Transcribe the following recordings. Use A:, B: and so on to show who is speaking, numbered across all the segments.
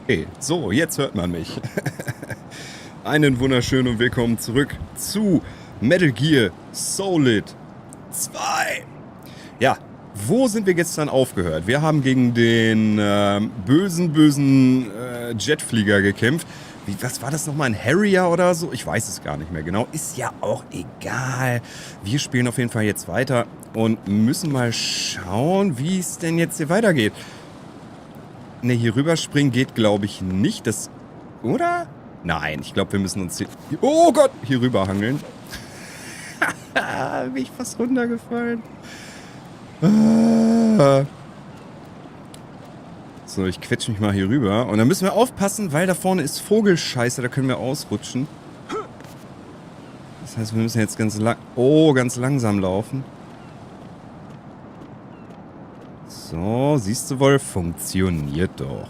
A: Okay, so, jetzt hört man mich. Einen wunderschönen und willkommen zurück zu Metal Gear Solid 2. Ja, wo sind wir gestern aufgehört? Wir haben gegen den bösen Jetflieger gekämpft. Was war das nochmal, ein Harrier oder so? Ich weiß es gar nicht mehr genau. Ist ja auch egal. Wir spielen auf jeden Fall jetzt weiter und müssen mal schauen, wie es denn jetzt hier weitergeht. Ne, hier rüberspringen geht, glaube ich, nicht. Das, oder? Nein, ich glaube, wir müssen uns hier... Oh Gott! Hier rüber hangeln. Bin ich fast runtergefallen. So, ich quetsche mich mal hier rüber. Und dann müssen wir aufpassen, weil da vorne ist Vogelscheiße. Da können wir ausrutschen. Das heißt, wir müssen jetzt ganz langsam laufen. So, siehst du wohl, funktioniert doch.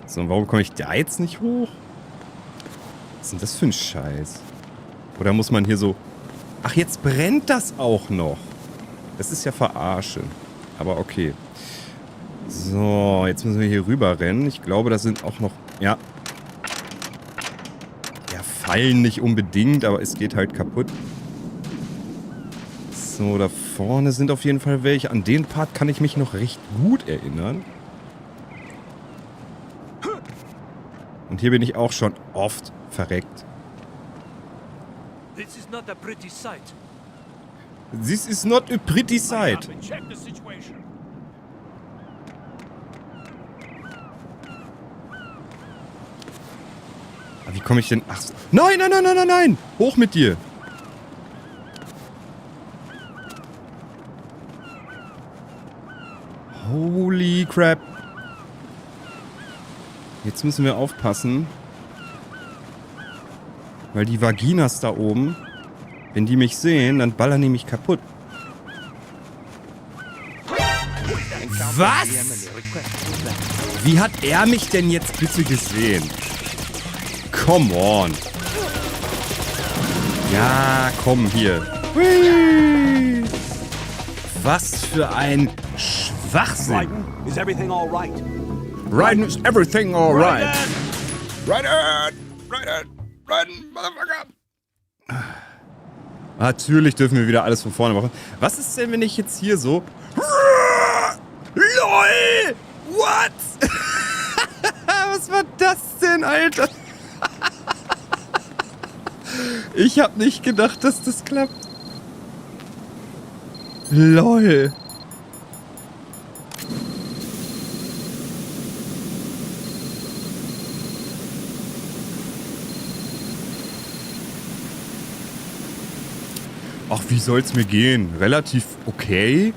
A: So, und warum komme ich da jetzt nicht hoch? Was ist denn das für ein Scheiß? Oder muss man hier so... Ach, jetzt brennt das auch noch. Das ist ja Verarsche. Aber okay. So, jetzt müssen wir hier rüber rennen. Ich glaube, das sind auch noch... Ja. Ja, Fallen nicht unbedingt, aber es geht halt kaputt. So, da vorne sind auf jeden Fall welche. An den Part kann ich mich noch recht gut erinnern. Und hier bin ich auch schon oft verreckt.
B: This is not a pretty sight.
A: This is not a pretty sight. Aber wie komme ich denn... Ach, nein, nein, nein, nein, nein, nein! Hoch mit dir! Holy crap. Jetzt müssen wir aufpassen. Weil die Vaginas da oben, wenn die mich sehen, dann ballern die mich kaputt. Was? Wie hat er mich denn jetzt bitte gesehen? Come on. Ja, komm hier. Hui. Was für ein Schwachsinn.
B: Raiden, is everything all right?
A: Raiden is everything all right. Raiden, Motherfucker. Natürlich dürfen wir wieder alles von vorne machen. Was ist denn, wenn ich jetzt hier so... LOL! What? Was war das denn, Alter? Ich hab nicht gedacht, dass das klappt. LOL. Ach, wie soll's mir gehen? Relativ okay.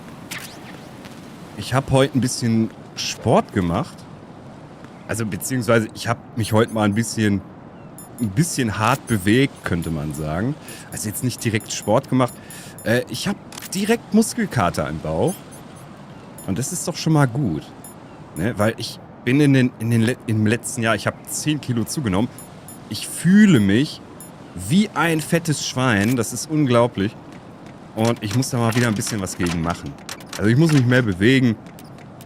A: Ich habe heute ein bisschen Sport gemacht. Also, beziehungsweise, ich habe mich heute mal ein bisschen hart bewegt, könnte man sagen. Also jetzt nicht direkt Sport gemacht. Ich habe direkt Muskelkater im Bauch. Und das ist doch schon mal gut. Ne? Weil ich bin im letzten Jahr, ich habe 10 Kilo zugenommen. Ich fühle mich wie ein fettes Schwein. Das ist unglaublich. Und ich muss da mal wieder ein bisschen was gegen machen. Also ich muss mich mehr bewegen.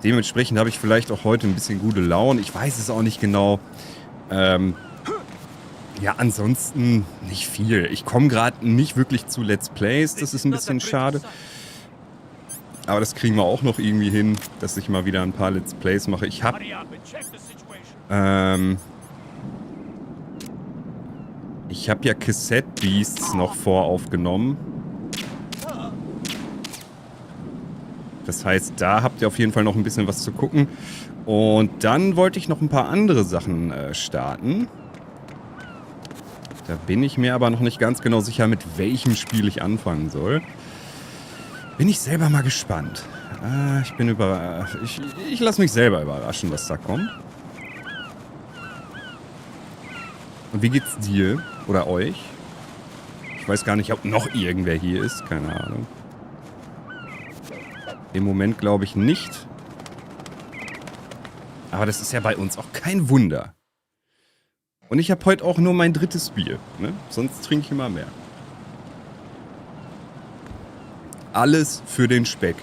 A: Dementsprechend habe ich vielleicht auch heute ein bisschen gute Laune. Ich weiß es auch nicht genau. Ja, ansonsten nicht viel. Ich komme gerade nicht wirklich zu Let's Plays. Das ist ein bisschen schade. Aber das kriegen wir auch noch irgendwie hin, dass ich mal wieder ein paar Let's Plays mache. Ich habe... Ich habe ja Cassette Beasts noch voraufgenommen. Das heißt, da habt ihr auf jeden Fall noch ein bisschen was zu gucken. Und dann wollte ich noch ein paar andere Sachen starten. Da bin ich mir aber noch nicht ganz genau sicher, mit welchem Spiel ich anfangen soll. Bin ich selber mal gespannt. Ich bin überrascht. Ich lasse mich selber überraschen, was da kommt. Und wie geht's dir? Oder euch? Ich weiß gar nicht, ob noch irgendwer hier ist. Keine Ahnung. Im Moment glaube ich nicht. Aber das ist ja bei uns auch kein Wunder. Und ich habe heute auch nur mein 3. Bier. Ne? Sonst trinke ich immer mehr. Alles für den Speck.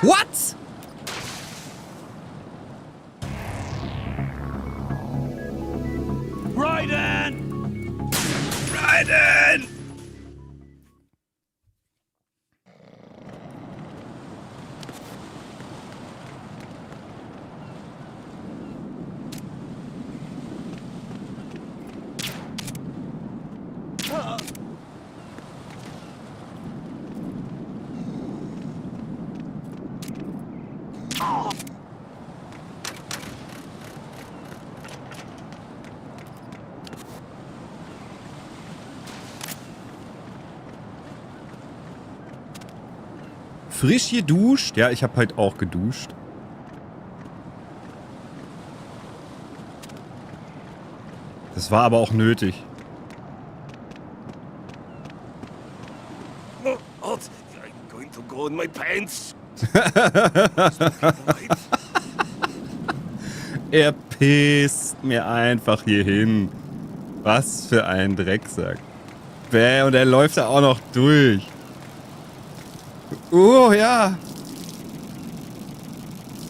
A: What?
B: Raiden!
A: Raiden! Frisch geduscht? Ja, ich habe halt auch geduscht. Das war aber auch nötig.
B: Oh, I'm going to go in my pants.
A: Er pisst mir einfach hier hin. Was für ein Drecksack. Bäh, und er läuft da auch noch durch. Oh, ja.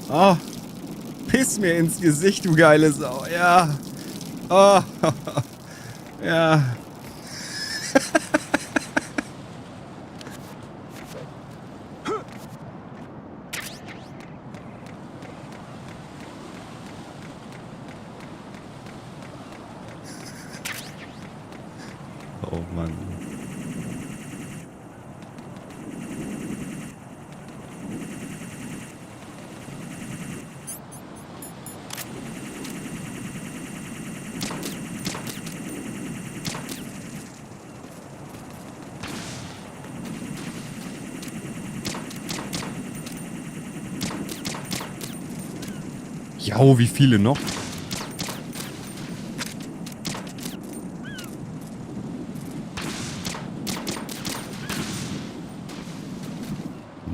A: Oh. Piss mir ins Gesicht, du geile Sau. Ja. Oh. Ja. Oh Mann. Jau, wie viele noch?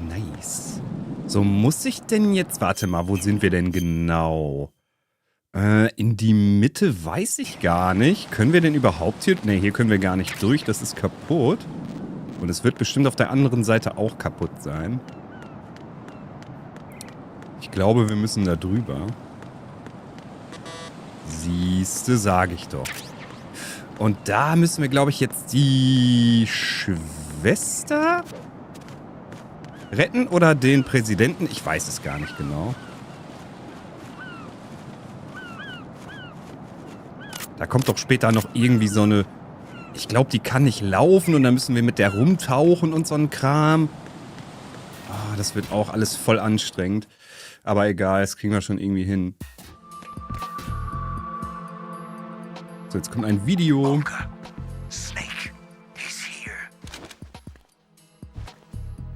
A: Nice. So, muss ich denn jetzt... Warte mal, wo sind wir denn genau? In die Mitte weiß ich gar nicht. Können wir denn überhaupt hier... Ne, hier können wir gar nicht durch. Das ist kaputt. Und es wird bestimmt auf der anderen Seite auch kaputt sein. Ich glaube, wir müssen da drüber. Siehste, sage ich doch. Und da müssen wir, glaube ich, jetzt die Schwester retten oder den Präsidenten. Ich weiß es gar nicht genau. Da kommt doch später noch irgendwie so eine... Ich glaube, die kann nicht laufen und dann müssen wir mit der rumtauchen und so ein Kram. Oh, das wird auch alles voll anstrengend. Aber egal, das kriegen wir schon irgendwie hin. So, jetzt kommt ein Video.
C: Olga, Snake is here.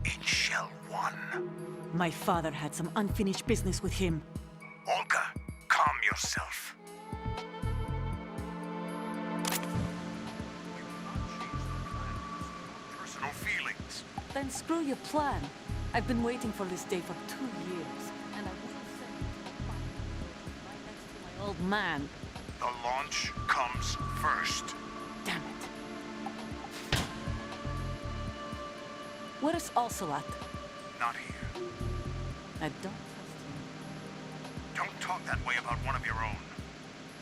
C: In Shell 1.
D: My father had some unfinished business with him.
C: Olga, calm yourself. Personal feelings.
D: Then screw your plan. I've been waiting for this day for 2 years, and I wouldn't send you to a fire right next to my old man.
C: The launch comes first.
D: Damn it. Where is Ocelot?
C: Not here.
D: I don't trust him.
C: Don't talk that way about one of your own.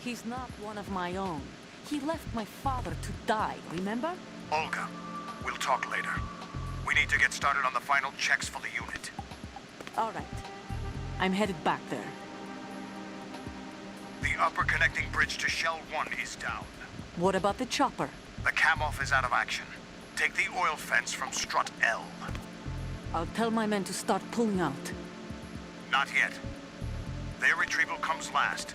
D: He's not one of my own. He left my father to die, remember?
C: Olga, we'll talk later. We need to get started on the final checks for the unit.
D: All right. I'm headed back there.
C: The upper connecting bridge to Shell 1 is down.
D: What about the chopper?
C: The cam-off is out of action. Take the oil fence from strut L.
D: I'll tell my men to start pulling out.
C: Not yet. Their retrieval comes last.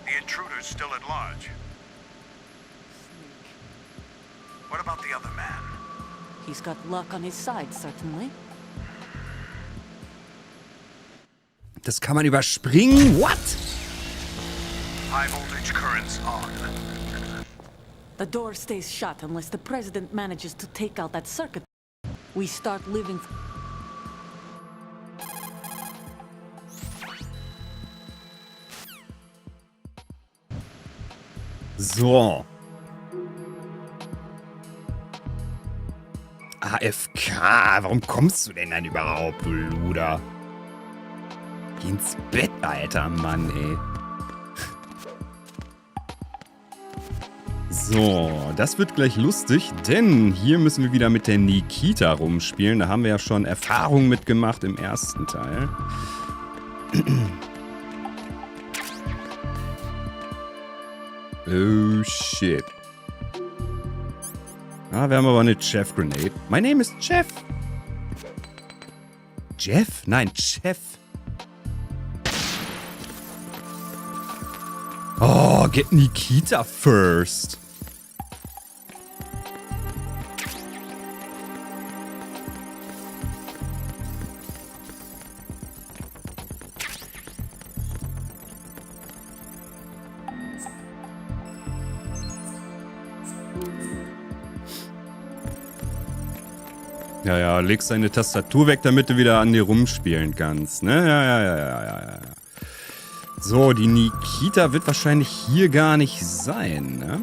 C: The intruder's still at large. What about the other man?
D: He's got luck on his side, certainly.
A: Das kann man überspringen? What?
C: High voltage currents on.
D: The door stays shut unless the president manages to take out that circuit. We start living...
A: So. AFK. Warum kommst du denn dann überhaupt, du Luder? Geh ins Bett, alter Mann, ey. So, das wird gleich lustig, denn hier müssen wir wieder mit der Nikita rumspielen. Da haben wir ja schon Erfahrungen mitgemacht im ersten Teil. Oh, shit. Ah, wir haben aber eine Chef Grenade. My name is Jeff. Jeff? Nein, Chef. Oh, get Nikita first. Ja, ja, legst deine Tastatur weg, damit du wieder an dir rumspielen kannst, ne? Ja. So, die Nikita wird wahrscheinlich hier gar nicht sein, ne?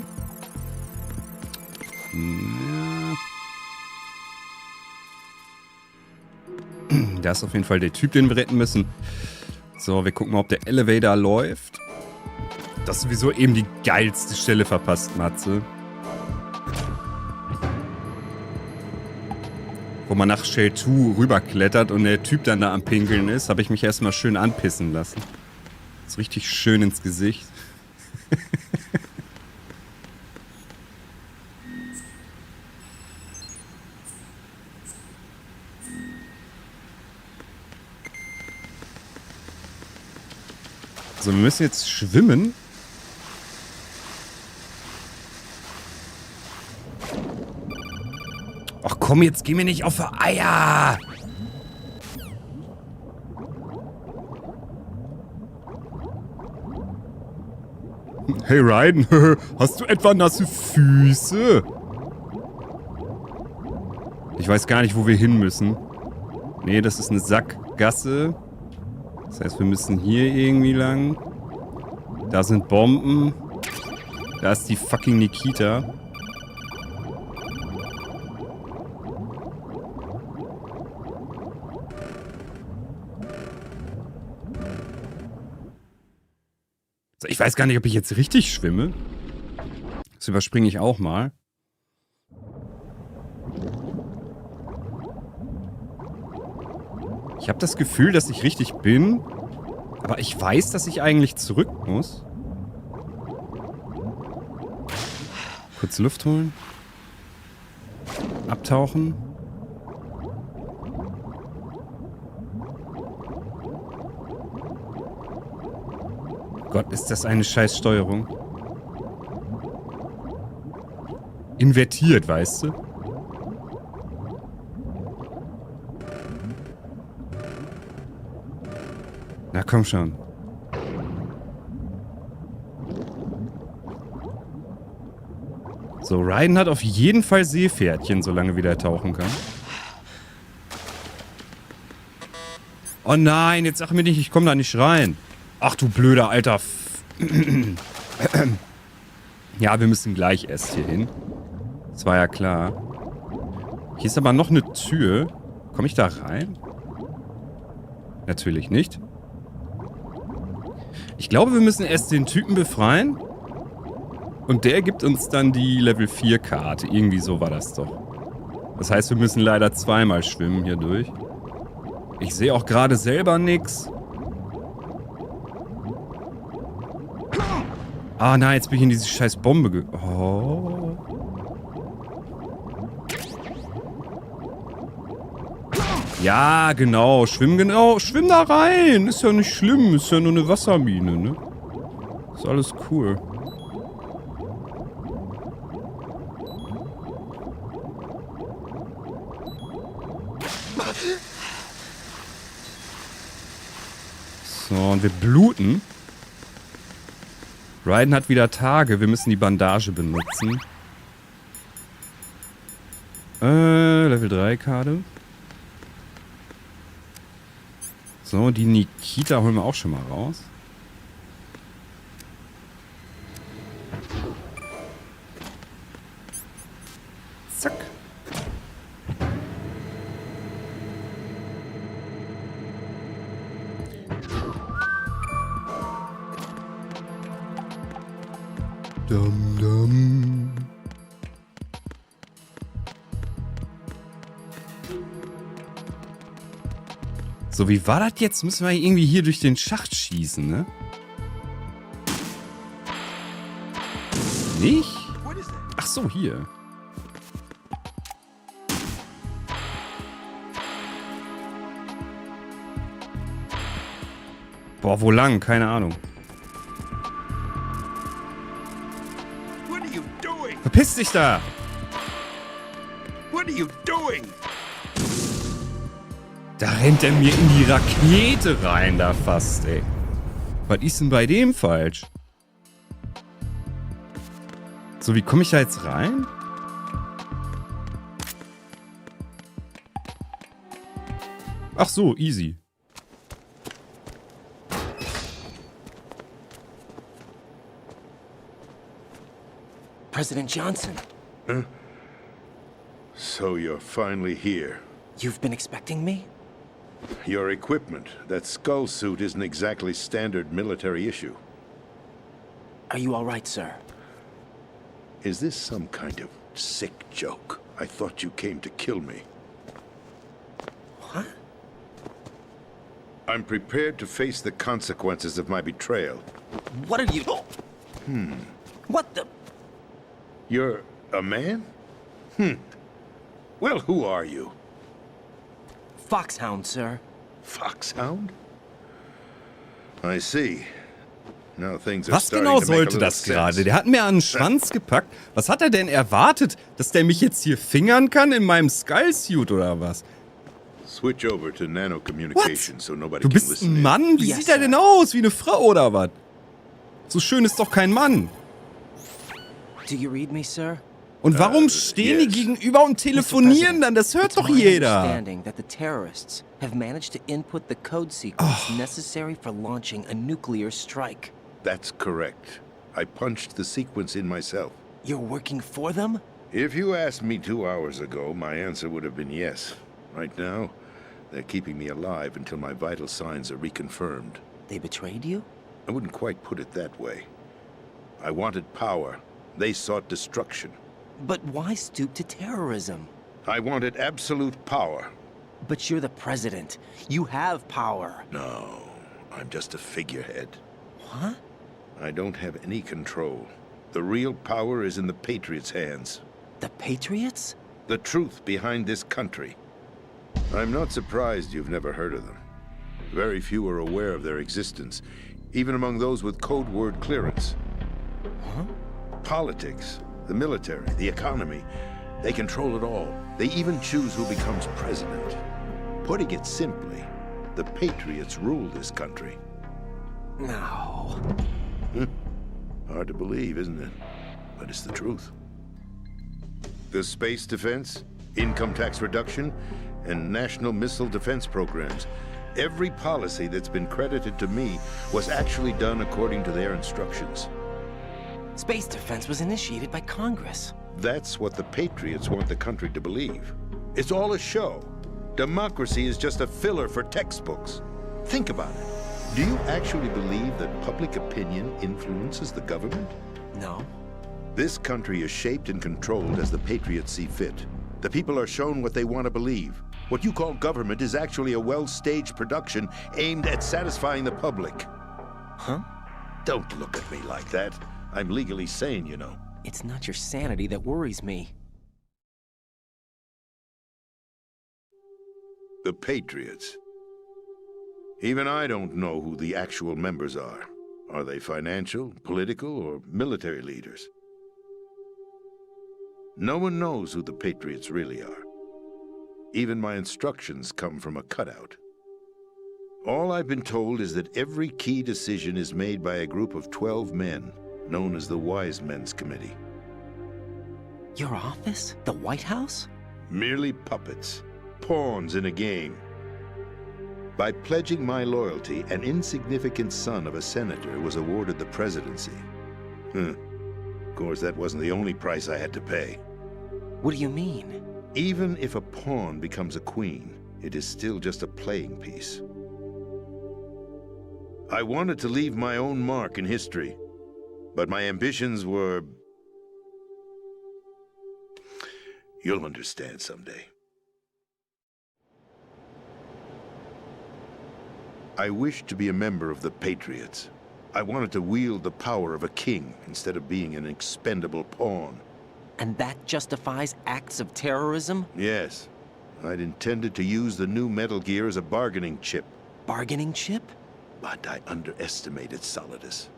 A: Ja. Da ist auf jeden Fall der Typ, den wir retten müssen. So, wir gucken mal, ob der Elevator läuft. Das ist sowieso eben die geilste Stelle verpasst, Matze. Wo man nach Shell 2 rüberklettert und der Typ dann da am Pinkeln ist, habe ich mich erstmal schön anpissen lassen. So richtig schön ins Gesicht. So, wir müssen jetzt schwimmen. Ach komm, jetzt geh mir nicht auf die Eier! Hey Raiden, hast du etwa nasse Füße? Ich weiß gar nicht, wo wir hin müssen. Nee, das ist eine Sackgasse. Das heißt, wir müssen hier irgendwie lang. Da sind Bomben. Da ist die fucking Nikita. Ich weiß gar nicht, ob ich jetzt richtig schwimme. Das überspringe ich auch mal. Ich habe das Gefühl, dass ich richtig bin. Aber ich weiß, dass ich eigentlich zurück muss. Kurz Luft holen. Abtauchen. Gott, ist das eine Scheißsteuerung. Invertiert, weißt du? Na komm schon. So, Raiden hat auf jeden Fall Seepferdchen, solange wie er tauchen kann. Oh nein, jetzt sag mir nicht, ich komme da nicht rein. Ach du blöder alter Ja, wir müssen gleich erst hier hin. Das war ja klar. Hier ist aber noch eine Tür. Komme ich da rein? Natürlich nicht. Ich glaube, wir müssen erst den Typen befreien. Und der gibt uns dann die Level 4 Karte. Irgendwie so war das doch. Das heißt, wir müssen leider zweimal schwimmen hier durch. Ich sehe auch gerade selber nichts. Ah nein, jetzt bin ich in diese scheiß Bombe Oh. Ja, genau. Schwimm da rein. Ist ja nicht schlimm. Ist ja nur eine Wassermine, ne? Ist alles cool. So, und wir bluten. Raiden hat wieder Tage. Wir müssen die Bandage benutzen. Level 3 Karte. So, die Nikita holen wir auch schon mal raus. Zack. Dum, dum. So, wie war das jetzt? Müssen wir irgendwie hier durch den Schacht schießen, ne? Nicht? Ach so, hier. Boah, wo lang? Keine Ahnung.
B: What are you doing?
A: Verpiss dich da!
B: What are you doing?
A: Da rennt er mir in die Rakete rein, da fast, ey. Was ist denn bei dem falsch? So, wie komme ich da jetzt rein? Ach so, easy.
E: President Johnson.
F: So you're finally here.
E: You've been expecting me?
F: Your equipment, that skull suit isn't exactly standard military issue.
E: Are you all right, sir?
F: Is this some kind of sick joke? I thought you came to kill me.
E: What?
F: I'm prepared to face the consequences of my betrayal.
E: What are you... What the...
F: You're a man? Well, who are you?
E: Foxhound, sir.
F: Foxhound? I see. Now things are
A: Was
F: starting
A: genau
F: to make a
A: sollte
F: little
A: das gerade?
F: sense.
A: Der hat mir an den Schwanz gepackt. Was hat er denn erwartet? Dass der mich jetzt hier fingern kann in meinem Skullsuit oder was?
F: Switch over to nano-communication so nobody
A: Du
F: can
A: bist
F: listen
A: ein
F: in.
A: Mann? Wie
E: Yes,
A: sieht er denn
E: sir.
A: aus? Wie eine Frau oder was? So schön ist doch kein Mann.
E: Do you read me, sir?
A: Und warum stehen die
F: yes.
A: gegenüber und telefonieren dann? Das hört
E: It's
A: doch
E: my
A: jeder.
E: understanding that the terrorists have managed to input the code sequence necessary for launching a nuclear strike.
F: That's correct. I punched the sequence in myself.
E: You're working for them?
F: If you asked me 2 hours ago, my answer would have been yes. Right now, they're keeping me alive until my vital signs are reconfirmed.
E: They betrayed you?
F: I wouldn't quite put it that way. I wanted power. They sought destruction.
E: But why stoop to terrorism?
F: I wanted absolute power.
E: But you're the president. You have power.
F: No, I'm just a figurehead.
E: What?
F: I don't have any control. The real power is in the Patriots' hands.
E: The Patriots?
F: The truth behind this country. I'm not surprised you've never heard of them. Very few are aware of their existence, even among those with code word clearance.
E: Huh?
F: Politics, the military, the economy, they control it all. They even choose who becomes president. Putting it simply, the Patriots rule this country.
E: No.
F: Hard to believe, isn't it? But it's the truth. The space defense, income tax reduction, and national missile defense programs. Every policy that's been credited to me was actually done according to their instructions.
E: Space defense was initiated by Congress.
F: That's what the Patriots want the country to believe. It's all a show. Democracy is just a filler for textbooks. Think about it. Do you actually believe that public opinion influences the government?
E: No.
F: This country is shaped and controlled as the Patriots see fit. The people are shown what they want to believe. What you call government is actually a well-staged production aimed at satisfying the public.
E: Huh?
F: Don't look at me like that. I'm legally sane, you know.
E: It's not your sanity that worries me.
F: The Patriots. Even I don't know who the actual members are. Are they financial, political, or military leaders? No one knows who the Patriots really are. Even my instructions come from a cutout. All I've been told is that every key decision is made by a group of 12 men, known as the Wise Men's Committee.
E: Your office? The White House?
F: Merely puppets, pawns in a game. By pledging my loyalty, an insignificant son of a senator was awarded the presidency. Of course, that wasn't the only price I had to pay.
E: What do you mean?
F: Even if a pawn becomes a queen, it is still just a playing piece. I wanted to leave my own mark in history. But my ambitions were... You'll understand someday. I wished to be a member of the Patriots. I wanted to wield the power of a king instead of being an expendable pawn.
E: And that justifies acts of terrorism?
F: Yes. I'd intended to use the new Metal Gear as a bargaining chip.
E: Bargaining chip?
F: But I underestimated Solidus.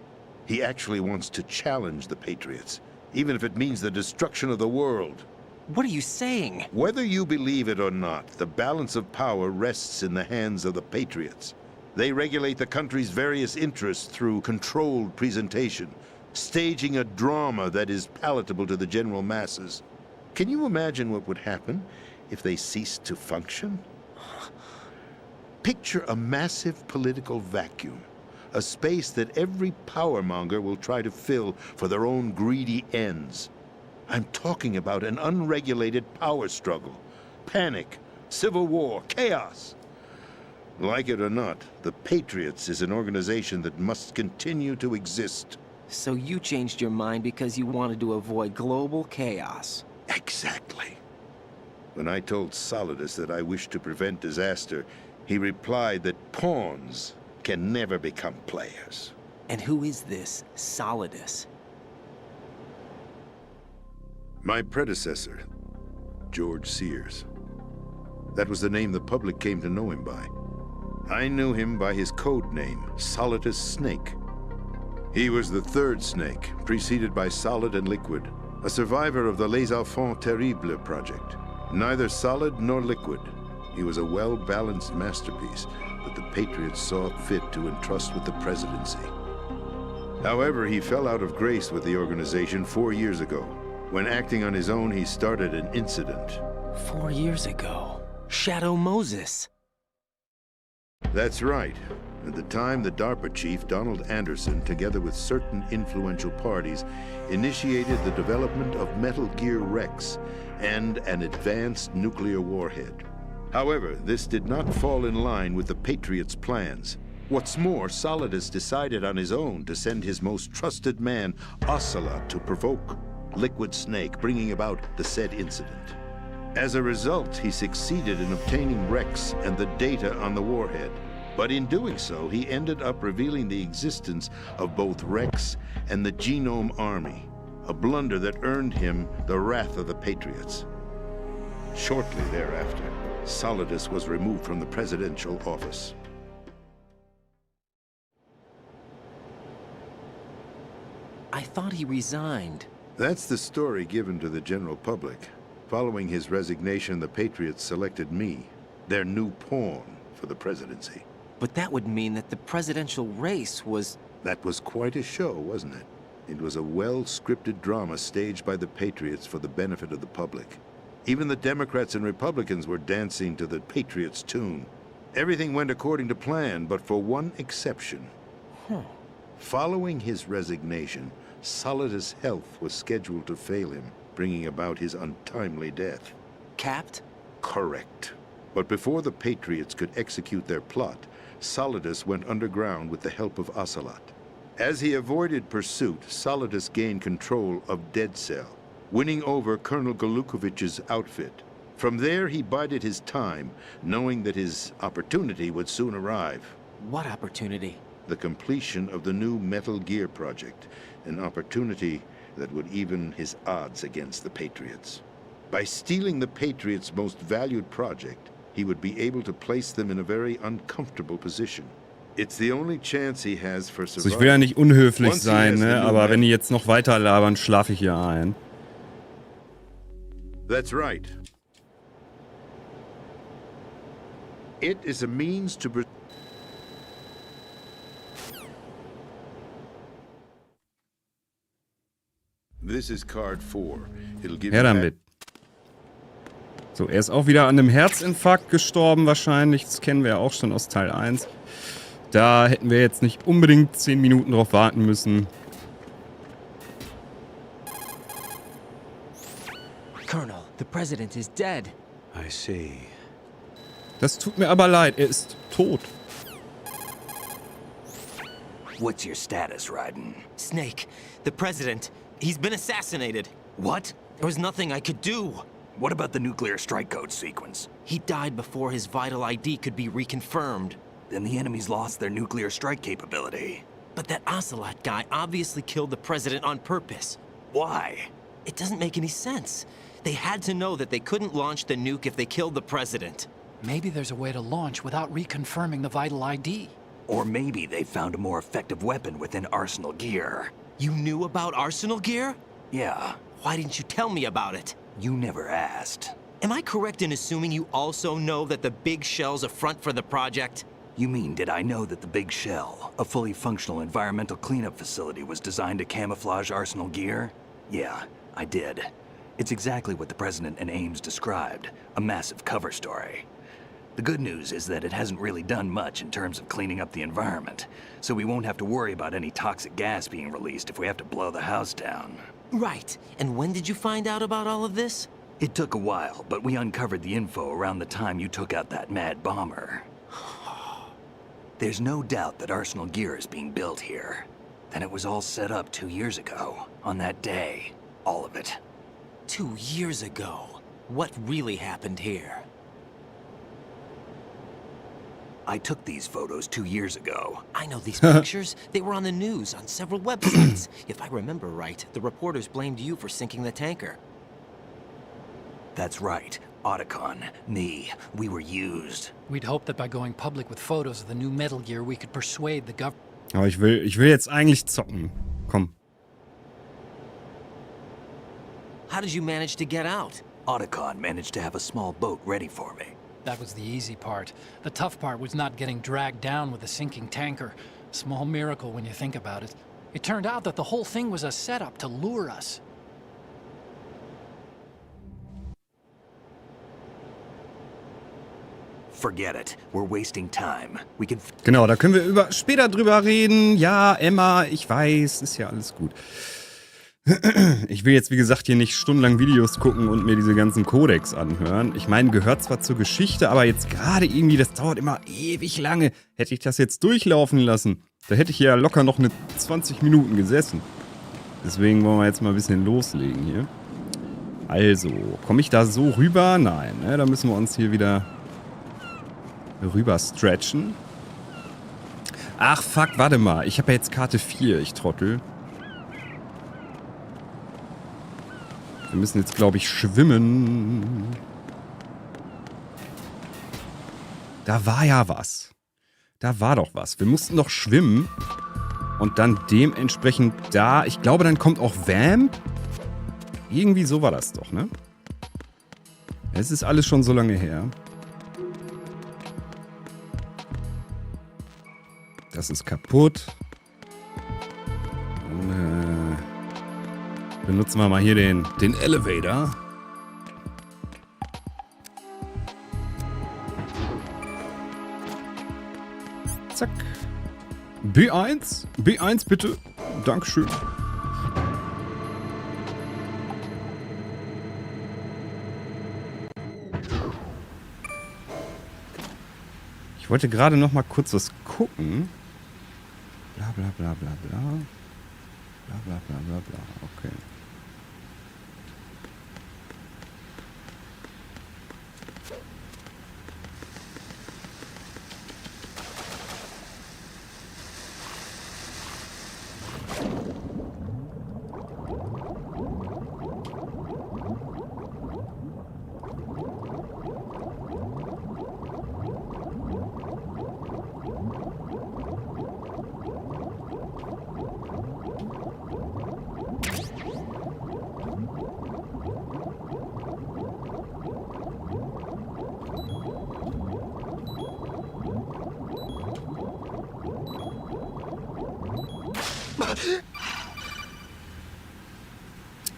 F: He actually wants to challenge the Patriots, even if it means the destruction of the world.
E: What are you saying?
F: Whether you believe it or not, the balance of power rests in the hands of the Patriots. They regulate the country's various interests through controlled presentation, staging a drama that is palatable to the general masses. Can you imagine what would happen if they ceased to function? Picture a massive political vacuum, a space that every powermonger will try to fill for their own greedy ends. I'm talking about an unregulated power struggle, panic, civil war, chaos. Like it or not, the Patriots is an organization that must continue to exist.
E: So you changed your mind because you wanted to avoid global chaos.
F: Exactly. When I told Solidus that I wished to prevent disaster, he replied that pawns can never become players.
E: And who is this Solidus?
F: My predecessor, George Sears. That was the name the public came to know him by. I knew him by his code name, Solidus Snake. He was the third snake, preceded by Solid and Liquid, a survivor of the Les Enfants Terribles project. Neither solid nor liquid, he was a well-balanced masterpiece that the Patriots saw fit to entrust with the presidency. However, he fell out of grace with the organization 4 years ago. When acting on his own, he started an incident.
E: 4 years ago. Shadow Moses.
F: That's right. At the time, the DARPA chief, Donald Anderson, together with certain influential parties, initiated the development of Metal Gear Rex and an advanced nuclear warhead. However, this did not fall in line with the Patriots' plans. What's more, Solidus decided on his own to send his most trusted man, Ocelot, to provoke Liquid Snake, bringing about the said incident. As a result, he succeeded in obtaining Rex and the data on the warhead. But in doing so, he ended up revealing the existence of both Rex and the Genome Army, a blunder that earned him the wrath of the Patriots. Shortly thereafter, Solidus was removed from the presidential office.
E: I thought he resigned.
F: That's the story given to the general public. Following his resignation, the Patriots selected me, their new pawn, for the presidency.
E: But that would mean that the presidential race was...
F: That was quite a show, wasn't it? It was a well-scripted drama staged by the Patriots for the benefit of the public. Even the Democrats and Republicans were dancing to the Patriots' tune. Everything went according to plan, but for one exception. Following his resignation, Solidus' health was scheduled to fail him, bringing about his untimely death.
E: Capped?
F: Correct. But before the Patriots could execute their plot, Solidus went underground with the help of Ocelot. As he avoided pursuit, Solidus gained control of Dead Cell, winning over Colonel Golukovich's outfit. From there, he bided his time, knowing that his opportunity would soon arrive.
E: What opportunity?
F: The completion of the new Metal Gear project, an opportunity that would even his odds against the Patriots. By stealing the Patriots' most valued project, he would be able to place them in a very uncomfortable position. It's the only chance he has for survival.
A: Also ich will ja nicht unhöflich sein, ne? Aber wenn die jetzt noch weiter labern, schlafe ich hier ein.
F: That's right. It is a means to... This is card 4. It'll give
A: Her
F: you
A: damit. So, er ist auch wieder an einem Herzinfarkt gestorben wahrscheinlich. Das kennen wir ja auch schon aus Teil 1. Da hätten wir jetzt nicht unbedingt 10 Minuten drauf warten müssen.
E: Colonel, the president is dead.
G: I see.
A: Das tut mir aber leid, er ist tot.
E: What's your status, Raiden? Snake, the president, he's been assassinated. What? There was nothing I could do.
G: What about the nuclear strike code sequence?
E: He died before his vital ID could be reconfirmed.
G: Then the enemy's lost their nuclear strike capability.
E: But that Ocelot guy obviously killed the president on purpose.
G: Why?
E: It doesn't make any sense. They had to know that they couldn't launch the nuke if they killed the president.
H: Maybe there's a way to launch without reconfirming the vital ID.
G: Or maybe they found a more effective weapon within Arsenal gear.
E: You knew about Arsenal gear?
G: Yeah,
E: Why didn't you tell me about it?
G: you never asked.
E: Am I correct in assuming you also know that the big shell's a front for the project?
G: You mean, did I know that the Big Shell, a fully functional environmental cleanup facility, was designed to camouflage Arsenal gear? Yeah, I did. It's exactly what the President and Ames described, a massive cover story. The good news is that it hasn't really done much in terms of cleaning up the environment, so we won't have to worry about any toxic gas being released if we have to blow the house down.
E: Right. And when did you find out about all of this?
G: It took a while, but we uncovered the info around the time you took out that mad bomber. There's no doubt that Arsenal gear is being built here. Then it was all set up 2 years ago, on that day. All of it.
E: 2 years ago. What really happened here?
G: I took these photos 2 years ago.
E: I know these pictures. They were on the news on several websites. If I remember right, the reporters blamed you for sinking the tanker.
G: That's right. Otacon, me, we were used.
H: We'd hoped that by going public with photos of the new Metal Gear, we could persuade the government.
A: Aber ich will jetzt eigentlich zocken. Komm.
E: How did you manage to get out?
G: Otacon managed to have a small boat ready for me.
H: That was the easy part. The tough part was not getting dragged down with a sinking tanker. Small miracle when you think about it. It turned out that the whole thing was a setup to lure us.
G: Forget it. We're wasting time. We can...
A: Genau, da können wir später drüber reden. Ja, Emma, ich weiß, ist ja alles gut. Ich will jetzt, wie gesagt, hier nicht stundenlang Videos gucken und mir diese ganzen Codex anhören. Ich meine, gehört zwar zur Geschichte, aber jetzt gerade irgendwie, das dauert immer ewig lange. Hätte ich das jetzt durchlaufen lassen, da hätte ich ja locker noch 20 Minuten gesessen. Deswegen wollen wir jetzt mal ein bisschen loslegen hier. Also, komme ich da so rüber? Nein, ne? Da müssen wir uns hier wieder rüber stretchen. Ach, fuck, warte mal. Ich habe ja jetzt Karte 4, ich Trottel. Wir müssen jetzt, glaube ich, schwimmen. Da war ja was. Da war doch was. Wir mussten doch schwimmen. Und dann dementsprechend da... Ich glaube, dann kommt auch Vamp. Irgendwie so war das doch, ne? Es ist alles schon so lange her. Das ist kaputt. Dann benutzen wir mal hier den Elevator. Zack. B1. B1 bitte. Dankeschön. Ich wollte gerade noch mal kurz was gucken. Bla bla bla bla bla. Bla bla bla bla bla. Okay.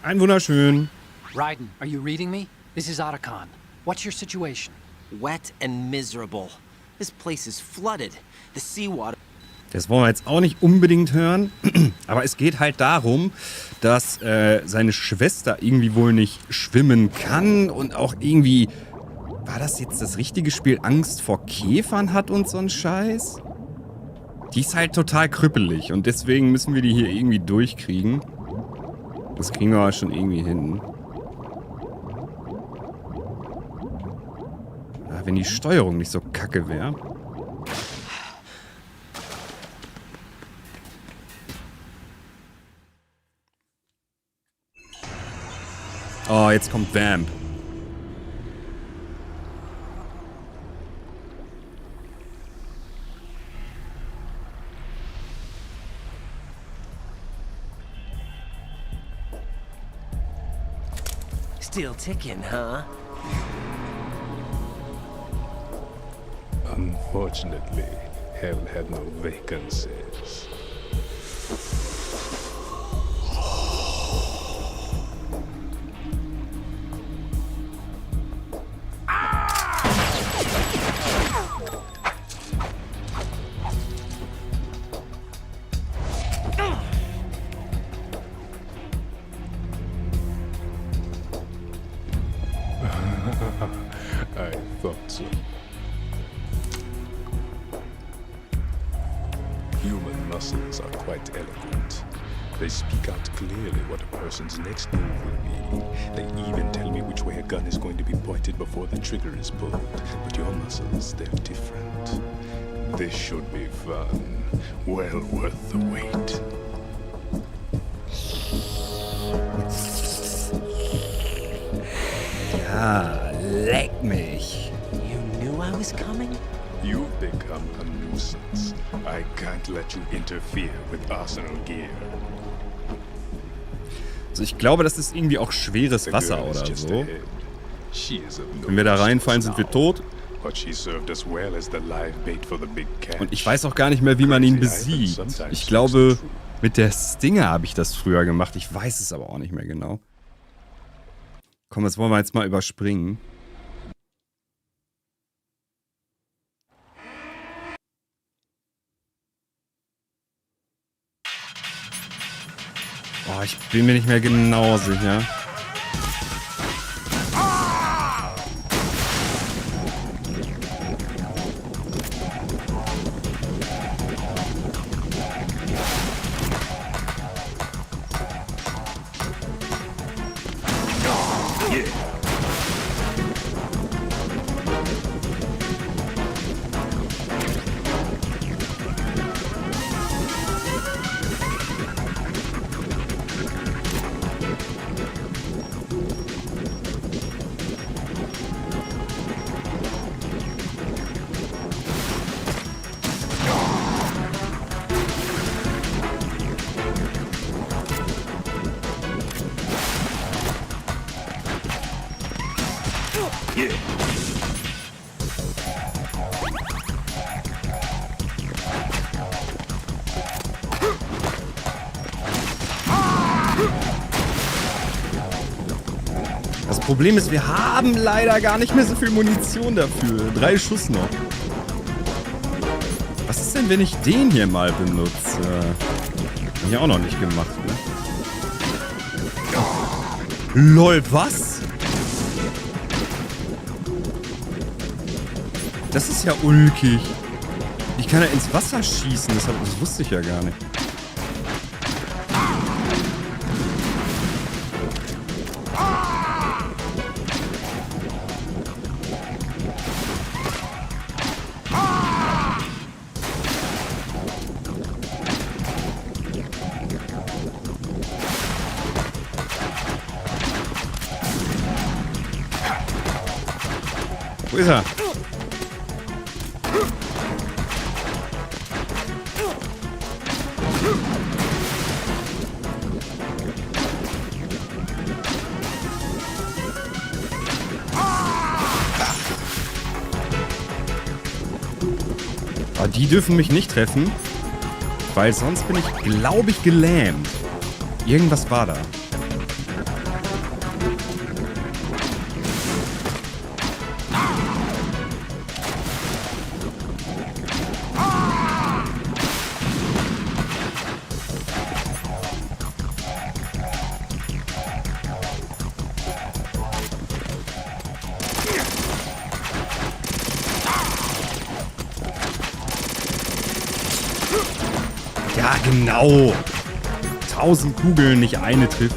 A: Ein wunderschön.
H: Raiden, are you reading me? This is Otacon. What's your situation?
E: Wet and miserable. This place is flooded. The seawater...
A: Das wollen wir jetzt auch nicht unbedingt hören. Aber es geht halt darum, dass seine Schwester irgendwie wohl nicht schwimmen kann und auch irgendwie... War das jetzt das richtige Spiel? Angst vor Käfern hat und so ein Scheiß? Die ist halt total krüppelig und deswegen müssen wir die hier irgendwie durchkriegen. Das kriegen wir aber schon irgendwie hin. Ja, wenn die Steuerung nicht so kacke wäre. Oh, jetzt kommt Vamp.
E: Still ticking, huh?
I: Unfortunately, hell had no vacancies. I thought so. Human muscles are quite eloquent. They speak out clearly what a person's next move will be. They even tell me which way a gun is going to be pointed before the trigger is pulled. But your muscles, they're different. This should be fun. Well worth the wait.
A: Ja, leck mich.
E: You knew I was coming?
I: You've become a nuisance. I can't let you interfere with Arsenal Gear.
A: Also ich glaube, das ist irgendwie auch schweres Wasser oder so. Wenn wir da reinfallen, sind wir tot. Und ich weiß auch gar nicht mehr, wie man ihn besiegt. Ich glaube, mit der Stinger habe ich das früher gemacht. Ich weiß es aber auch nicht mehr genau. Komm, das wollen wir jetzt mal überspringen. Oh, ich bin mir nicht mehr genau sicher. Das Problem ist, wir haben leider gar nicht mehr so viel Munition dafür. 3 Schuss noch. Was ist denn, wenn ich den hier mal benutze? Hab ich auch noch nicht gemacht, ne? LOL, was? Das ist ja ulkig. Ich kann ja ins Wasser schießen, das wusste ich ja gar nicht. Wo ist er? Aber die dürfen mich nicht treffen, weil sonst bin ich, glaube ich, gelähmt. Irgendwas war da. Ja, genau. 1000 Kugeln, nicht eine trifft.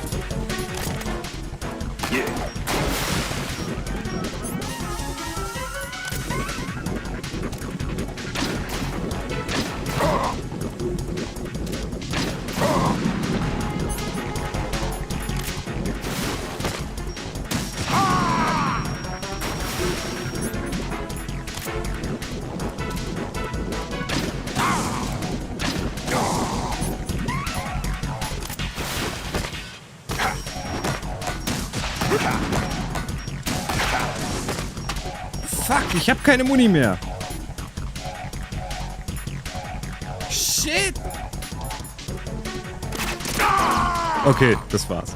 A: Fuck, ich hab keine Muni mehr. Shit. Okay, das war's.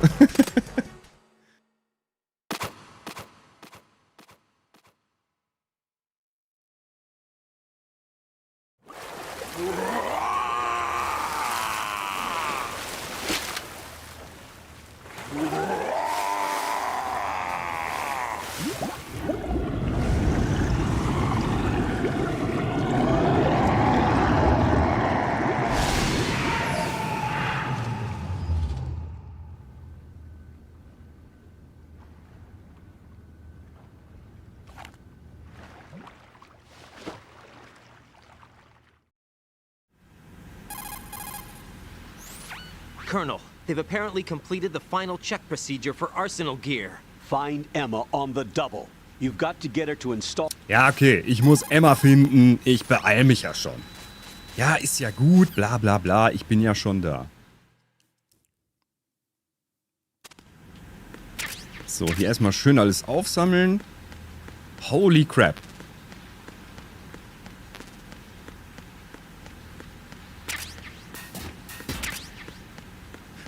E: Colonel, they've apparently completed the final check procedure for arsenal gear.
J: Find Emma on the double. You've got to get her to install.
A: Ja, okay, ich muss Emma finden. Ich beeil mich ja schon. Ja, ist ja gut, bla bla bla. Ich bin ja schon da. So, hier erstmal schön alles aufsammeln. Holy crap.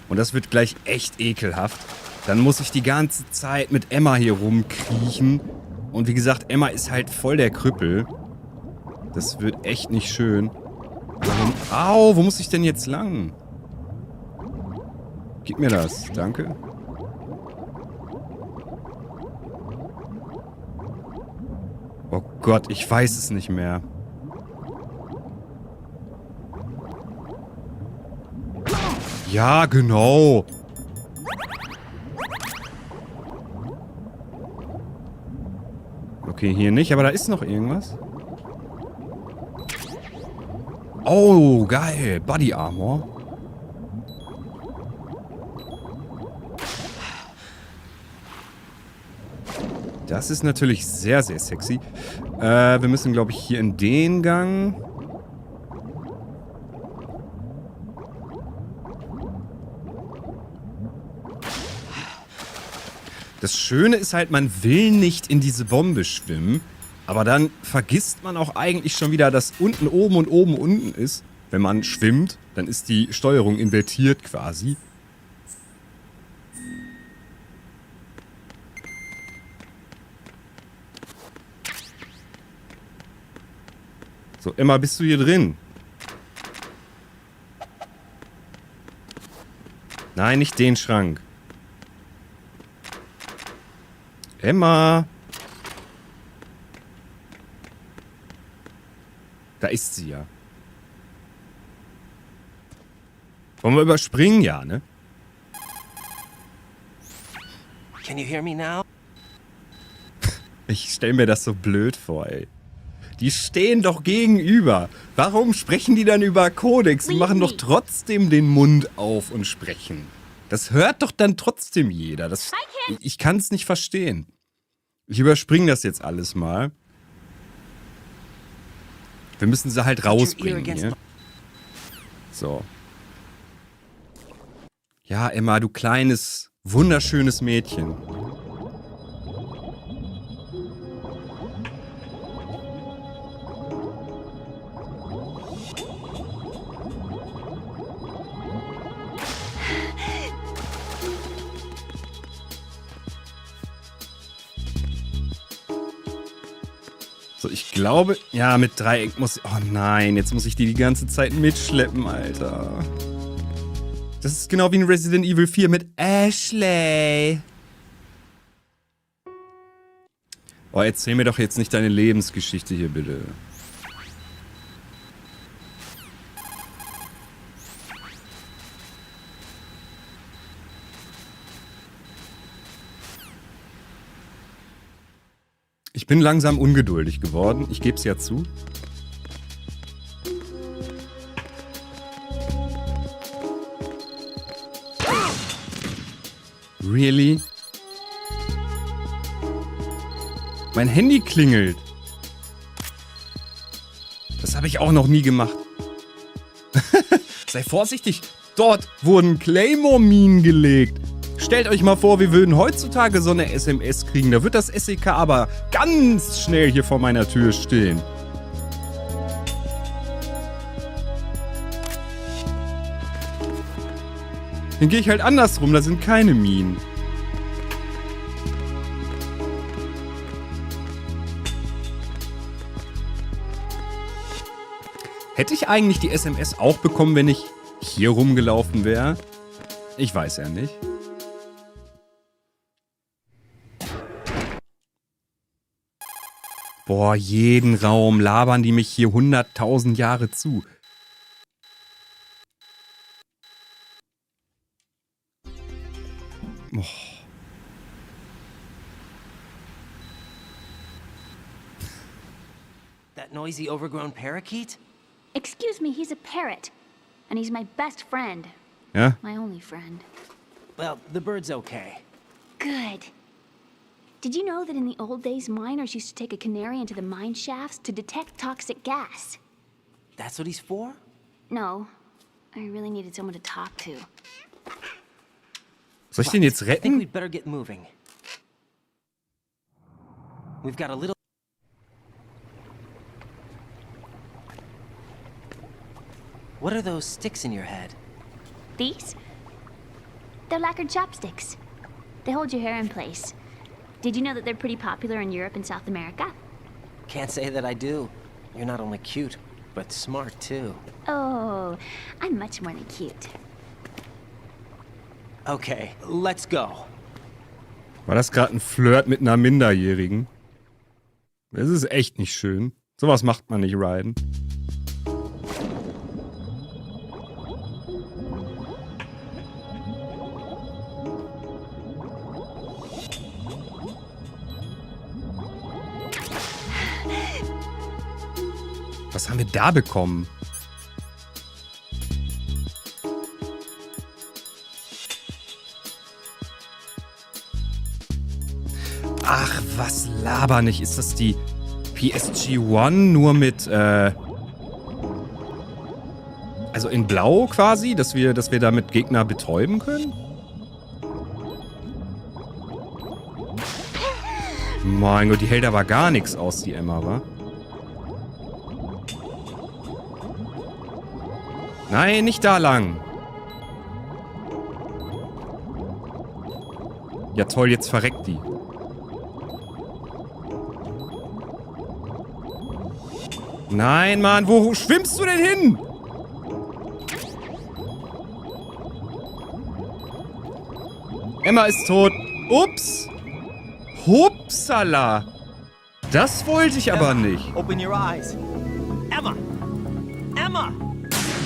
A: Und das wird gleich echt ekelhaft. Dann muss ich die ganze Zeit mit Emma hier rumkriechen. Und wie gesagt, Emma ist halt voll der Krüppel. Das wird echt nicht schön. Au, wo muss ich denn jetzt lang? Gib mir das, danke. Oh Gott, ich weiß es nicht mehr. Ja, genau. Okay, hier nicht, aber da ist noch irgendwas. Oh, geil. Body Armor. Das ist natürlich sehr, sehr sexy. Wir müssen, glaube ich, hier in den Gang. Das Schöne ist halt, man will nicht in diese Bombe schwimmen, aber dann vergisst man auch eigentlich schon wieder, dass unten oben und oben unten ist. Wenn man schwimmt, dann ist die Steuerung invertiert quasi. So, Emma, bist du hier drin? Nein, nicht den Schrank. Emma! Da ist sie ja. Wollen wir überspringen? Ja, ne?
E: Can you hear me now?
A: Ich stell mir das so blöd vor, ey. Die stehen doch gegenüber. Warum sprechen die dann über Kodex? Die machen doch trotzdem den Mund auf und sprechen. Das hört doch dann trotzdem jeder. Ich kann es nicht verstehen. Ich überspringe das jetzt alles mal. Wir müssen sie halt rausbringen hier. So. Ja, Emma, du kleines, wunderschönes Mädchen. So, ich glaube, ja, mit Dreieck muss ich... Oh nein, jetzt muss ich die ganze Zeit mitschleppen, Alter. Das ist genau wie in Resident Evil 4 mit Ashley. Oh, erzähl mir doch jetzt nicht deine Lebensgeschichte hier, bitte. Ich bin langsam ungeduldig geworden. Ich gebe es ja zu. Really? Mein Handy klingelt. Das habe ich auch noch nie gemacht. Sei vorsichtig. Dort wurden Claymore-Minen gelegt. Stellt euch mal vor, wir würden heutzutage so eine SMS kriegen. Da wird das SEK aber ganz schnell hier vor meiner Tür stehen. Dann gehe ich halt andersrum, da sind keine Minen. Hätte ich eigentlich die SMS auch bekommen, wenn ich hier rumgelaufen wäre? Ich weiß ja nicht. Boah, jeden Raum labern die mich hier 100.000 Jahre zu. Oh.
E: That noisy, overgrown parakeet?
K: Excuse me, he's a parrot. And he's my best friend.
A: Ja?
K: My only friend.
E: Well, the bird's okay.
K: Good. Did you know that in the old days, miners used to take a canary into the mine shafts to detect toxic gas?
E: That's what he's for?
K: No. I really needed someone to talk to.
A: Soll ich den jetzt
E: I think
A: retten?
E: we'd better get moving. We've got a little... What are those sticks in your head?
K: These? They're lacquered chopsticks. They hold your hair in place. Did you know that they're pretty popular in Europe and South America?
E: Can't say that I do. You're not only cute, but smart too.
K: Oh, I'm much more than cute.
E: Okay, let's go.
A: War das gerade ein Flirt mit einer Minderjährigen? Das ist echt nicht schön. Sowas macht man nicht, Raiden. Was haben wir da bekommen? Ach, was laber nicht. Ist das die PSG-1 nur mit, also in Blau quasi, dass wir damit Gegner betäuben können? Mein Gott, die hält aber gar nichts aus, die Emma, wa? Nein, nicht da lang. Ja toll, jetzt verreckt die. Nein, Mann, wo schwimmst du denn hin? Emma ist tot. Ups. Hupsala. Das wollte ich aber nicht.
E: Open your eyes. Emma! Emma!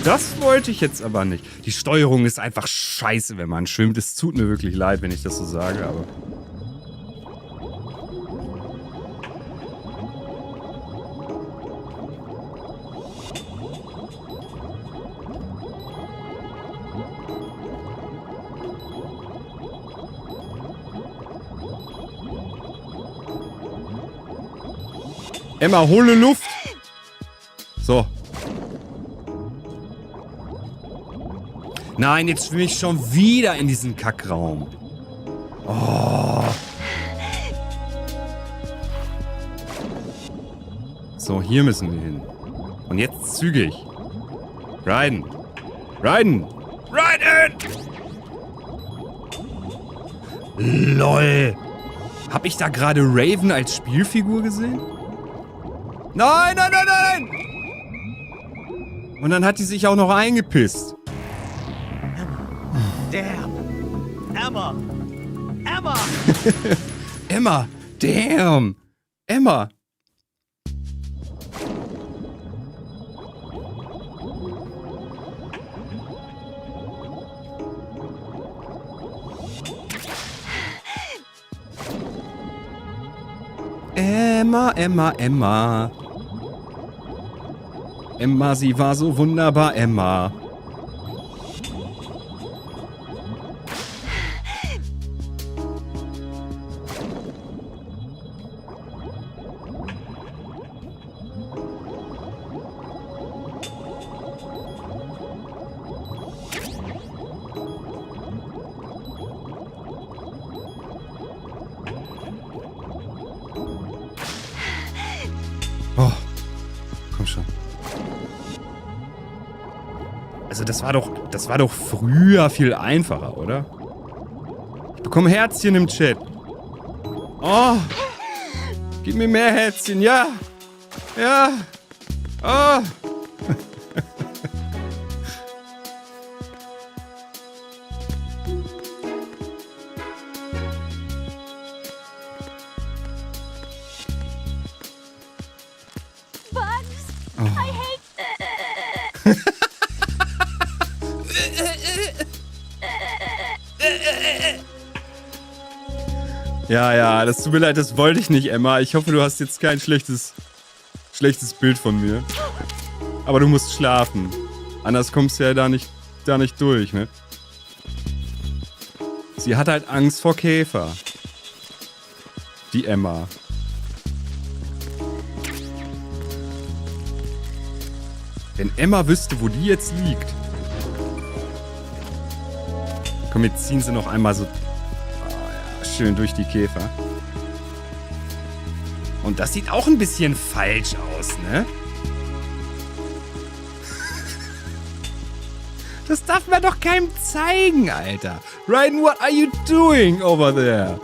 A: Das wollte ich jetzt aber nicht. Die Steuerung ist einfach scheiße, wenn man schwimmt. Es tut mir wirklich leid, wenn ich das so sage, aber... Emma, hole Luft! So. Nein, jetzt schwimme ich schon wieder in diesen Kackraum. Oh. So, hier müssen wir hin. Und jetzt zügig. Raiden. Raiden. Raiden! LOL. Hab ich da gerade Raven als Spielfigur gesehen? Nein, nein, nein, nein! Und dann hat die sich auch noch eingepisst.
E: Damn! Emma! Emma!
A: Emma! Damn! Emma! Emma, Emma, Emma. Emma, sie war so wunderbar, Emma. Oh, komm schon. Also das war doch früher viel einfacher, oder? Ich bekomme Herzchen im Chat. Oh, gib mir mehr Herzchen, ja. Ja. Oh.
K: I hate.
A: Ja, das tut mir leid, das wollte ich nicht, Emma. Ich hoffe, du hast jetzt kein schlechtes Bild von mir. Aber du musst schlafen. Anders kommst du ja da nicht durch, ne? Sie hat halt Angst vor Käfer. Die Emma. Wenn Emma wüsste, wo die jetzt liegt. Komm, jetzt ziehen sie noch einmal so schön durch die Käfer. Und das sieht auch ein bisschen falsch aus, ne? Das darf man doch keinem zeigen, Alter. Raiden, what are you doing over there?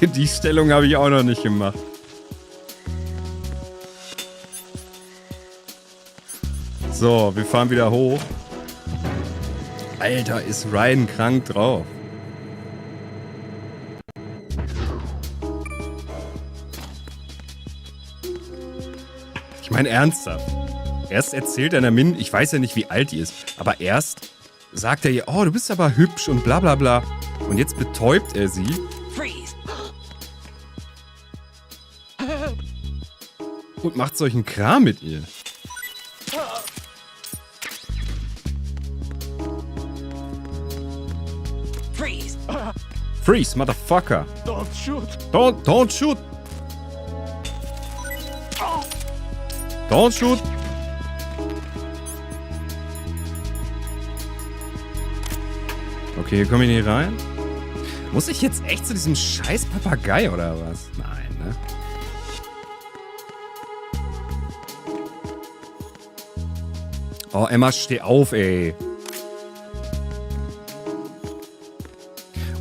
A: Die Stellung habe ich auch noch nicht gemacht. So, wir fahren wieder hoch. Alter, ist Raiden krank drauf. Ich meine ernsthaft. Erst erzählt er der Min, ich weiß ja nicht, wie alt die ist, aber erst sagt er ihr, oh, du bist aber hübsch und bla bla bla. Und jetzt betäubt er sie. Und macht solchen Kram mit ihr. Freeze, motherfucker.
B: Don't shoot.
A: Don't shoot. Don't shoot. Okay, hier komme ich nicht rein. Muss ich jetzt echt zu diesem scheiß Papagei oder was? Nein, ne? Oh, Emma, steh auf, ey.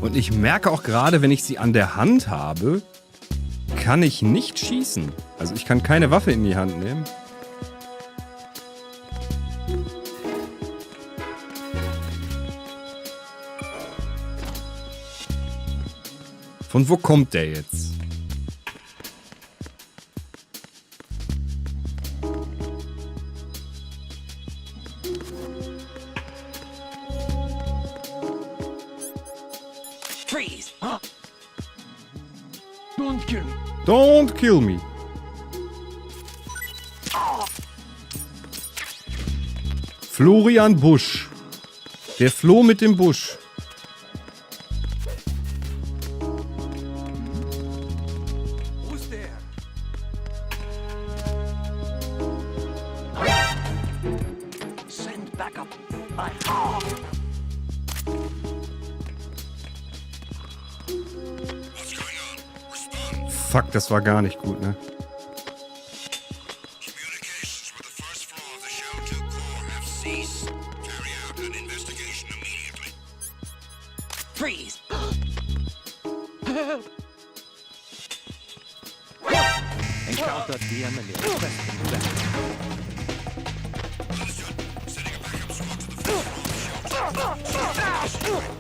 A: Und ich merke auch gerade, wenn ich sie an der Hand habe, kann ich nicht schießen. Also ich kann keine Waffe in die Hand nehmen. Von wo kommt der jetzt? Don't kill me. Florian Busch. Der Floh mit dem Busch.
B: Who's there?
G: Send backup.
A: Fuck, das war gar nicht gut, ne?
C: Communications with the first floor of the Shell 2 core have ceased. Carry out an investigation immediately.
E: Freeze! Encounter de-emanating.
C: Sending a backup squad to the first floor of the Shell 2 core.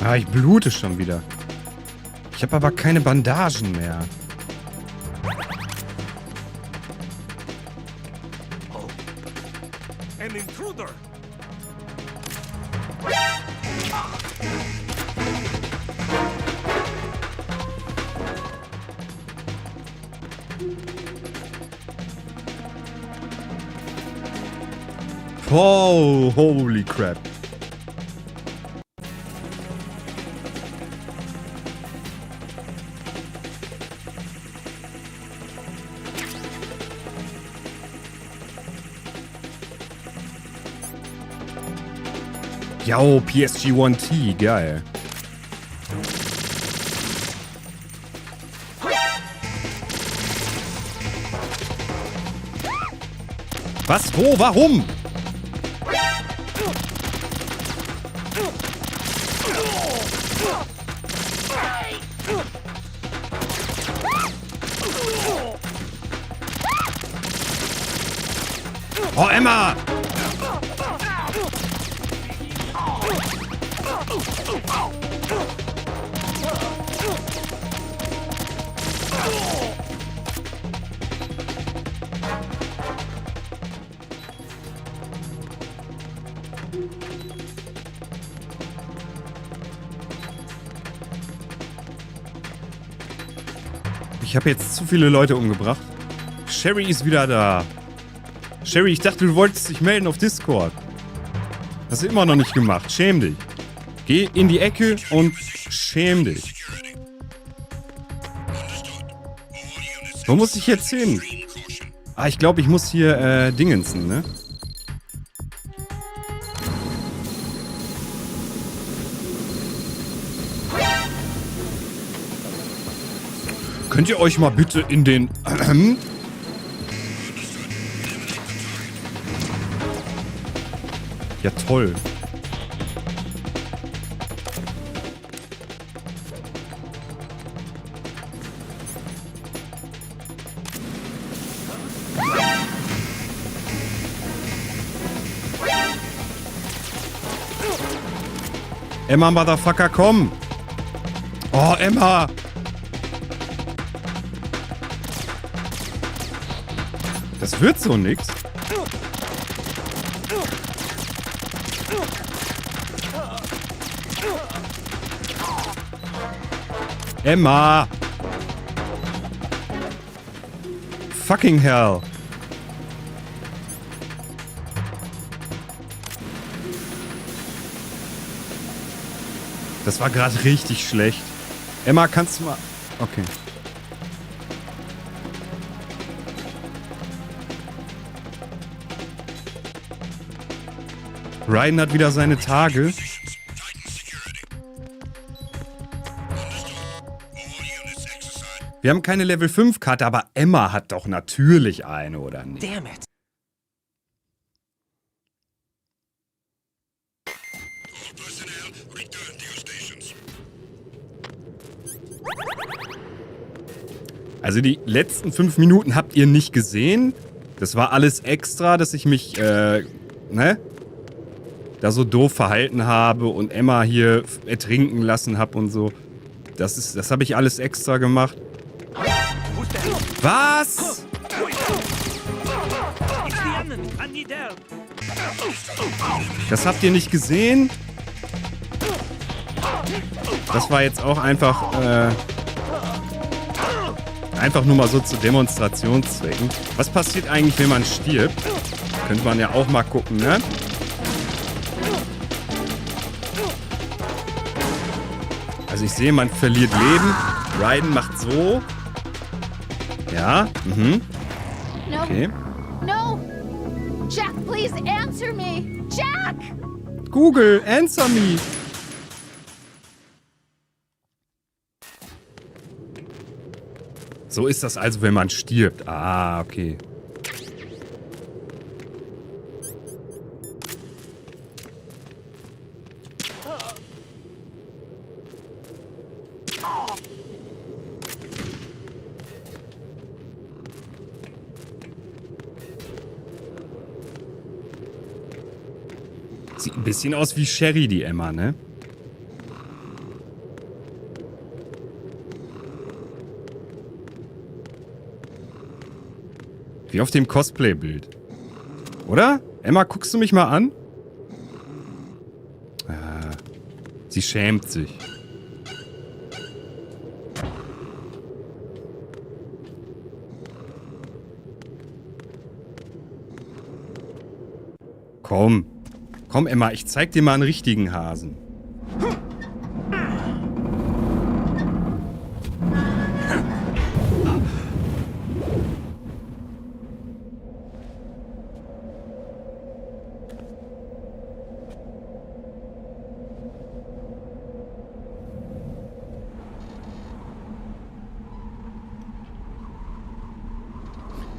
A: Ah, ich blute schon wieder. Ich habe aber keine Bandagen mehr.
B: An intruder!
A: Oh, holy crap. Yo, PSG 1T, geil. Was? Wo? Warum? Oh, Emma! Ich habe jetzt zu viele Leute umgebracht. Sherry ist wieder da. Sherry, ich dachte, du wolltest dich melden auf Discord. Hast du immer noch nicht gemacht. Schäm dich. Geh in die Ecke und schäm dich. Wo muss ich jetzt hin? Ah, ich glaube, ich muss hier dingensen, ne? Könnt ihr euch mal bitte in den... Ja, toll. Emma, Motherfucker, komm! Oh, Emma! Das wird so nix. Emma! Fucking hell! Das war gerade richtig schlecht. Emma, kannst du mal... Okay. Raiden hat wieder seine Tage. Wir haben keine Level 5 Karte, aber Emma hat doch natürlich eine, oder nicht?
E: Damn it.
A: Also die letzten 5 Minuten habt ihr nicht gesehen. Das war alles extra, dass ich mich, da so doof verhalten habe und Emma hier ertrinken lassen habe und so. Das habe ich alles extra gemacht. Was? Das habt ihr nicht gesehen? Das war jetzt auch einfach, einfach nur mal so zu Demonstrationszwecken. Was passiert eigentlich, wenn man stirbt? Könnte man ja auch mal gucken, ne? Also ich sehe, man verliert Leben. Raiden macht so. Ja, Okay.
K: No! Jack, please answer me! Jack!
A: Google, answer me! So ist das also, wenn man stirbt. Ah, okay. Sieht ein bisschen aus wie Sherry, die Emma, ne? Wie auf dem Cosplay-Bild. Oder? Emma, guckst du mich mal an? Sie schämt sich. Komm. Komm, Emma, ich zeig dir mal einen richtigen Hasen.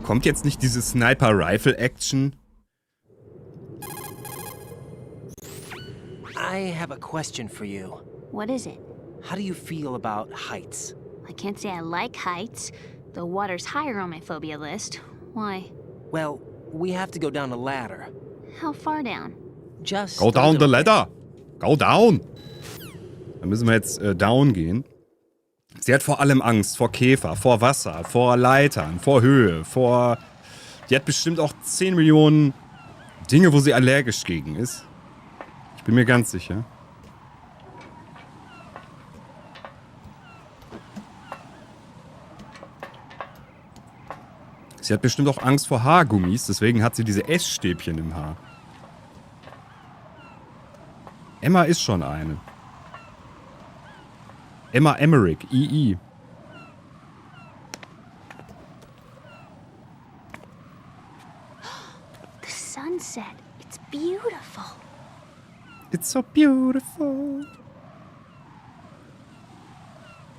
A: Kommt jetzt nicht diese Sniper-Rifle-Action?
E: I have a question for you.
K: What is it?
E: How do you feel about heights?
K: I can't say I like heights. The water's higher on my phobia list. Why?
E: Well, we have to go down a ladder.
K: How far down?
E: Just
A: Go down the ladder. Go down. Dann müssen wir jetzt down gehen. Sie hat vor allem Angst vor Käfer, vor Wasser, vor Leitern, vor Höhe, vor... Die hat bestimmt auch 10 Millionen Dinge, wo sie allergisch gegen ist. Ich bin mir ganz sicher. Sie hat bestimmt auch Angst vor Haargummis, deswegen hat sie diese Essstäbchen im Haar. Emma ist schon eine. Emma Emmerich, II.
K: The sunset. It's beautiful.
A: It's so beautiful.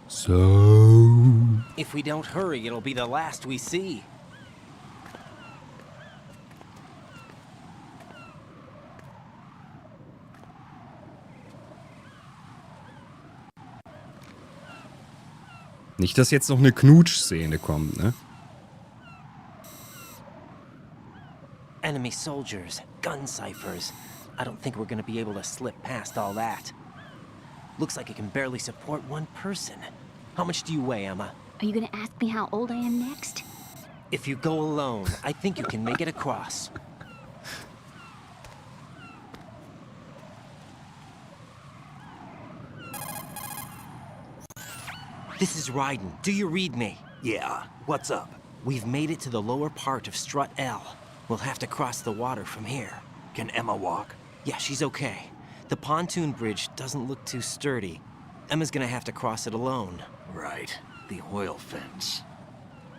A: So...
E: If we don't hurry, it'll be the last we see.
A: Nicht, dass jetzt noch eine Knutsch-Szene kommt, ne?
E: Enemy soldiers, gun ciphers. I don't think we're gonna be able to slip past all that. Looks like it can barely support one person. How much do you weigh, Emma?
K: Are you gonna ask me how old I am next?
E: If you go alone, I think you can make it across. This is Raiden. Do you read me?
G: Yeah, what's up?
E: We've made it to the lower part of Strut L. We'll have to cross the water from here.
G: Can Emma walk?
E: Yeah, she's okay. The pontoon bridge doesn't look too sturdy. Emma's gonna have to cross it alone.
G: Right. The oil fence.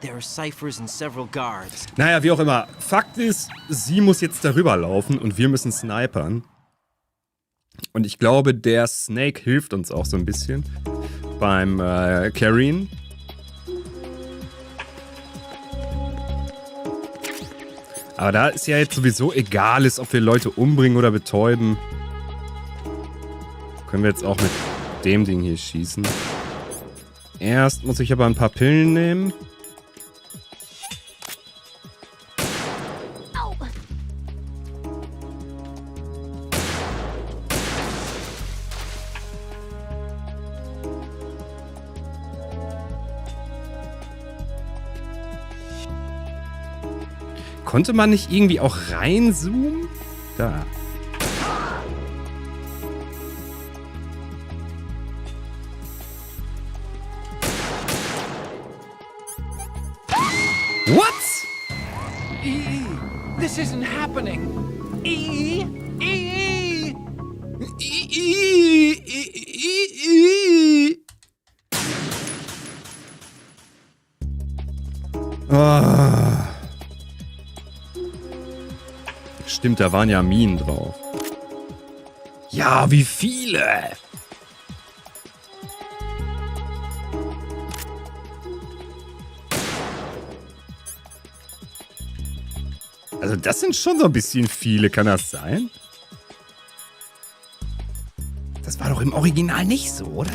E: There are ciphers and several guards.
A: Naja, wie auch immer. Fakt ist, sie muss jetzt darüber laufen und wir müssen snipern. Und ich glaube, der Snake hilft uns auch so ein bisschen beim Carrien. Aber da ist ja jetzt sowieso egal ist, ob wir Leute umbringen oder betäuben. Können wir jetzt auch mit dem Ding hier schießen. Erst muss ich aber ein paar Pillen nehmen. Konnte man nicht irgendwie auch reinzoomen? Da. What?
H: EE, this isn't happening. EE, EE.
A: Ah. Stimmt, da waren ja Minen drauf. Ja, wie viele? Also das sind schon so ein bisschen viele, kann das sein? Das war doch im Original nicht so, oder?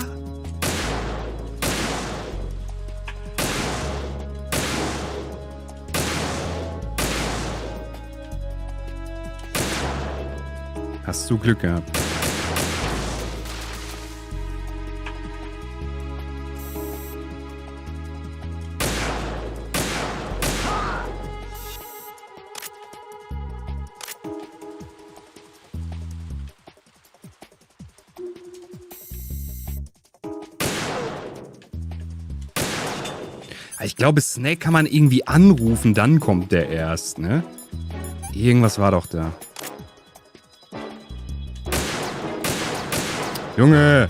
A: Hast du Glück gehabt. Ich glaube, Snake kann man irgendwie anrufen, dann kommt der erst, ne? Irgendwas war doch da. Junge!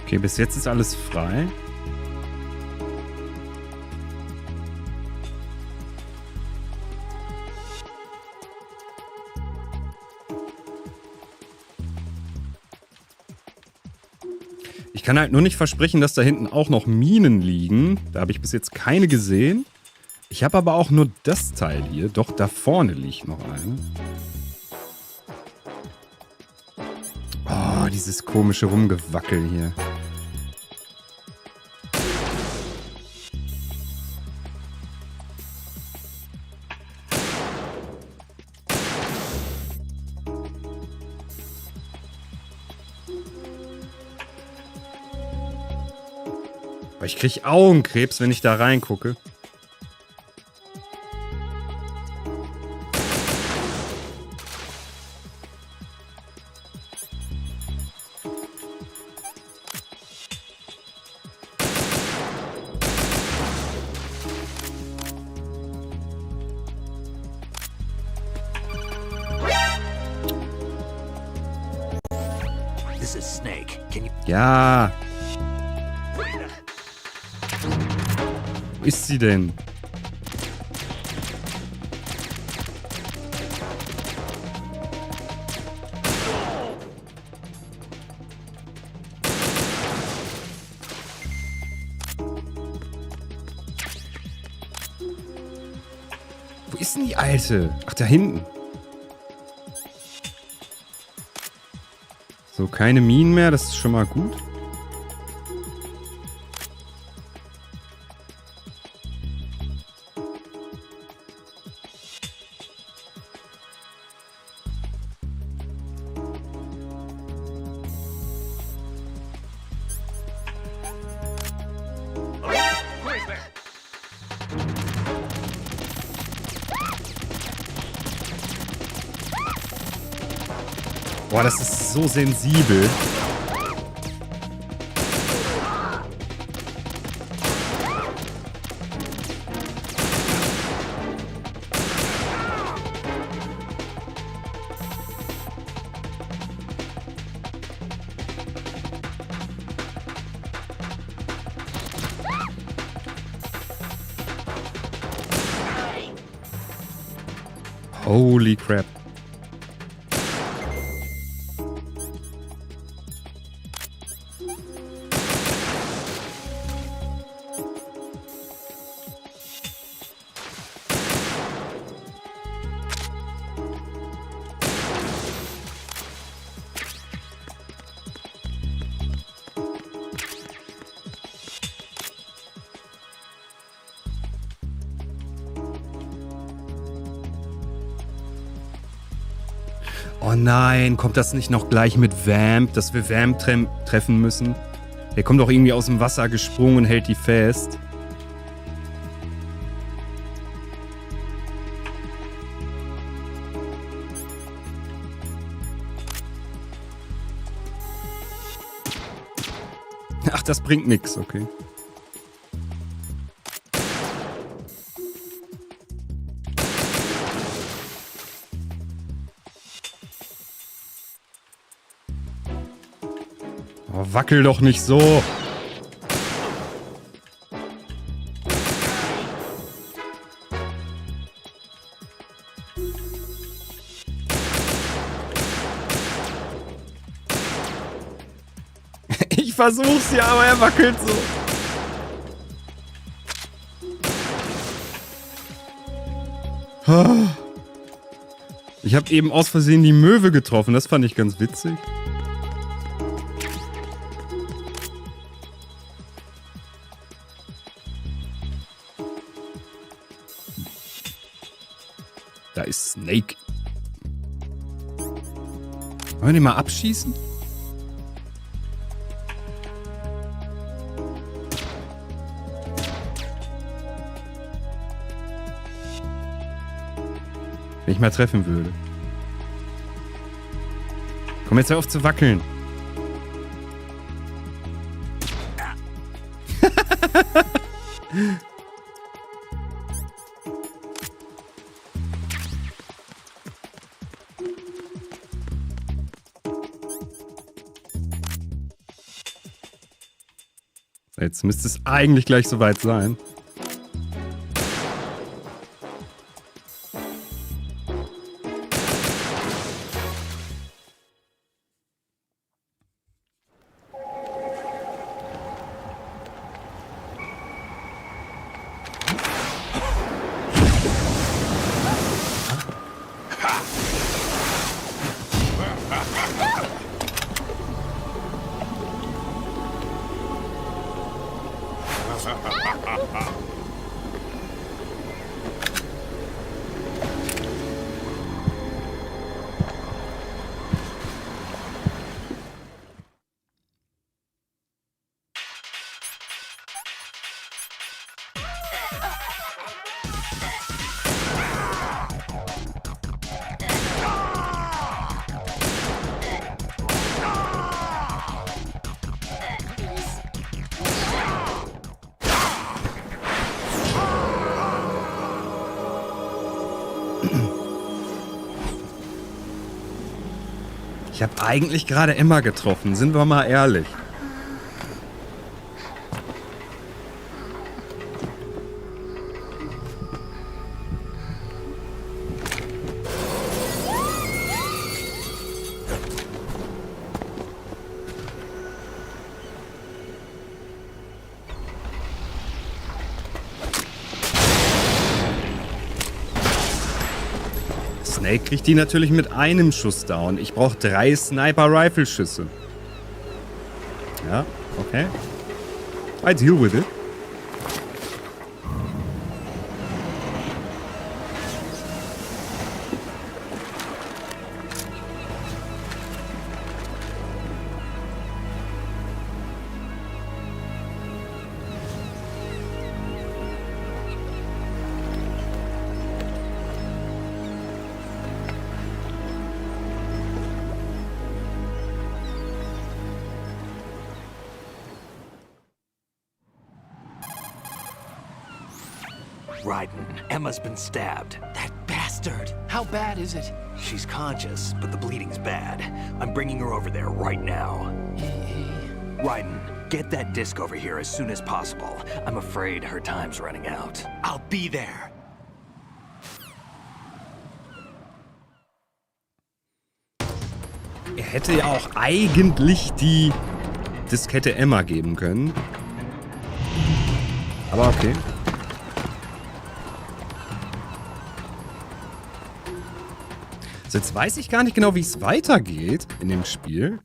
A: Okay, bis jetzt ist alles frei. Ich kann halt nur nicht versprechen, dass da hinten auch noch Minen liegen. Da habe ich bis jetzt keine gesehen. Ich habe aber auch nur das Teil hier. Doch, da vorne liegt noch eine. Oh, dieses komische Rumgewackel hier. Aber ich krieg Augenkrebs, wenn ich da reingucke.
G: This is Snake. Can you...
A: Ja. Wo ist sie denn? Wo ist denn die Alte? Ach, da hinten. So, keine Minen mehr, das ist schon mal gut. Boah, das ist so sensibel. Holy crap. Oh nein, kommt das nicht noch gleich mit Vamp, dass wir Vamp treffen müssen? Der kommt doch irgendwie aus dem Wasser gesprungen und hält die fest. Ach, das bringt nix, okay. Oh, wackel doch nicht so. versuch's ja, aber er wackelt so. Ich habe eben aus Versehen die Möwe getroffen. Das fand ich ganz witzig. Da ist Snake. Wollen wir den mal abschießen? Wenn ich mal treffen würde. Komm jetzt hör auf zu wackeln. Jetzt müsste es eigentlich gleich soweit sein. Ich habe eigentlich gerade Emma getroffen, sind wir mal ehrlich. Snake kriegt die natürlich mit einem Schuss down. Ich brauche 3 Sniper-Rifle-Schüsse. Ja, okay. I deal with it.
G: Raiden, Emma's been stabbed.
E: That bastard!
H: How bad is it?
G: She's conscious, but the bleeding's bad. I'm bringing her over there right now. Raiden, get that disc over here as soon as possible. I'm afraid her time's running out.
E: I'll be there.
A: Er hätte ja auch eigentlich die Diskette Emma geben können. Aber okay. So, jetzt weiß ich gar nicht genau, wie es weitergeht in dem Spiel.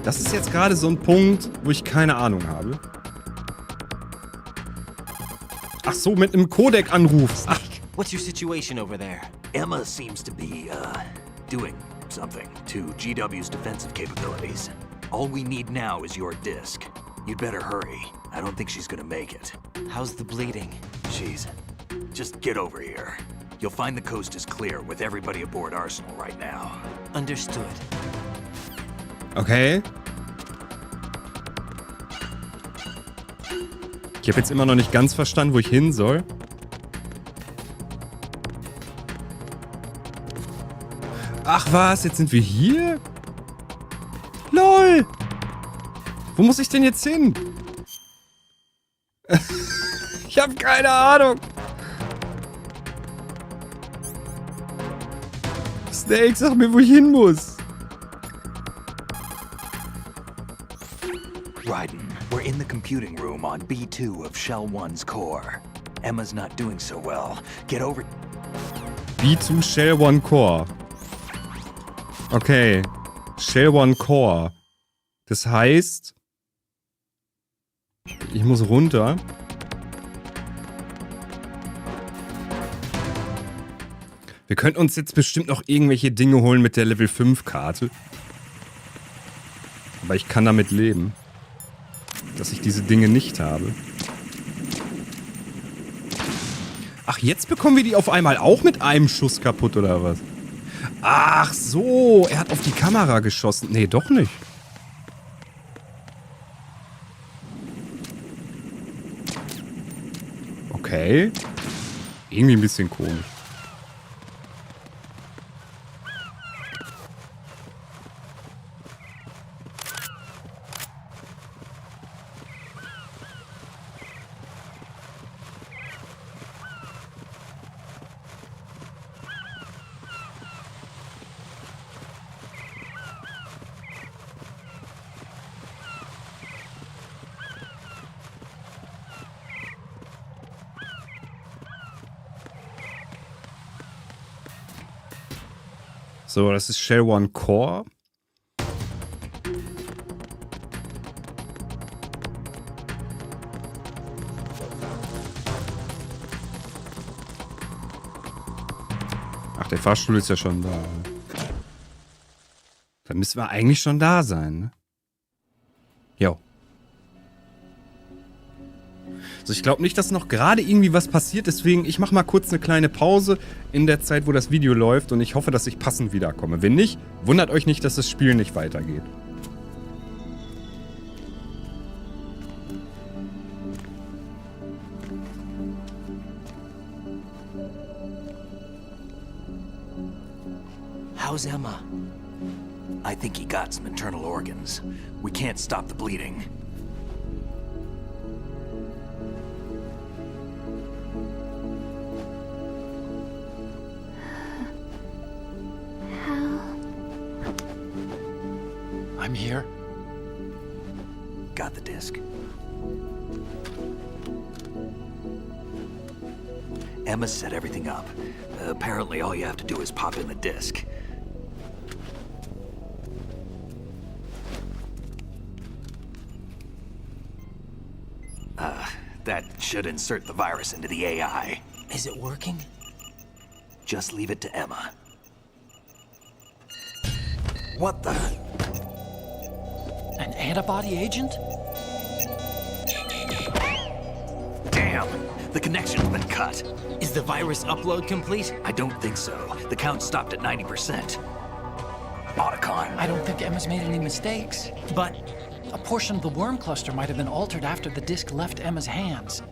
A: Das ist jetzt gerade so ein Punkt, wo ich keine Ahnung habe. Ach so, mit einem Codec-Anruf. Ach.
E: What's your situation over there?
G: Emma seems to be, doing something to GW's defensive capabilities. All we need now is your disc. You'd better hurry. I don't think she's gonna make it.
E: How's the bleeding?
G: Just get over here. You'll find the coast is clear with everybody aboard Arsenal right now.
E: Understood.
A: Okay. Ich habe jetzt immer noch nicht ganz verstanden, wo ich hin soll. Ach was, jetzt sind wir hier? LOL! Wo muss ich denn jetzt hin? Ich habe keine Ahnung. Snake, sag mir, wo ich hin muss.
G: in the computing room on B2 of Shell 1's core. Emma's not doing so well. Get over...
A: B2 Shell 1 Core. Okay. Shell 1 Core. Das heißt... Ich muss runter. Wir könnten uns jetzt bestimmt noch irgendwelche Dinge holen mit der Level 5 Karte. Aber ich kann damit leben, dass ich diese Dinge nicht habe. Ach, jetzt bekommen wir die auf einmal auch mit einem Schuss kaputt, oder was? Ach so, er hat auf die Kamera geschossen. Nee, doch nicht. Okay. Irgendwie ein bisschen komisch. So, das ist Shell 1 Core. Ach, der Fahrstuhl ist ja schon da. Dann müssen wir eigentlich schon da sein, ne? Jo. Also ich glaube nicht, dass noch gerade irgendwie was passiert, deswegen ich mache mal kurz eine kleine Pause in der Zeit, wo das Video läuft und ich hoffe, dass ich passend wiederkomme. Wenn nicht, wundert euch nicht, dass das Spiel nicht weitergeht.
E: How's Emma?
G: I think he got some internal organs. We can't stop the bleeding.
H: I'm here.
G: Got the disc. Emma set everything up. Apparently all you have to do is pop in the disc. That should insert the virus into the AI.
E: Is it working?
G: Just leave it to Emma. What the?
H: An antibody agent?
G: Damn! The connection's been cut.
E: Is the virus upload complete?
G: I don't think so. The count stopped at 90%. Otacon.
H: I don't think Emma's made any mistakes.
E: But
H: a portion of the worm cluster might have been altered after the disc left Emma's hands.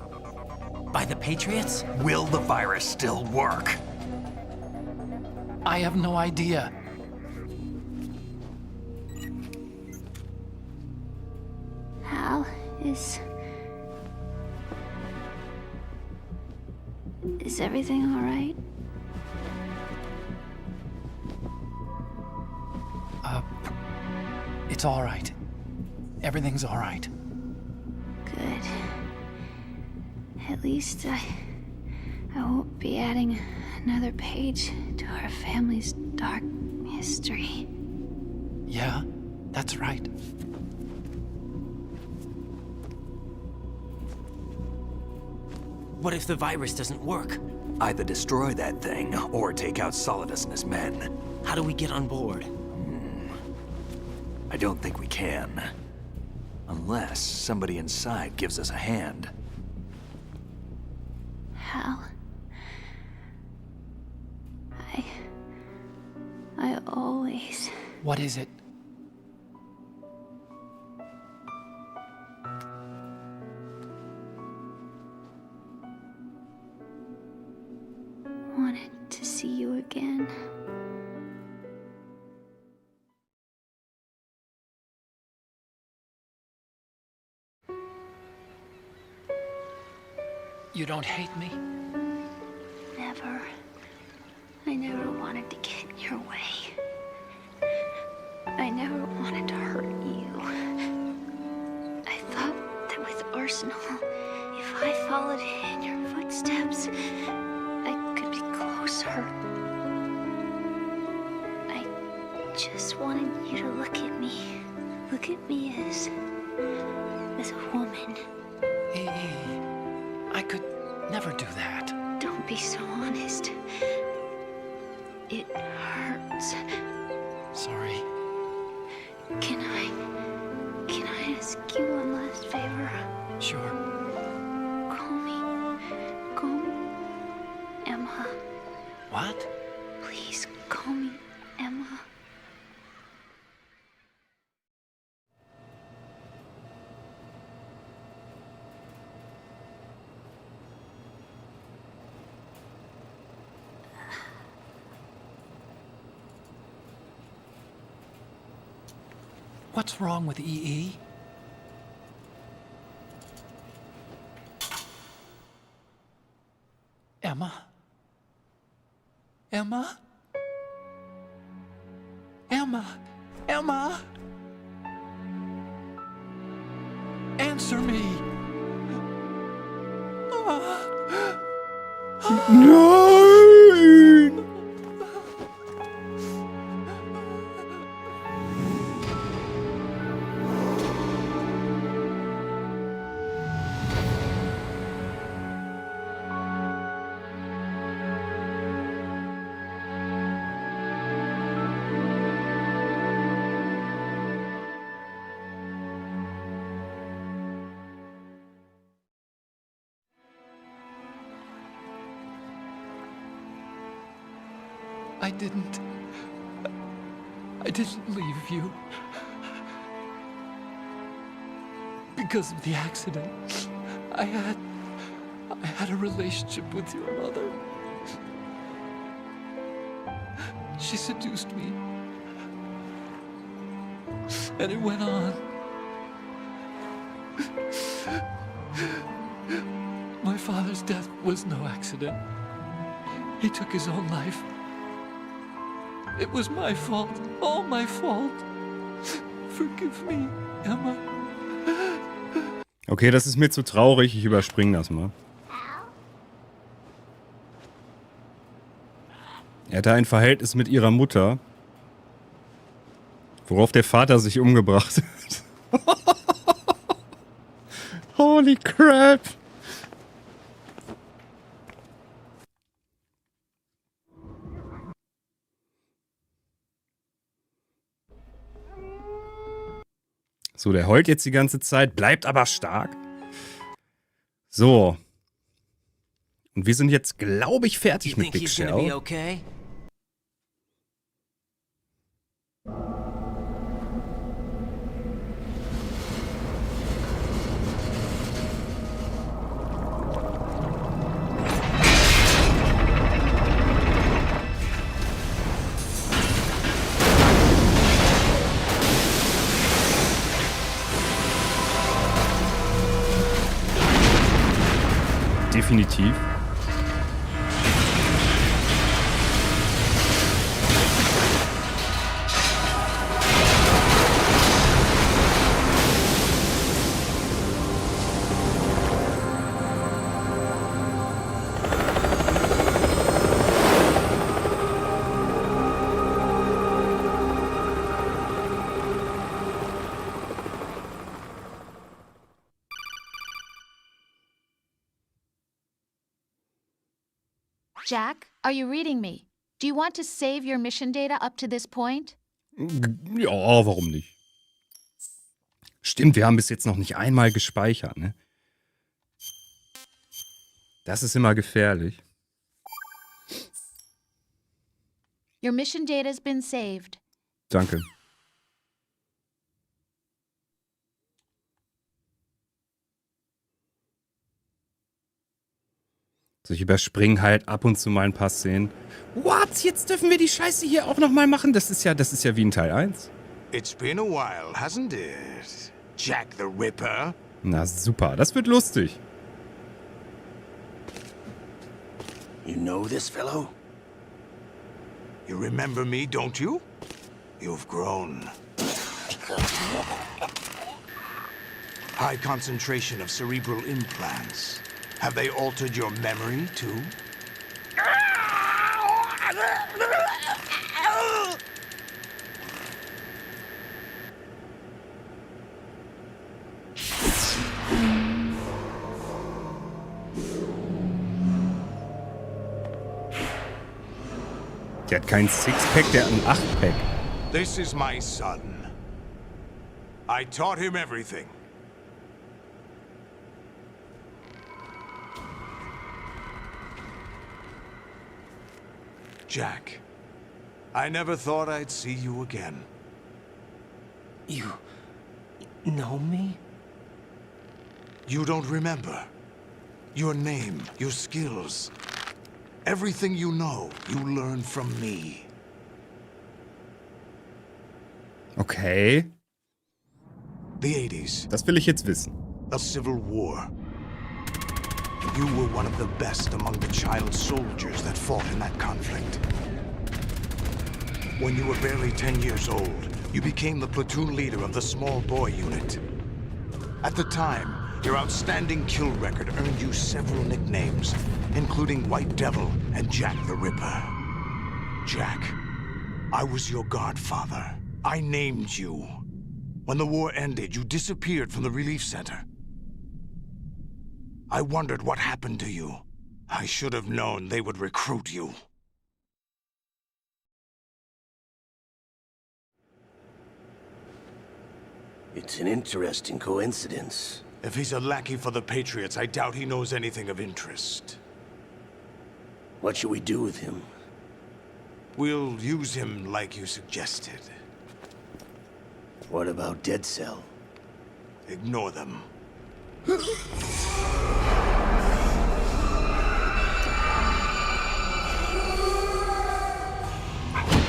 E: By the Patriots?
G: Will the virus still work?
H: I have no idea.
K: Hal, is everything all right?
H: It's all right. Everything's all right.
K: Good. At least I won't be adding another page to our family's dark history.
H: Yeah, that's right.
E: What if the virus doesn't work?
G: Either destroy that thing, or take out Solidus and his men.
E: How do we get on board?
G: I don't think we can. Unless somebody inside gives us a hand.
K: Hal, I always...
H: What is it?
K: wanted to see you again.
H: You don't hate me?
K: Never. I never wanted to get in your way. I never wanted to hurt you. I thought personal. If I followed in your footsteps, I could be closer. I just wanted you to look at me. Look at me as a woman.
H: I could never do that.
K: Don't be so honest. It hurts.
H: Sorry.
K: Can I ask you one last favor?
H: Sure.
K: Call me Emma.
H: What?
K: Please call me Emma.
H: What's wrong with EE? Emma? Emma? Emma? Emma? Answer me!
A: Nein!
H: I didn't leave you. Because of the accident, I had a relationship with your mother. She seduced me. And it went on. My father's death was no accident. He took his own life. It was my fault, all my fault. Forgive me, Emma.
A: Okay, das ist mir zu traurig. Ich überspringe das mal. Er hatte ein Verhältnis mit ihrer Mutter, worauf der Vater sich umgebracht hat. Holy crap! So, der heult jetzt die ganze Zeit, bleibt aber stark. So. Und wir sind jetzt, glaube ich, fertig mit Big Shell. Definitiv.
L: Jack, are you reading me? Do you want to save your mission data up to this point?
A: Ja, warum nicht? Stimmt, wir haben bis jetzt noch nicht einmal gespeichert, ne? Das ist immer gefährlich.
L: Your mission data has been saved.
A: Danke. So, ich überspringe halt ab und zu mal ein paar Szenen. What? Jetzt dürfen wir die Scheiße hier auch nochmal machen? Das ist ja wie in Teil 1.
M: It's been a while, hasn't it? Jack the Ripper.
A: Na super, das wird lustig.
M: You know this fellow? You remember me, don't you? You've grown. High concentration of cerebral implants. Have they altered your memory, too?
A: Der hat kein Sixpack, der hat ein Achtpack.
M: This is my son. I taught him everything. Jack, I never thought I'd see you again.
E: You know me?
M: You don't remember. Your name, your skills. Everything you know, you learned from me.
A: Okay.
M: The 80s.
A: Das will ich jetzt wissen.
M: The Civil War. You were one of the best among the child soldiers that fought in that conflict. When you were barely 10 years old, you became the platoon leader of the small boy unit. At the time, your outstanding kill record earned you several nicknames, including White Devil and Jack the Ripper. Jack, I was your godfather. I named you. When the war ended, you disappeared from the relief center. I wondered what happened to you. I should have known they would recruit you.
N: It's an interesting coincidence.
M: If he's a lackey for the Patriots, I doubt he knows anything of interest.
N: What should we do with him?
M: We'll use him like you suggested.
N: What about Dead Cell?
M: Ignore them.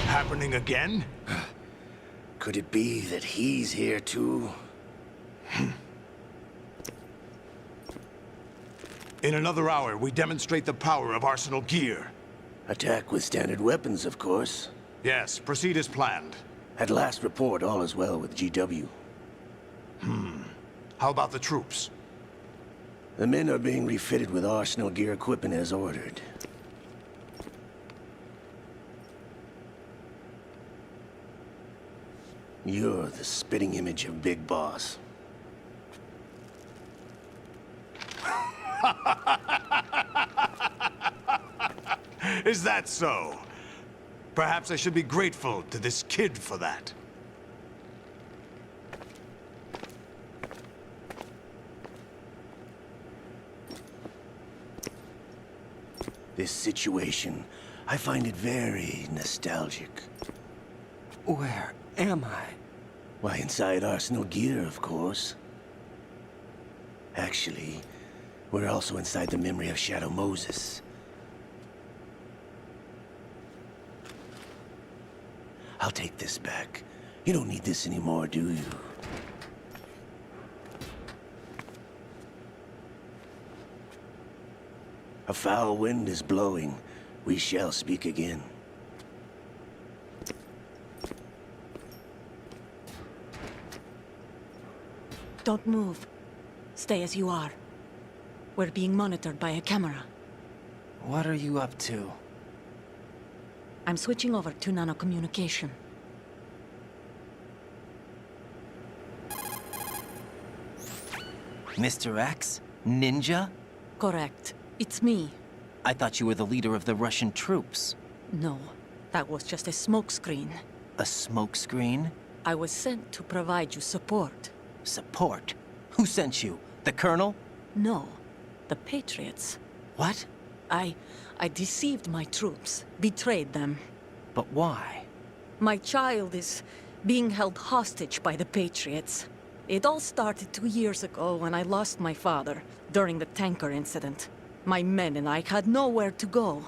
M: Happening again?
N: Could it be that he's here too?
M: In another hour, we demonstrate the power of Arsenal Gear.
N: Attack with standard weapons, of course.
M: Yes, proceed as planned.
N: At last report, all is well with GW.
M: How about the troops?
N: The men are being refitted with Arsenal Gear equipment as ordered. You're the spitting image of Big Boss.
M: Is that so? Perhaps I should be grateful to this kid for that.
N: This situation, I find it very nostalgic.
E: Where am I?
N: Why, inside Arsenal Gear, of course. Actually, we're also inside the memory of Shadow Moses. I'll take this back. You don't need this anymore, do you? A foul wind is blowing. We shall speak again.
D: Don't move. Stay as you are. We're being monitored by a camera.
E: What are you up to?
D: I'm switching over to nanocommunication.
E: Mr. X? Ninja?
D: Correct. It's me.
E: I thought you were the leader of the Russian troops.
D: No, that was just a smokescreen.
E: A smokescreen?
D: I was sent to provide you support.
E: Support? Who sent you? The Colonel?
D: No, the Patriots.
E: What?
D: I deceived my troops, betrayed them.
E: But why?
D: My child is being held hostage by the Patriots. It all started 2 years ago when I lost my father during the tanker incident. My men and I had nowhere to go,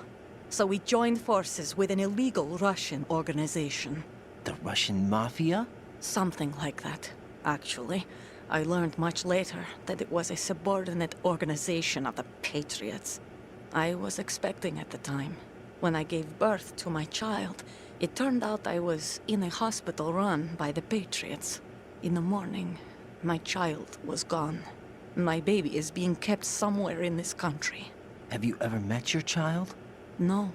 D: so we joined forces with an illegal Russian organization.
E: The Russian Mafia?
D: Something like that, actually. I learned much later that it was a subordinate organization of the Patriots. I was expecting at the time. When I gave birth to my child, it turned out I was in a hospital run by the Patriots. In the morning, My child was gone. My baby is being kept somewhere in this country.
E: Have you ever met your child?
D: No.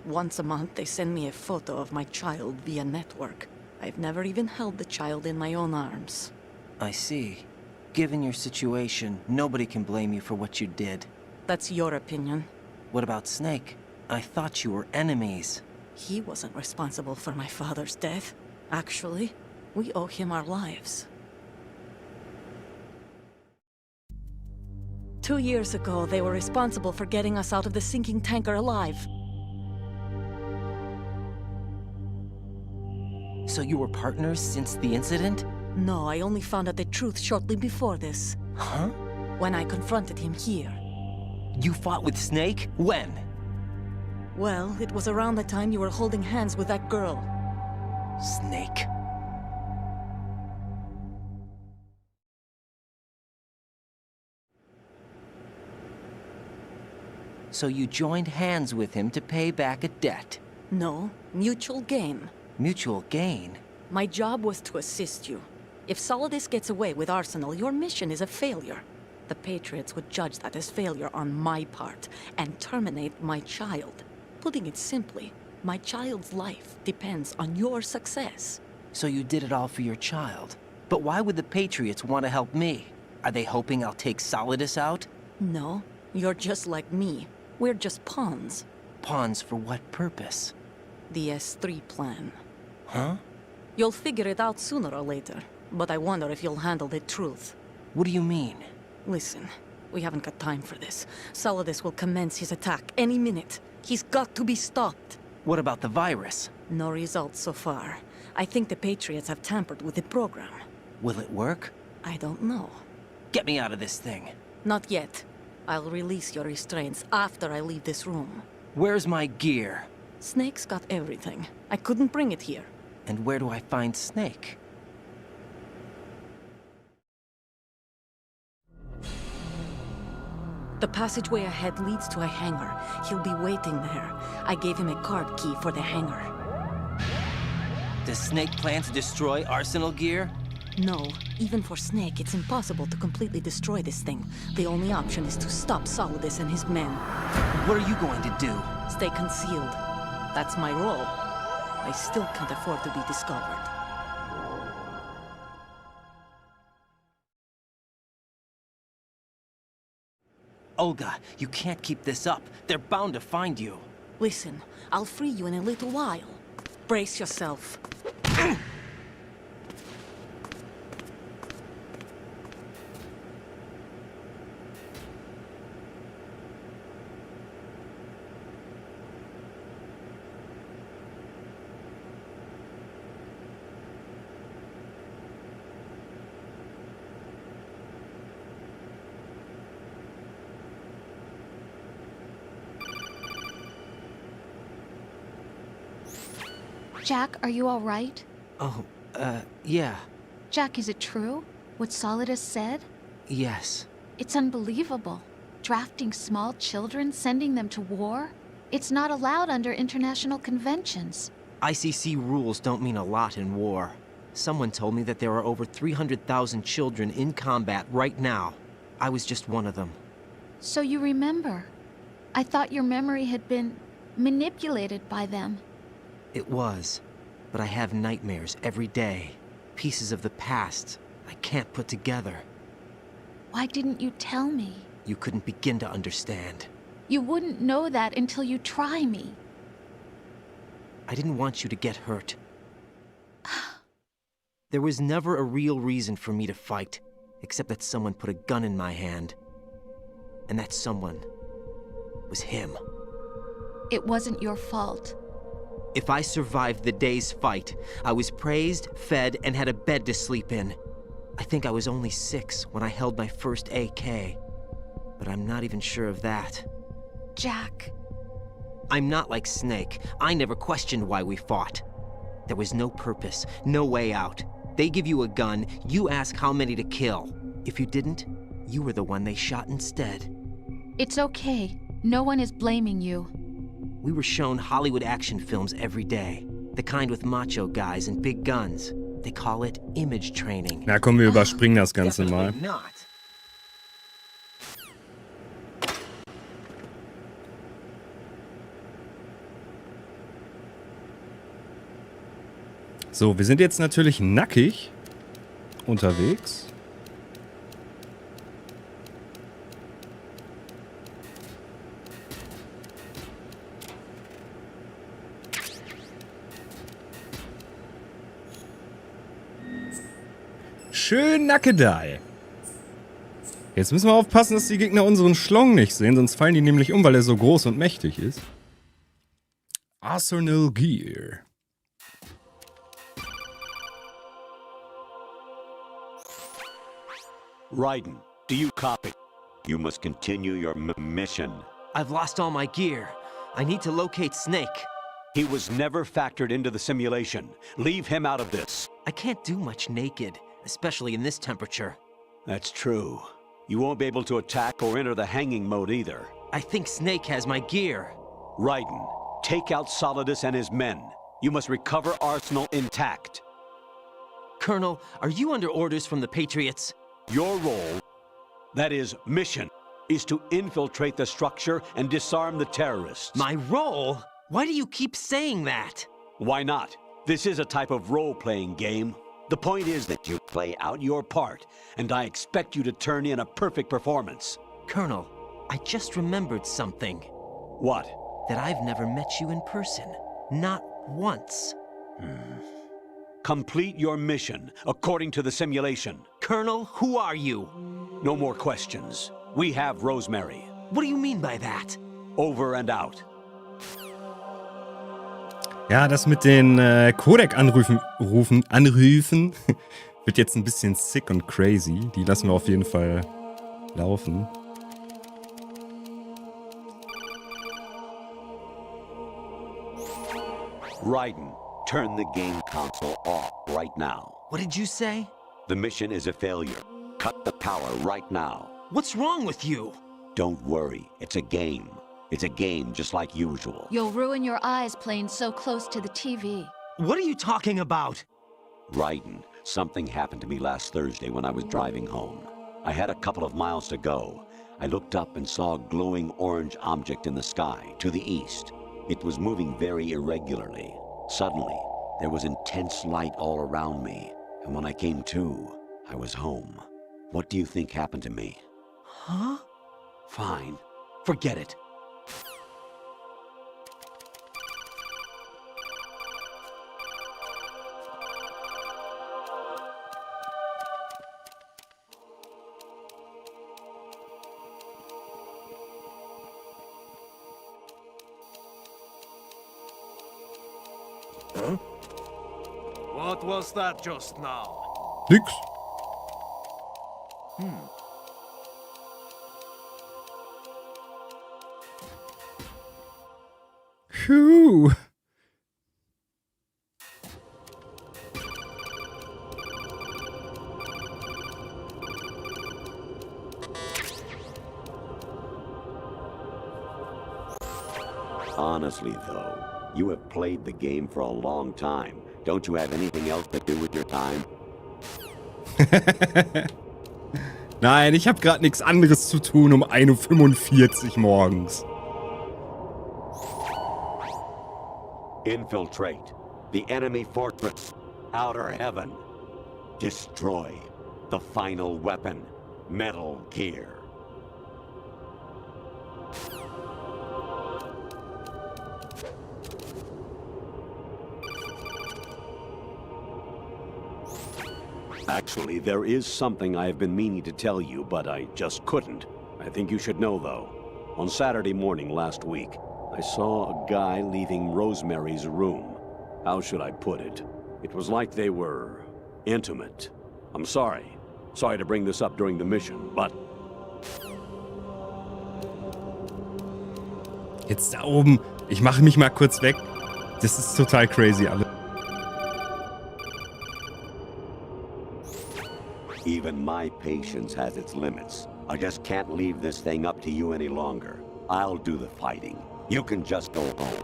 D: Once a month, they send me a photo of my child via network. I've never even held the child in my own arms.
E: I see. Given your situation, nobody can blame you for what you did.
D: That's your opinion.
E: What about Snake? I thought you were enemies.
D: He wasn't responsible for my father's death. Actually, we owe him our lives. 2 years ago, they were responsible for getting us out of the sinking tanker alive.
E: So you were partners since the incident?
D: No, I only found out the truth shortly before this.
E: Huh?
D: When I confronted him here.
E: You fought with Snake? When?
D: Well, it was around the time you were holding hands with that girl.
E: Snake. So you joined hands with him to pay back a debt?
D: No, mutual gain.
E: Mutual gain?
D: My job was to assist you. If Solidus gets away with Arsenal, your mission is a failure. The Patriots would judge that as failure on my part and terminate my child. Putting it simply, my child's life depends on your success.
E: So you did it all for your child. But why would the Patriots want to help me? Are they hoping I'll take Solidus out?
D: No, you're just like me. We're just pawns.
E: Pawns for what purpose?
D: The S3 plan.
E: Huh?
D: You'll figure it out sooner or later, but I wonder if you'll handle the truth.
E: What do you mean?
D: Listen, we haven't got time for this. Solidus will commence his attack any minute. He's got to be stopped.
E: What about the virus?
D: No results so far. I think the Patriots have tampered with the program.
E: Will it work?
D: I don't know.
E: Get me out of this thing.
D: Not yet. I'll release your restraints after I leave this room.
E: Where's my gear?
D: Snake's got everything. I couldn't bring it here.
E: And where do I find Snake?
D: The passageway ahead leads to a hangar. He'll be waiting there. I gave him a card key for the hangar.
E: Does Snake plan to destroy Arsenal gear?
D: No. Even for Snake, it's impossible to completely destroy this thing. The only option is to stop Solidus and his men.
E: What are you going to do?
D: Stay concealed. That's my role. I still can't afford to be discovered.
E: Olga, you can't keep this up. They're bound to find you.
D: Listen, I'll free you in a little while. Brace yourself.
L: Jack, are you all right?
E: Oh, yeah.
L: Jack, is it true? What Solidus said?
E: Yes.
L: It's unbelievable. Drafting small children, sending them to war? It's not allowed under international conventions.
E: ICC rules don't mean a lot in war. Someone told me that there are over 300,000 children in combat right now. I was just one of them.
L: So you remember. I thought your memory had been manipulated by them.
E: It was, but I have nightmares every day. Pieces of the past I can't put together.
L: Why didn't you tell me?
E: You couldn't begin to understand.
L: You wouldn't know that until you try me.
E: I didn't want you to get hurt. There was never a real reason for me to fight, except that someone put a gun in my hand. And that someone was him.
L: It wasn't your fault.
E: If I survived the day's fight, I was praised, fed, and had a bed to sleep in. I think I was only 6 when I held my first AK. But I'm not even sure of that.
L: Jack.
E: I'm not like Snake. I never questioned why we fought. There was no purpose, no way out. They give you a gun, you ask how many to kill. If you didn't, you were the one they shot instead.
L: It's okay. No one is blaming you.
E: We were shown Hollywood action films every day. The kind with macho guys and big guns. They call it image training.
A: Na komm, wir überspringen das Ganze mal.
E: Definitely not.
A: So, wir sind jetzt natürlich nackig unterwegs. Schön Nackedei. Jetzt müssen wir aufpassen, dass die Gegner unseren Schlong nicht sehen, sonst fallen die nämlich um, weil er so groß und mächtig ist. Arsenal Gear.
J: Raiden, do you copy? You must continue your mission.
E: I've lost all my gear. I need to locate Snake.
J: He was never factored into the simulation. Leave him out of this.
E: I can't do much naked, especially in this temperature.
J: That's true. You won't be able to attack or enter the hanging mode either.
E: I think Snake has my gear.
J: Raiden, take out Solidus and his men. You must recover Arsenal intact.
E: Colonel, are you under orders from the Patriots?
J: Your role, that is, mission, is to infiltrate the structure and disarm the terrorists.
E: My role? Why do you keep saying that?
J: Why not? This is a type of role-playing game. The point is that you play out your part, and I expect you to turn in a perfect performance.
E: Colonel, I just remembered something.
J: What?
E: That I've never met you in person. Not once.
J: Complete your mission, according to the simulation.
E: Colonel, who are you?
J: No more questions. We have Rosemary.
E: What do you mean by that?
J: Over and out.
A: Ja, das mit den Codec-Anrufen wird jetzt ein bisschen sick und crazy. Die lassen wir auf jeden Fall laufen.
J: Raiden, turn the game console off right now.
E: What did you say?
J: The mission is a failure. Cut the power right now.
E: What's wrong with you?
J: Don't worry, it's a game. It's a game just like usual.
L: You'll ruin your eyes playing so close to the TV.
E: What are you talking about?
J: Raiden, something happened to me last Thursday when I was driving home. I had a couple of miles to go. I looked up and saw a glowing orange object in the sky to the east. It was moving very irregularly. Suddenly, there was intense light all around me, and when I came to, I was home. What do you think happened to me?
E: Huh?
J: Fine. Forget it.
B: What was that just now?
A: Nix. Phew.
J: Honestly, though, you have played the game for a long time. Don't you have anything else to do with your time?
A: Nein, ich habe gerade nichts anderes zu tun um 1:45 Uhr morgens.
J: Infiltrate the enemy fortress, outer heaven. Destroy the final weapon, Metal Gear. Actually, there is something I have been meaning to tell you, but I just couldn't. I think you should know, though. On Saturday morning last week, I saw a guy leaving Rosemary's room. How should I put it? It was like they were intimate. I'm sorry. Sorry to bring this up during the mission, but...
A: Jetzt da oben. Ich mache mich mal kurz weg. Das ist total crazy alles.
J: Even my patience has its limits. I just can't leave this thing up to you any longer. I'll do the fighting. You can just go home.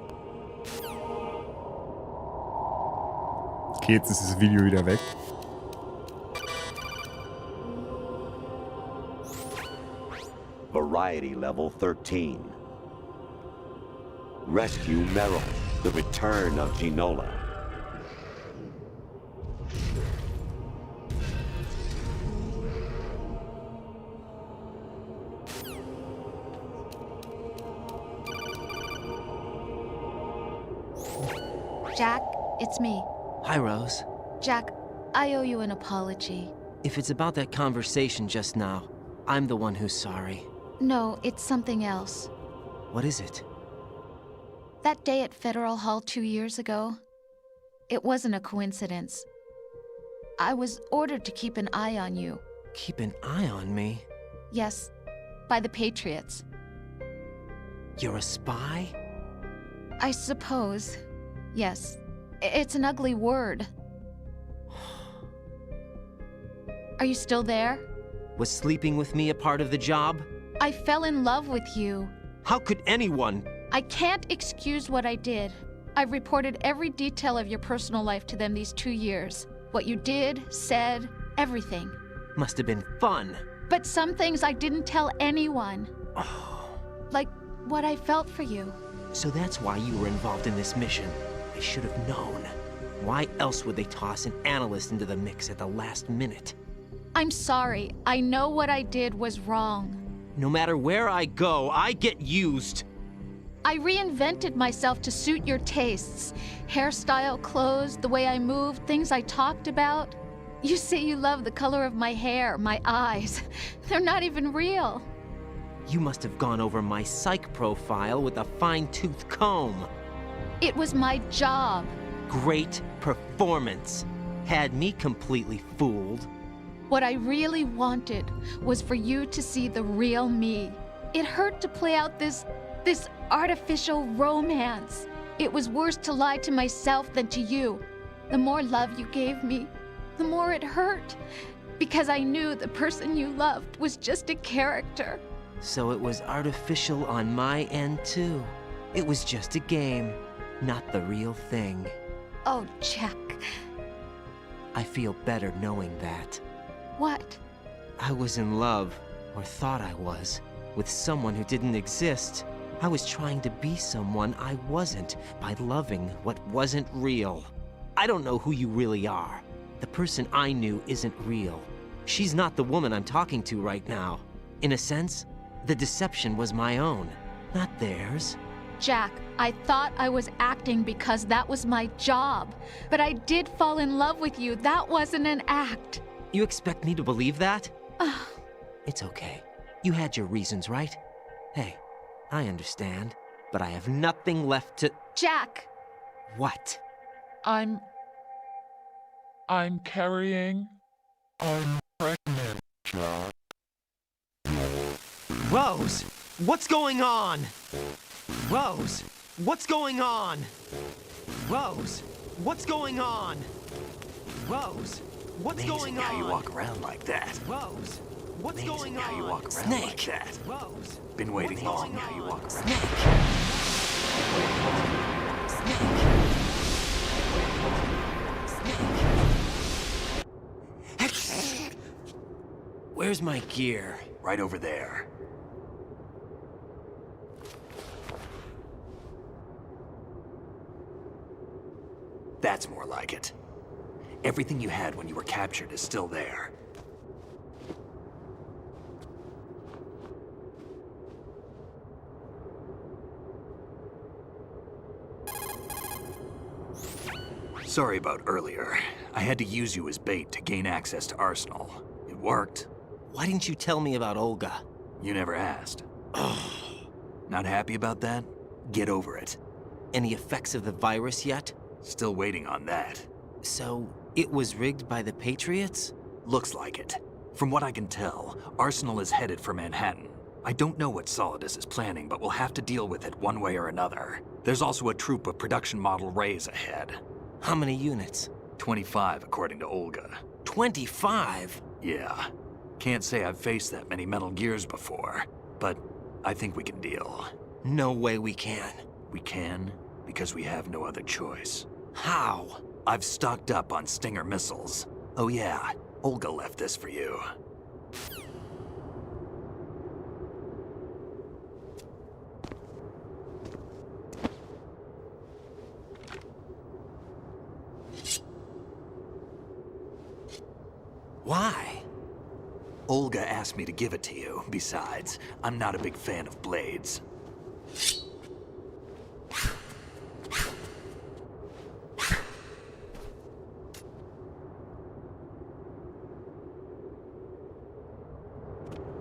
A: Okay, jetzt ist das Video wieder weg.
J: Variety level 13. Rescue Merrill, the return of Ginola.
L: Jack, it's me.
E: Hi, Rose.
L: Jack, I owe you an apology.
E: If it's about that conversation just now, I'm the one who's sorry.
L: No, it's something else.
E: What is it?
L: That day at Federal Hall 2 years ago, it wasn't a coincidence. I was ordered to keep an eye on you.
E: Keep an eye on me?
L: Yes, by the Patriots.
E: You're a spy?
L: I suppose. Yes. It's an ugly word. Are you still there?
E: Was sleeping with me a part of the job?
L: I fell in love with you.
E: How could anyone?
L: I can't excuse what I did. I've reported every detail of your personal life to them these 2 years. What you did, said, everything.
E: Must have been fun.
L: But some things I didn't tell anyone. Like what I felt for you.
E: So that's why you were involved in this mission. I should have known. Why else would they toss an analyst into the mix at the last minute?
L: I'm sorry. I know what I did was wrong.
E: No matter where I go, I get used.
L: I reinvented myself to suit your tastes. Hairstyle, clothes, the way I moved, things I talked about. You say you love the color of my hair, my eyes. They're not even real.
E: You must have gone over my psych profile with a fine-tooth comb.
L: It was my job.
E: Great performance. Had me completely fooled.
L: What I really wanted was for you to see the real me. It hurt to play out this artificial romance. It was worse to lie to myself than to you. The more love you gave me, the more it hurt. Because I knew the person you loved was just a character.
E: So it was artificial on my end too. It was just a game, not the real thing.
L: Oh, Jack.
E: I feel better knowing that.
L: What?
E: I was in love, or thought I was, with someone who didn't exist. I was trying to be someone I wasn't by loving what wasn't real. I don't know who you really are. The person I knew isn't real. She's not the woman I'm talking to right now. In a sense, the deception was my own, not theirs.
L: Jack, I thought I was acting because that was my job. But I did fall in love with you. That wasn't an act.
E: You expect me to believe that? It's okay. You had your reasons, right? Hey, I understand, but I have nothing left to...
L: Jack!
E: What?
H: I'm carrying... I'm pregnant, Jack.
E: Rose! What's going on? Rose! What's going on? Rose! What's going on? Rose! What's going on?
G: How you walk around like that.
E: Rose! What's going on?
G: How you walk around
E: Snake.
G: like that.
E: Rose!
G: Been waiting long. How you walk around.
E: Snake! Snake! Where's my gear?
G: Right over there. That's more like it. Everything you had when you were captured is still there. Sorry about earlier. I had to use you as bait to gain access to Arsenal. It worked.
E: Why didn't you tell me about Olga?
G: You never asked. Not happy about that? Get over it.
E: Any effects of the virus yet?
G: Still waiting on that.
E: So, it was rigged by the Patriots?
G: Looks like it. From what I can tell, Arsenal is headed for Manhattan. I don't know what Solidus is planning, but we'll have to deal with it one way or another. There's also a troop of production model Rays ahead.
E: How many units?
G: 25, according to Olga.
E: 25?
G: Yeah. Can't say I've faced that many Metal Gears before, but I think we can deal.
E: No way we can.
G: We can, because we have no other choice.
E: How?
G: I've stocked up on Stinger missiles. Oh yeah, Olga left this for you.
E: Why?
G: Olga asked me to give it to you. Besides, I'm not a big fan of blades.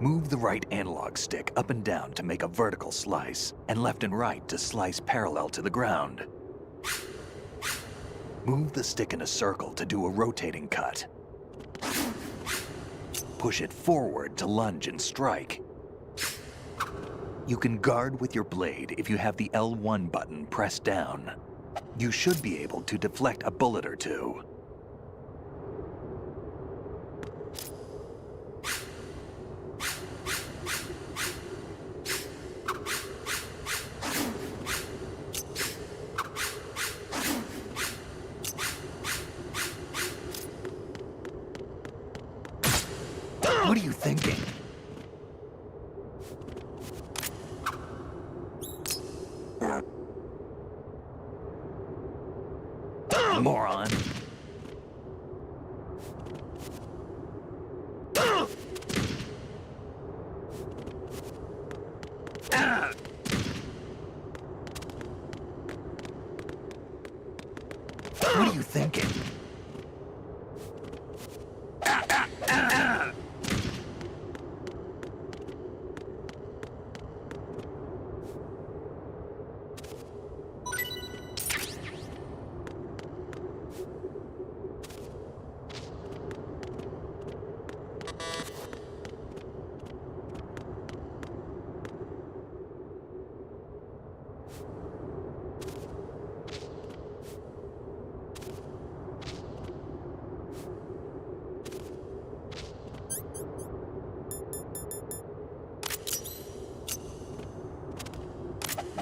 G: Move the right analog stick up and down to make a vertical slice, and left and right to slice parallel to the ground. Move the stick in a circle to do a rotating cut. Push it forward to lunge and strike. You can guard with your blade if you have the L1 button pressed down. You should be able to deflect a bullet or two. What are you thinking? Moron. What are you thinking?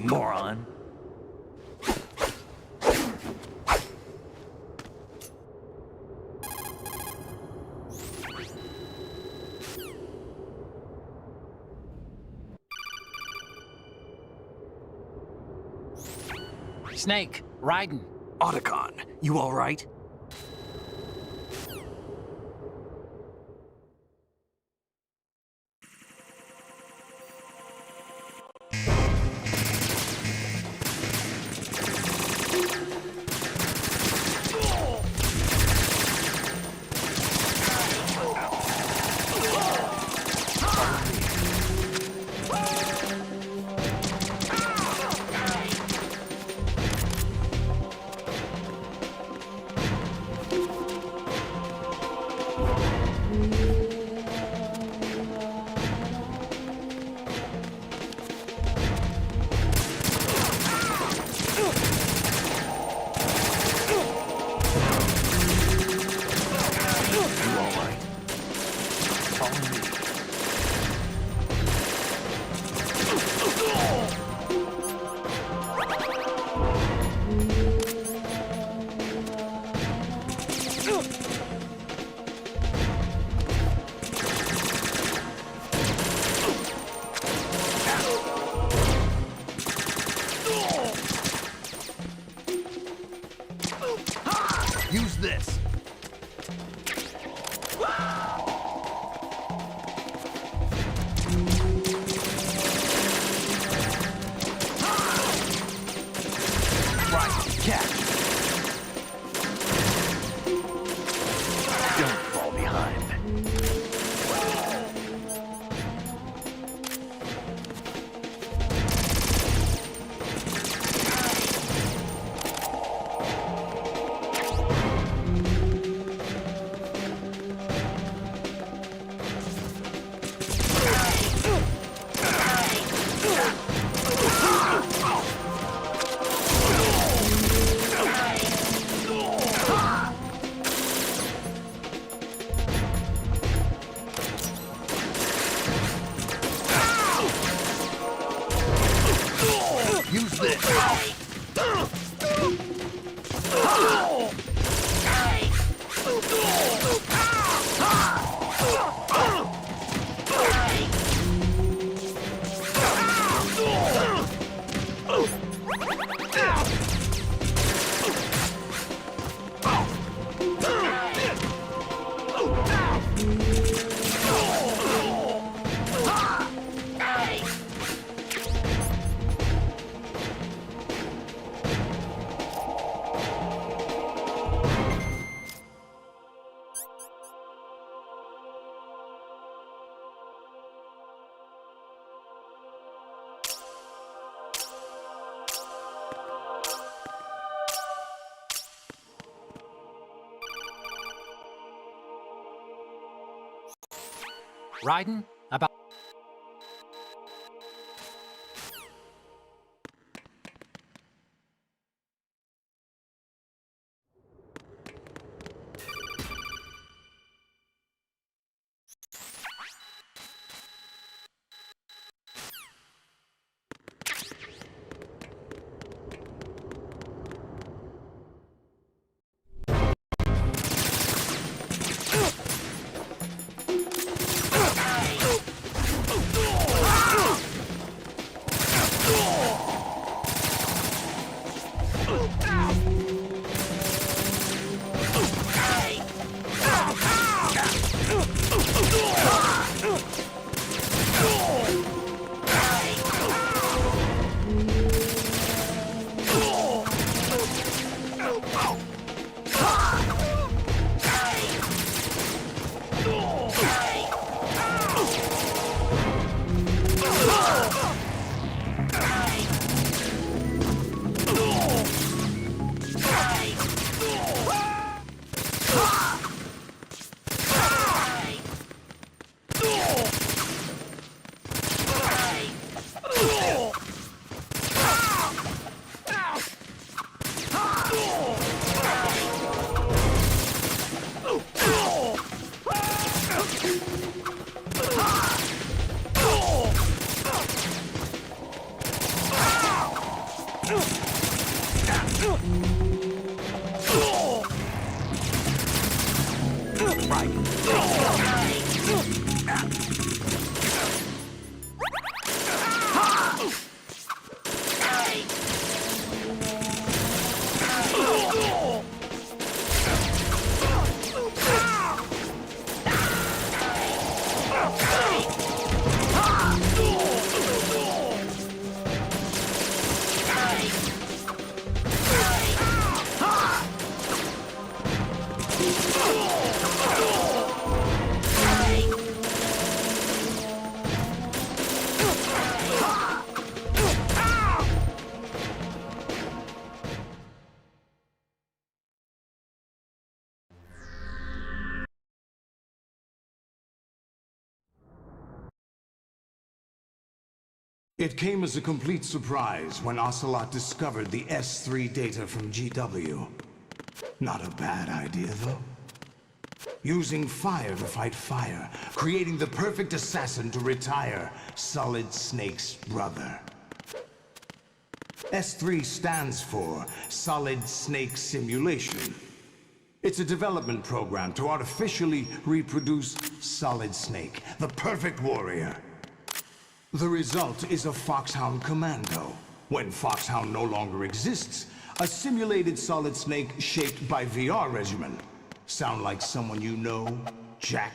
G: Moron.
E: Snake, Raiden.
G: Otacon, you all right? Use this. Right, catch. Don't fall behind. Use this.
O: Raiden, about...
M: It came as a complete surprise when Ocelot discovered the S3 data from GW. Not a bad idea, though. Using fire to fight fire, creating the perfect assassin to retire Solid Snake's brother. S3 stands for Solid Snake Simulation. It's a development program to artificially reproduce Solid Snake, the perfect warrior. The result is a Foxhound Commando. When Foxhound no longer exists, a simulated Solid Snake shaped by VR regimen. Sound like someone you know, Jack?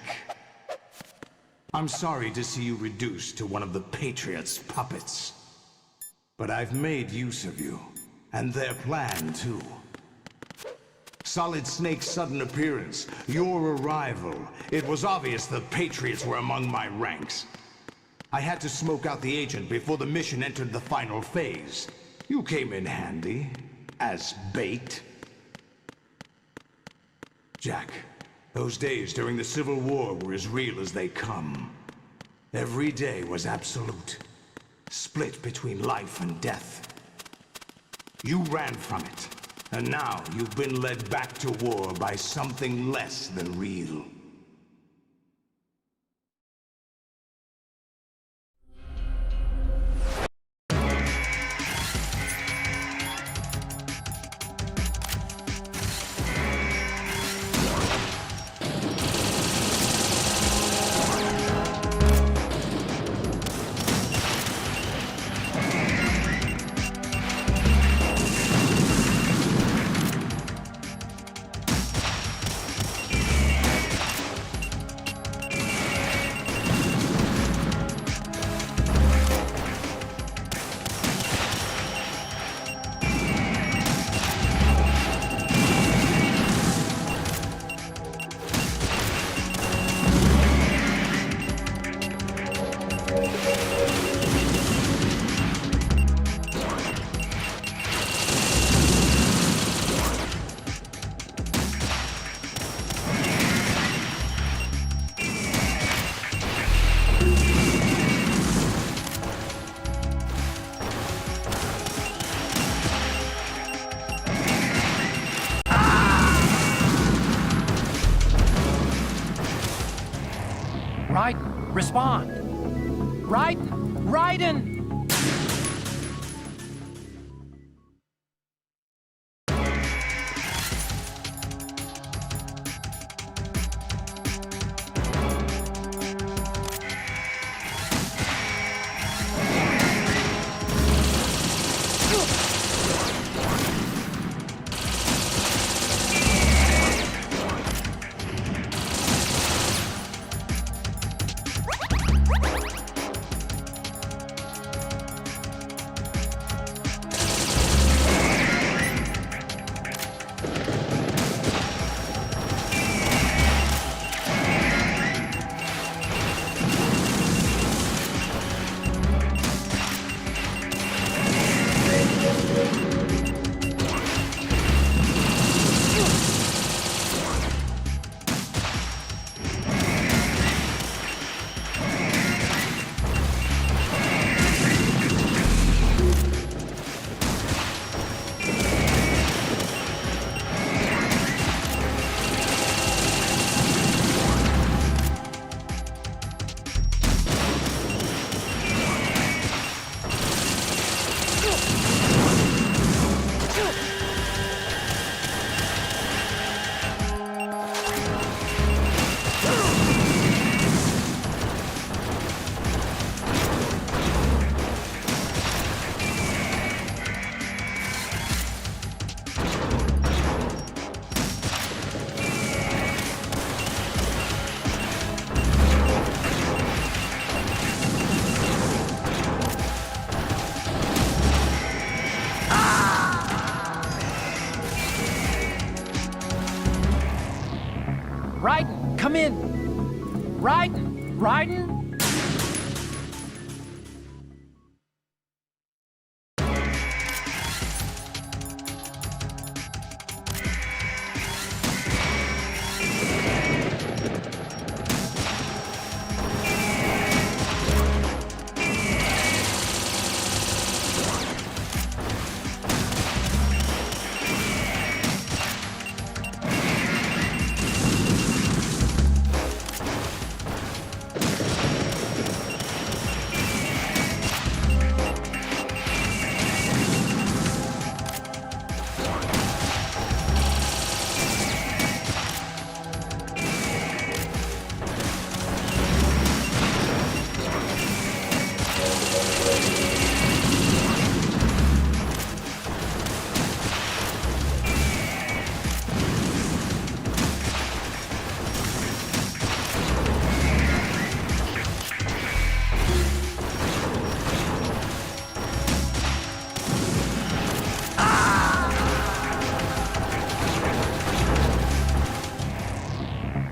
M: I'm sorry to see you reduced to one of the Patriots' puppets. But I've made use of you, and their plan too. Solid Snake's sudden appearance, your arrival, it was obvious the Patriots were among my ranks. I had to smoke out the agent before the mission entered the final phase. You came in handy, as bait. Jack, those days during the Civil War were as real as they come. Every day was absolute, split between life and death. You ran from it, and now you've been led back to war by something less than real.
E: Raiden, respond! Raiden! Raiden! Raiden, come in! Raiden! Raiden?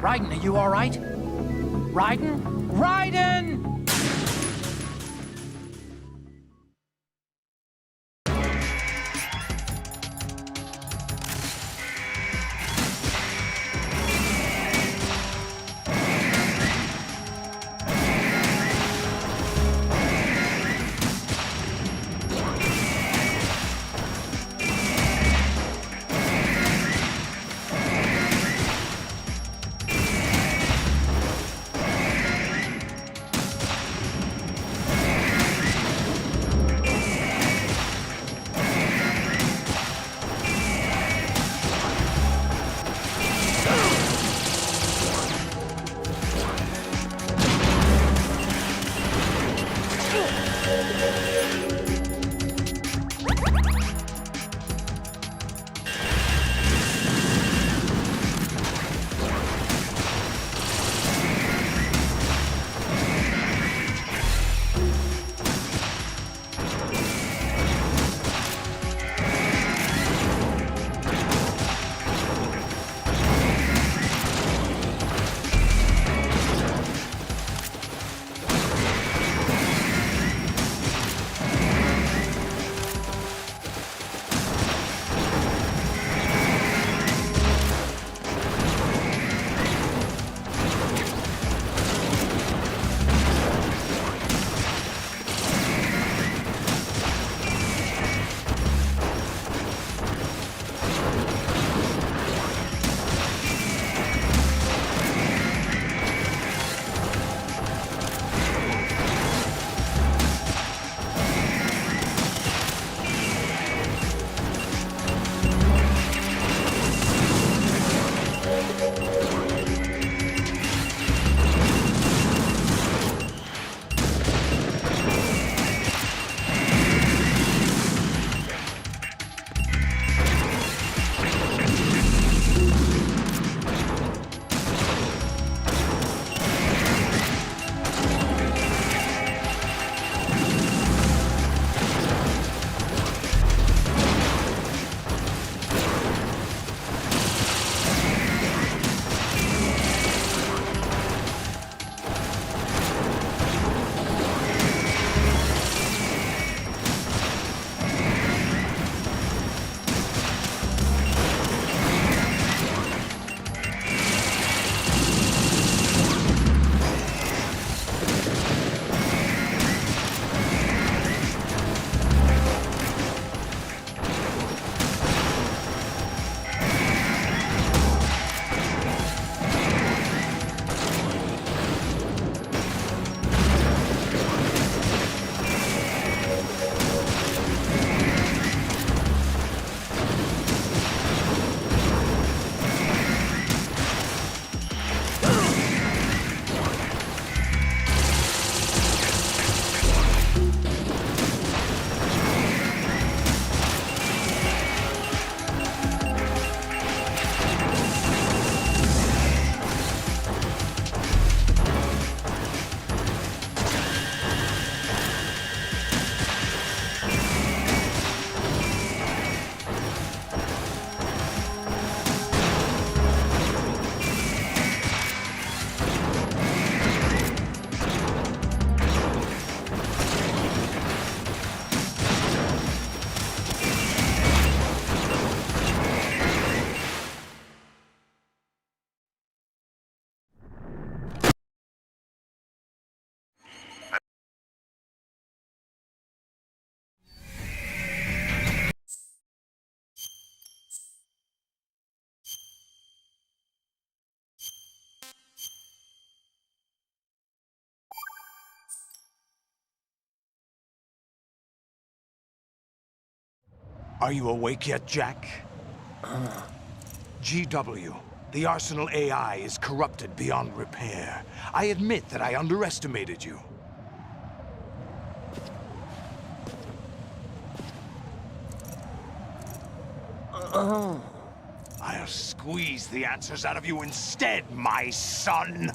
E: Raiden, are you all right? Raiden? Raiden!
M: Are you awake yet, Jack? GW, the Arsenal AI is corrupted beyond repair. I admit that I underestimated you. I'll squeeze the answers out of you instead, my son!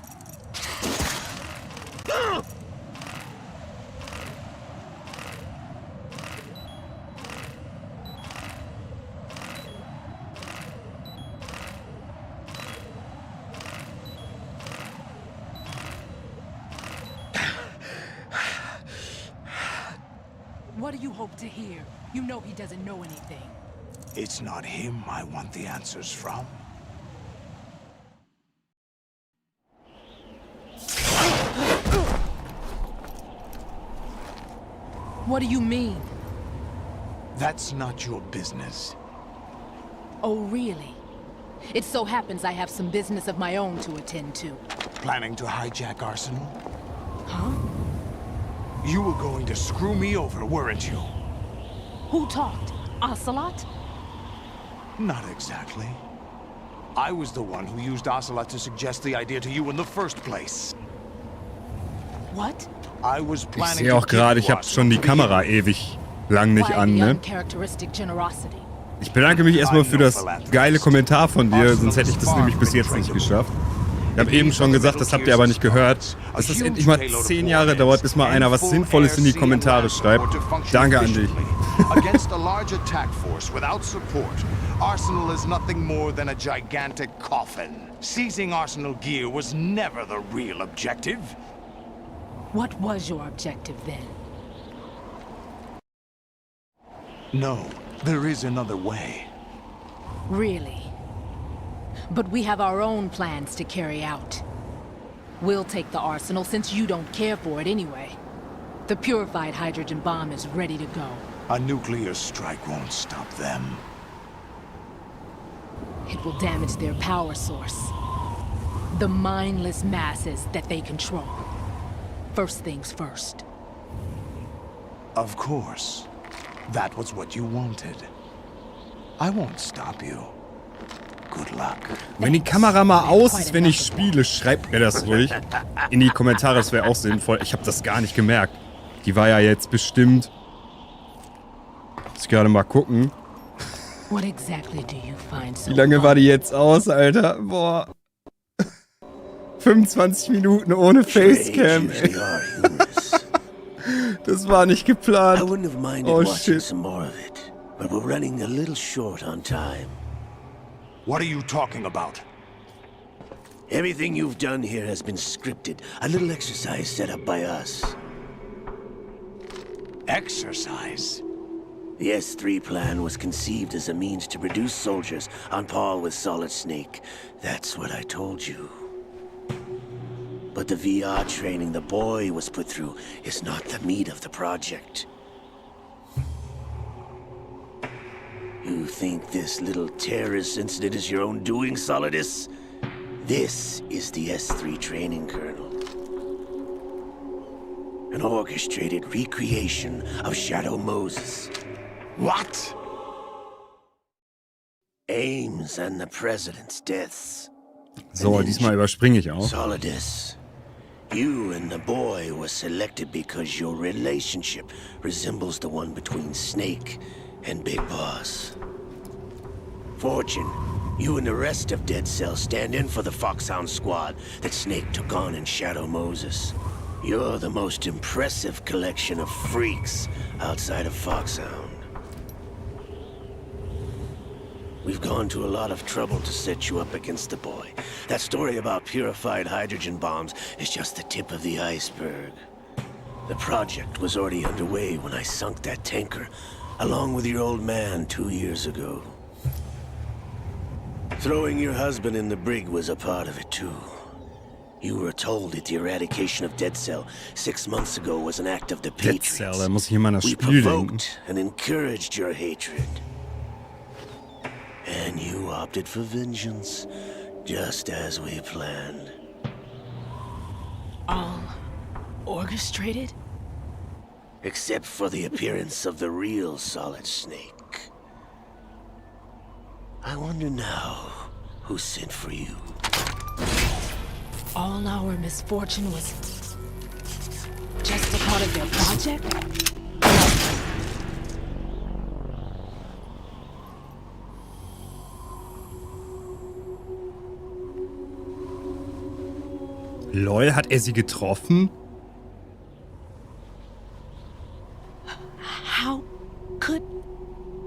O: What do you hope to hear? You know he doesn't know anything.
M: It's not him I want the answers from.
O: What do you mean?
M: That's not your business.
O: Oh, really? It so happens I have some business of my own to attend to.
M: Planning to hijack Arsenal?
O: Huh?
M: You were going to screw me over, weren't you?
O: Who talked? Ocelot?
M: Not exactly. I was the one who used Ocelot to suggest the idea to you in the first place.
O: What?
M: I was
A: Ich
M: planning
A: sehe auch gerade, ich habe schon die Kamera ewig lang nicht an, ne? Ich bedanke mich erstmal für das geile Kommentar von dir, sonst hätte ich das nämlich bis jetzt nicht geschafft. Ich habe eben schon gesagt, das habt ihr aber nicht gehört, dass es endlich mal 10 Jahre dauert, bis mal einer was Sinnvolles in die Kommentare schreibt. Danke an dich.
M: Against a large attack force without support, Arsenal is nothing more than a gigantic coffin. Seizing Arsenal gear was never the real objective.
O: What was your objective then?
M: No, there is another way.
O: Really? But we have our own plans to carry out. We'll take the arsenal since you don't care for it anyway. The purified hydrogen bomb is ready to go.
M: A nuclear strike won't stop them.
O: It will damage their power source. The mindless masses that they control. First things first.
M: Of course. That was what you wanted. I won't stop you. Good luck.
A: Wenn die Kamera mal aus ist, wenn ich spiele, schreibt mir das ruhig in die Kommentare, das wäre auch sinnvoll. Ich habe das gar nicht gemerkt. Die war ja jetzt bestimmt... Muss ich gerade mal gucken. Wie lange war die jetzt aus, Alter? Boah. 25 Minuten ohne Facecam, ey. Das war nicht geplant. Oh shit.
N: But we're running a little short on time.
M: What are you talking about?
N: Everything you've done here has been scripted. A little exercise set up by us.
M: Exercise?
N: The S3 plan was conceived as a means to produce soldiers on par with Solid Snake. That's what I told you. But the VR training the boy was put through is not the meat of the project. You think this little terrorist incident is your own doing, Solidus? This is the S3 training kernel. An orchestrated recreation of Shadow Moses.
M: What?
N: Ames and the President's deaths.
A: So, diesmal überspringe ich auch.
N: Solidus, you and the boy were selected because your relationship resembles the one between Snake and Big Boss. Fortune, you and the rest of Dead Cell stand in for the Foxhound squad that Snake took on in Shadow Moses. You're the most impressive collection of freaks outside of Foxhound. We've gone to a lot of trouble to set you up against the boy. That story about purified hydrogen bombs is just the tip of the iceberg. The project was already underway when I sunk that tanker, along with your old man 2 years ago. Throwing your husband in the brig was a part of it too. You were told that the eradication of Dead Cell 6 months ago was an act of the Patriots.
A: Dead Cell, da muss ich immer an das
N: We
A: Spiel denken.
N: provoked and encouraged your hatred. And you opted for vengeance, just as we planned.
O: All orchestrated?
N: Except for the appearance of the real Solid Snake. I wonder now who sent for you.
O: All our misfortune was just a part of their project?
A: Lol, hat er sie getroffen?
O: How could...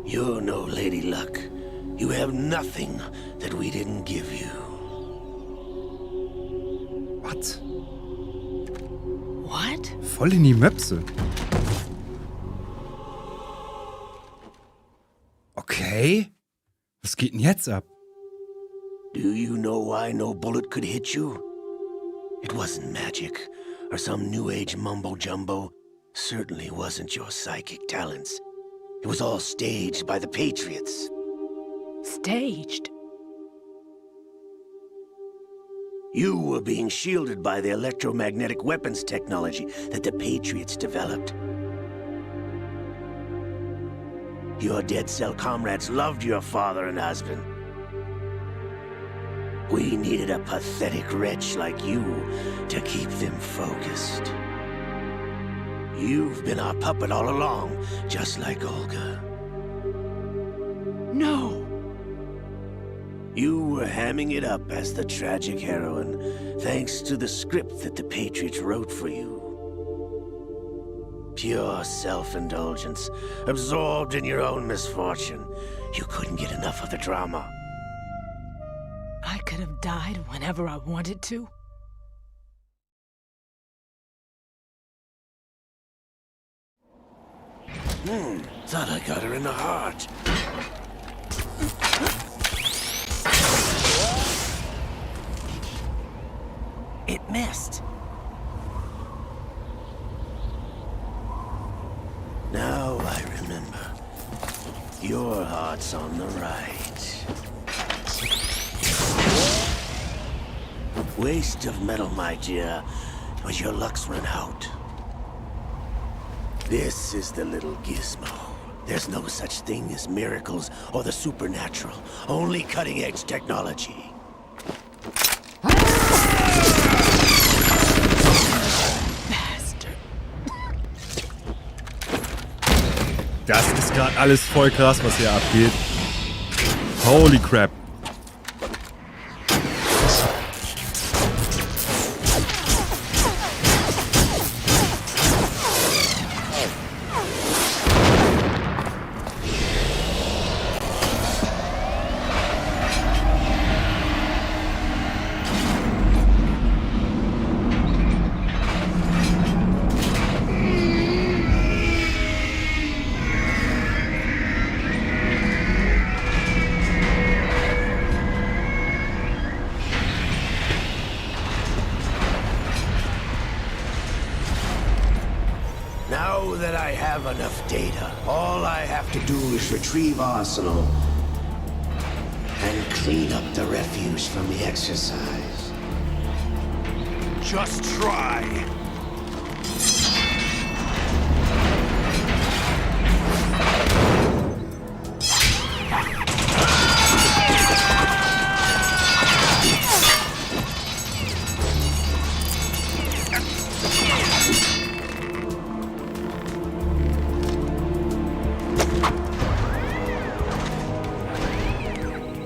N: You're no Lady Luck. You have nothing that we didn't give you.
A: What?
O: What?
A: Voll in die Möpse. Okay. Was geht denn jetzt ab?
N: Do you know why no bullet could hit you? It wasn't magic, or some new age mumbo-jumbo. Certainly wasn't your psychic talents. It was all staged by the Patriots.
O: Staged?
N: You were being shielded by the electromagnetic weapons technology that the Patriots developed. Your dead cell comrades loved your father and husband. We needed a pathetic wretch like you to keep them focused. You've been our puppet all along, just like Olga.
O: No!
N: You were hamming it up as the tragic heroine, thanks to the script that the Patriots wrote for you. Pure self-indulgence, absorbed in your own misfortune. You couldn't get enough of the drama.
O: I could have died whenever I wanted to.
N: Thought I got her in the heart.
E: It missed.
N: Now I remember. Your heart's on the right. Waste of metal, my dear, but your luck's run out. This is the little gizmo. There's no such thing as miracles or the supernatural, only cutting-edge technology.
O: Bastard.
A: Das ist gerade alles voll krass, was hier abgeht. Holy crap.
N: Now that I have enough data, all I have to do is retrieve Arsenal and clean up the refuse from the exercise.
M: Just try.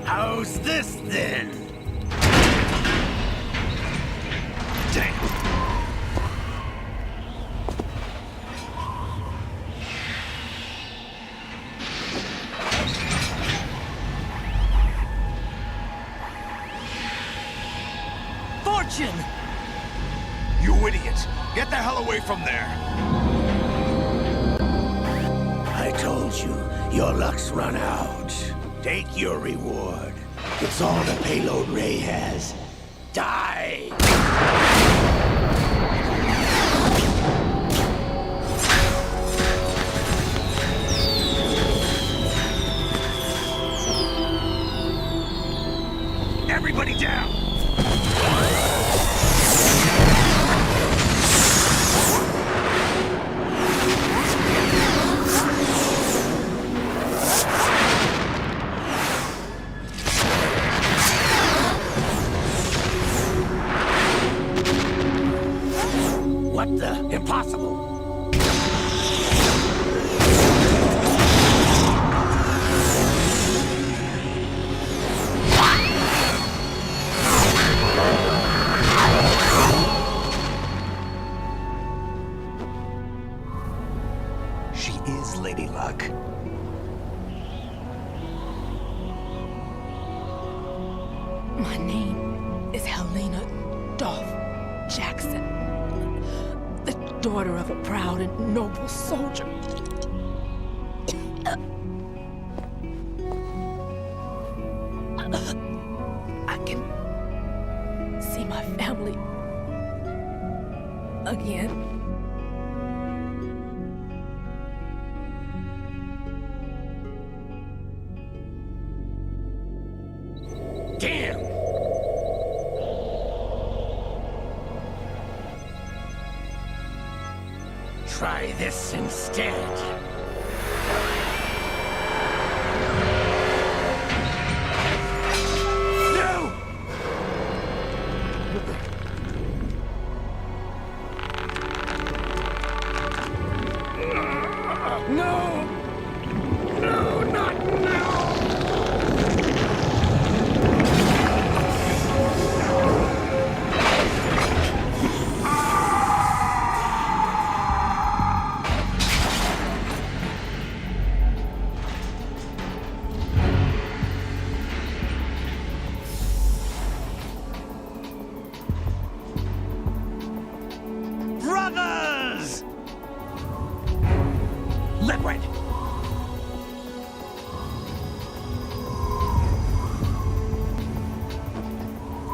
N: How's this then? Damn.
E: Fortune!
M: You idiot! Get the hell away from there!
N: I told you, your luck's run out. Take your reward. It's all the payload Ray has. Die!
M: Everybody down!
O: name is Helena Dolph Jackson, the daughter of a proud and noble soldier. I can see my family again.
N: Damn! Try this instead.
B: Brothers!
N: Liquid!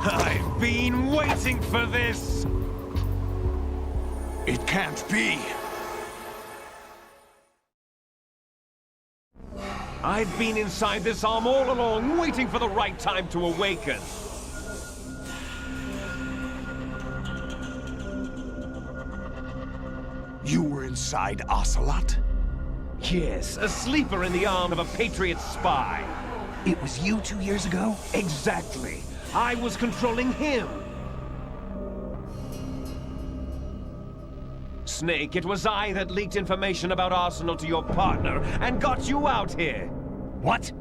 B: I've been waiting for this!
M: It can't be.
B: I've been inside this arm all along, waiting for the right time to awaken.
M: You were inside Ocelot?
B: Yes, a sleeper in the arm of a Patriot spy.
G: It was you 2 years ago?
B: Exactly. I was controlling him. Snake, it was I that leaked information about Arsenal to your partner and got you out here.
G: What?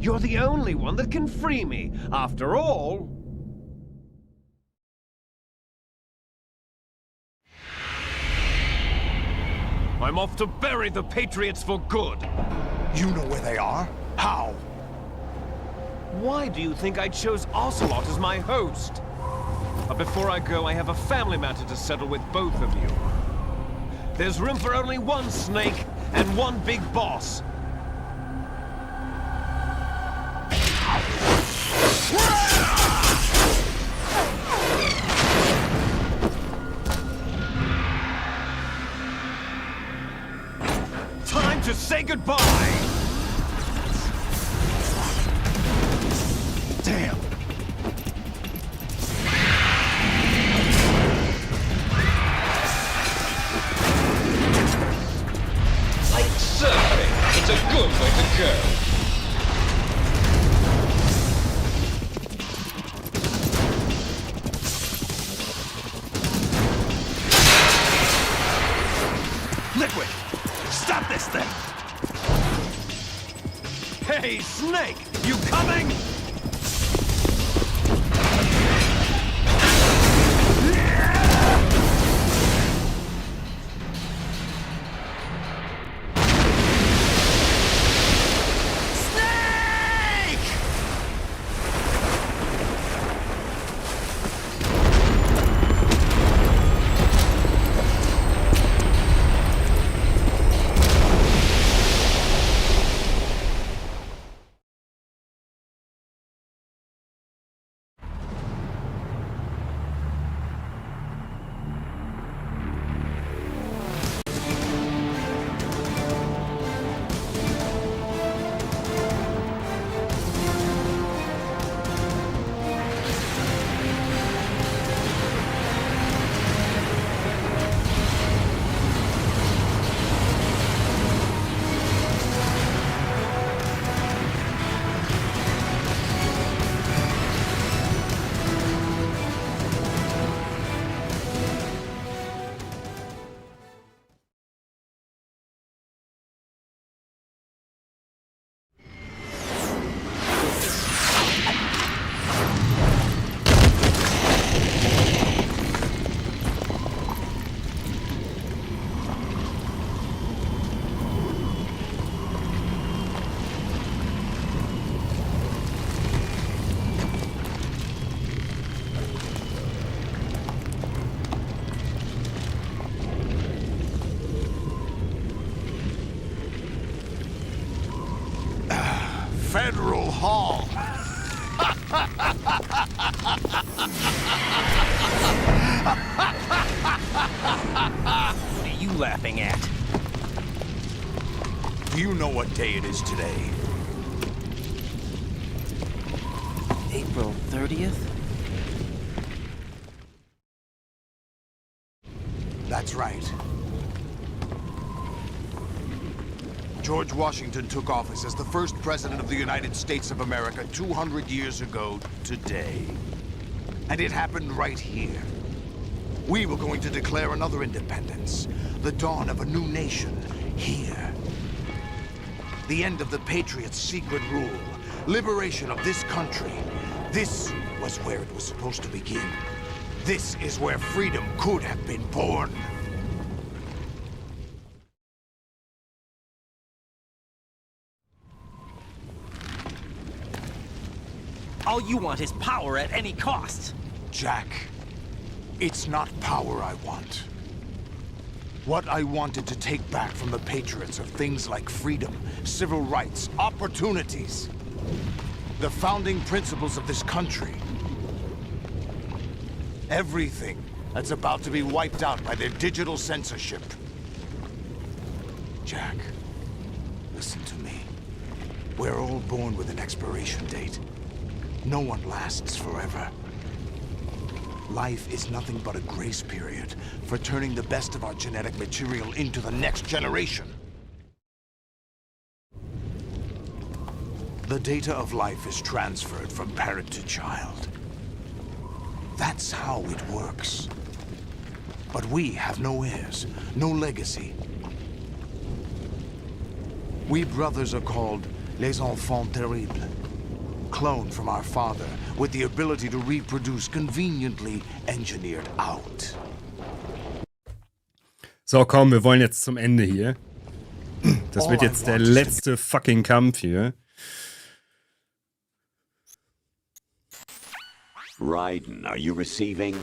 B: You're the only one that can free me. After all... I'm off to bury the Patriots for good.
M: You know where they are? How?
B: Why do you think I chose Ocelot as my host? But before I go, I have a family matter to settle with both of you. There's room for only one Snake and one big boss. Time to say goodbye!
M: Damn.
B: Like surfing, it's a good way to go.
M: Liquid! Stop this thing!
B: Hey, Snake! You coming?
M: Federal Hall.
E: What are you laughing at?
M: Do you know what day it is today?
E: April 30th?
M: That's right. George Washington took office as the first president of the United States of America 200 years ago today. And it happened right here. We were going to declare another independence, the dawn of a new nation, here. The end of the Patriots' secret rule, liberation of this country. This was where it was supposed to begin. This is where freedom could have been born.
E: All you want is power at any cost.
M: Jack, it's not power I want. What I wanted to take back from the Patriots are things like freedom, civil rights, opportunities. The founding principles of this country. Everything that's about to be wiped out by their digital censorship. Jack, listen to me. We're all born with an expiration date. No one lasts forever. Life is nothing but a grace period for turning the best of our genetic material into the next generation. The data of life is transferred from parent to child. That's how it works. But we have no heirs, no legacy. We brothers are called les enfants terribles. Cloned from our father, with the ability to reproduce conveniently engineered out.
A: So, komm, wir wollen jetzt zum Ende hier. Das wird jetzt der letzte fucking Kampf hier.
J: Raiden, are you receiving?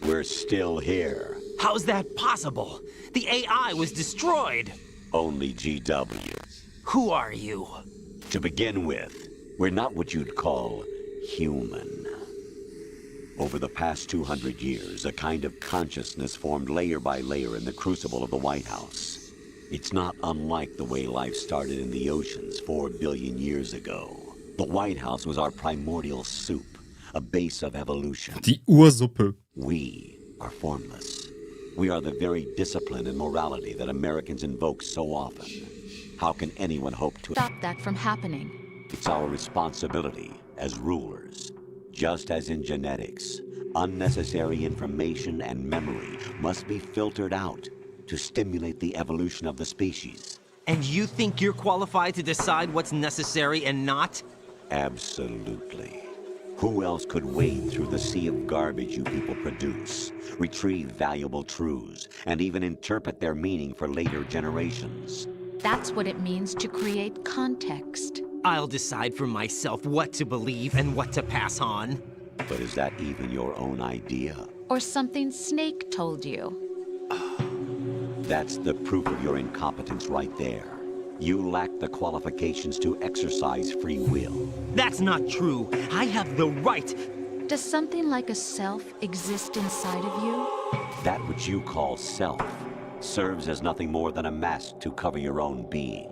J: We're still here.
E: How's that possible? The AI was destroyed.
J: Only GW.
E: Who are you?
J: To begin with, we're not what you'd call human. Over the past 200 years, a kind of consciousness formed layer by layer in the crucible of the White House. It's not unlike the way life started in the oceans 4 billion years ago. The White House was our primordial soup, a base of evolution.
A: Die Ursuppe.
J: We are formless. We are the very discipline and morality that Americans invoke so often. How can anyone hope to
L: stop that from happening?
J: It's our responsibility as rulers. Just as in genetics, unnecessary information and memory must be filtered out to stimulate the evolution of the species.
E: And you think you're qualified to decide what's necessary and not?
J: Absolutely. Who else could wade through the sea of garbage you people produce, retrieve valuable truths, and even interpret their meaning for later generations?
L: That's what it means to create context.
E: I'll decide for myself what to believe and what to pass on.
J: But is that even your own idea?
L: Or something Snake told you?
J: That's the proof of your incompetence right there. You lack the qualifications to exercise free will.
E: That's not true. I have the right.
L: Does something like a self exist inside of you?
J: That which you call self serves as nothing more than a mask to cover your own being.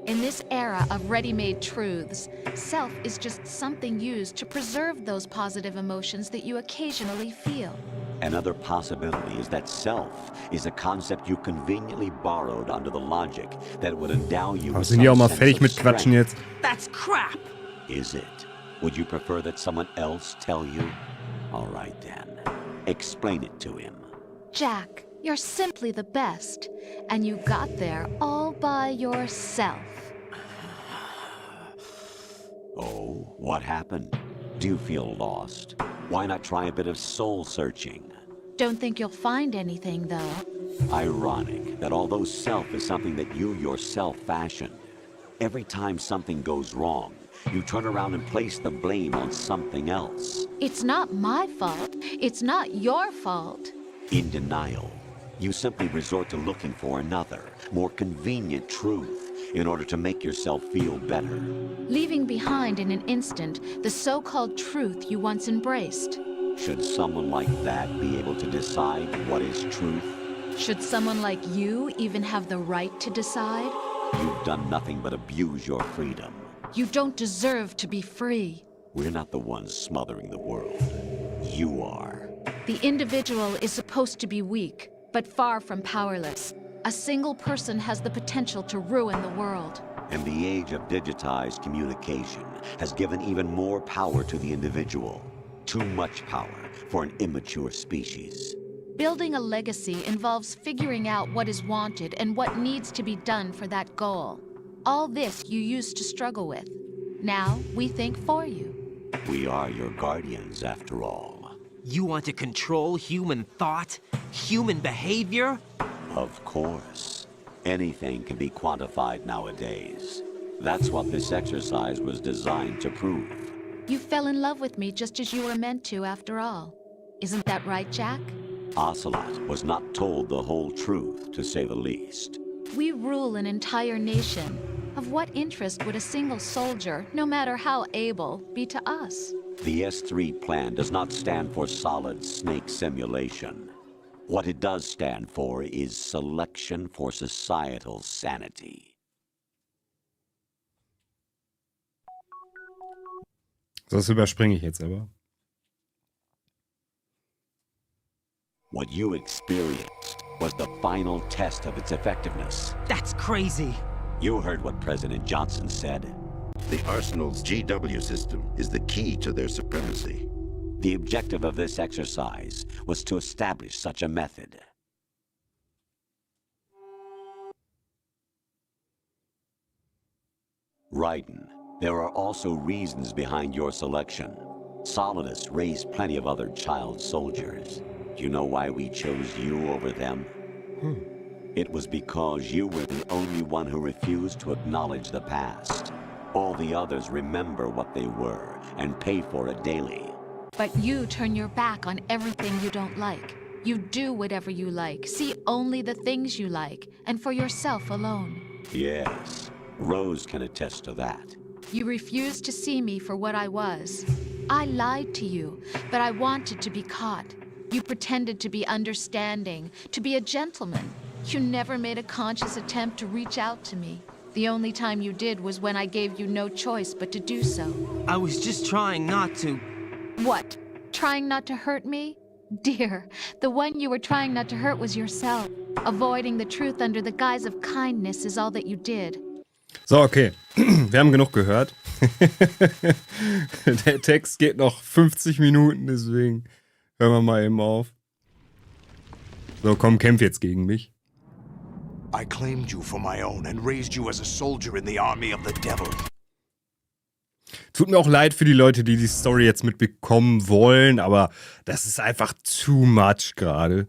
L: In this era of ready-made truths, self is just something used to preserve those positive emotions that you occasionally feel.
J: Another possibility is that self is a concept you conveniently borrowed under the logic that would endow you with
A: sind die auch mal
J: some
A: fertig
J: sense
A: mit
J: of
A: Quatschen
J: strength.
A: jetzt?
E: That's crap!
J: Is it? Would you prefer that someone else tell you? All right then. Explain it to him.
L: Jack, you're simply the best, and you got there all by yourself.
J: Oh, what happened? Do you feel lost? Why not try a bit of soul-searching?
L: Don't think you'll find anything, though.
J: Ironic that although self is something that you yourself fashioned, every time something goes wrong, you turn around and place the blame on something else.
L: It's not my fault. It's not your fault.
J: In denial, you simply resort to looking for another, more convenient truth, in order to make yourself feel better.
L: Leaving behind in an instant the so-called truth you once embraced.
J: Should someone like that be able to decide what is truth?
L: Should someone like you even have the right to decide?
J: You've done nothing but abuse your freedom.
L: You don't deserve to be free.
J: We're not the ones smothering the world. You are.
L: The individual is supposed to be weak, but far from powerless. A single person has the potential to ruin the world.
J: And the age of digitized communication has given even more power to the individual. Too much power for an immature species.
L: Building a legacy involves figuring out what is wanted and what needs to be done for that goal. All this you used to struggle with. Now we think for you.
J: We are your guardians, after all.
E: You want to control human thought? Human behavior?
J: Of course. Anything can be quantified nowadays. That's what this exercise was designed to prove.
L: You fell in love with me just as you were meant to, after all. Isn't that right, Jack?
J: Ocelot was not told the whole truth, to say the least.
L: We rule an entire nation. Of what interest would a single soldier, no matter how able, be to us?
J: The S3 plan does not stand for solid snake simulation. What it does stand for is selection for societal sanity.
A: Das überspringe ich jetzt aber.
J: What you experienced was the final test of its effectiveness.
E: That's crazy.
J: You heard what President Johnson said.
F: The Arsenal's GW system is the key to their supremacy.
J: The objective of this exercise was to establish such a method. Raiden, there are also reasons behind your selection. Solidus raised plenty of other child soldiers. Do you know why we chose you over them? It was because you were the only one who refused to acknowledge the past. All the others remember what they were and pay for it daily.
L: But you turn your back on everything you don't like. You do whatever you like, see only the things you like, and for yourself alone.
J: Yes, Rose can attest to that.
L: You refused to see me for what I was. I lied to you, but I wanted to be caught. You pretended to be understanding, to be a gentleman. You never made a conscious attempt to reach out to me. The only time you did was when I gave you no choice but to do so.
E: I was just trying not to.
L: What? Trying not to hurt me? Dear, the one you were trying not to hurt was yourself. Avoiding the truth under the guise of kindness is all that you did.
A: So, okay. Wir haben genug gehört. Der Text geht noch 50 Minuten, deswegen hören wir mal eben auf. So, komm, kämpf jetzt gegen mich.
M: I claimed you for my own and raised you as a soldier in the army of the devil.
A: Tut mir auch leid für die Leute, die die Story jetzt mitbekommen wollen, aber das ist einfach too much gerade.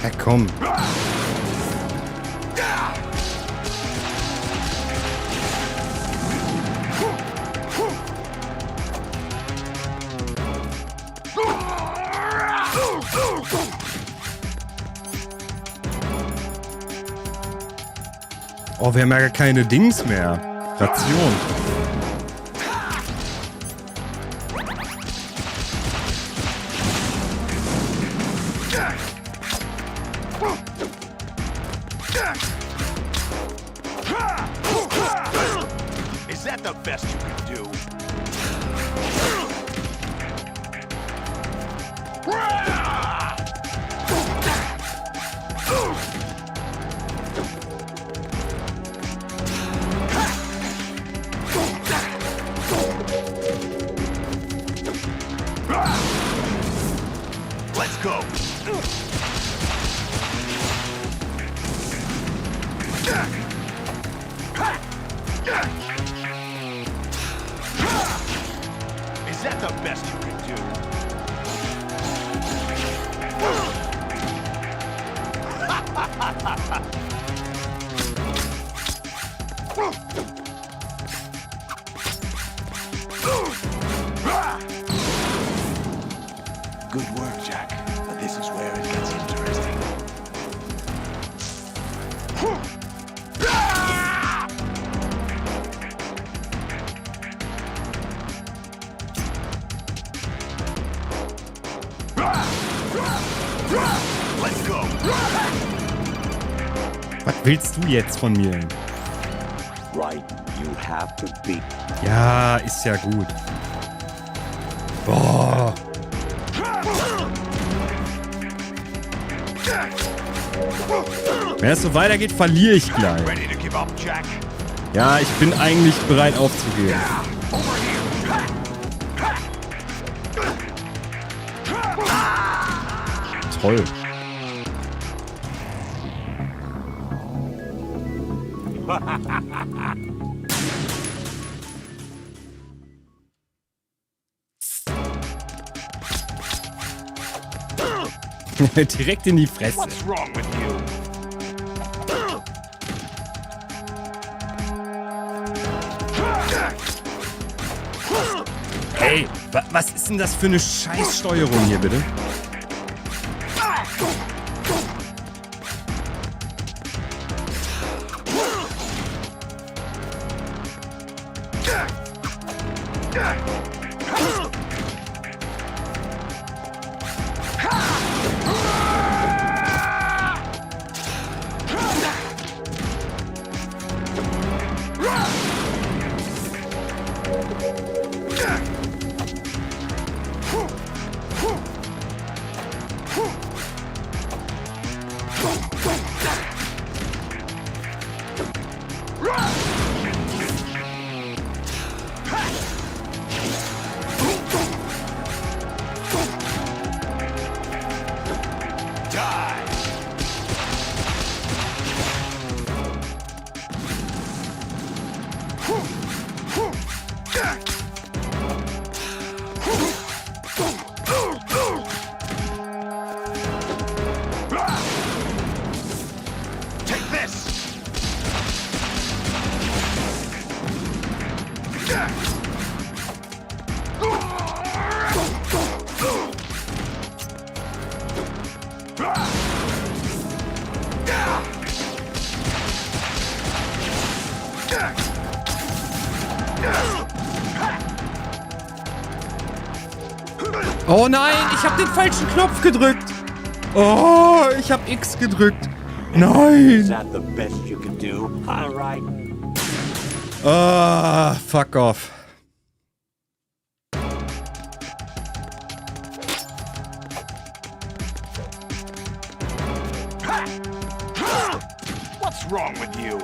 A: Ja, komm. Oh, wir haben ja gar keine Dings mehr. Ration.
M: Is that the best you can do? go. Is that the best you can do? Good work, Jack. But this is where it gets interesting. Let's go.
A: Was willst du jetzt von mir?
J: Raiden, you have to beat.
A: Ja, ist ja gut. Boah. Wenn es so weitergeht, verliere ich gleich. Ja, ich bin eigentlich bereit aufzugeben. Toll. Direkt in die Fresse.
M: What's wrong with you?
A: Hey, was ist denn das für eine Scheißsteuerung hier, bitte? Oh nein, ich habe den falschen Knopf gedrückt. Oh, ich habe X gedrückt. Nein. Ah, fuck off.
M: What's wrong with you?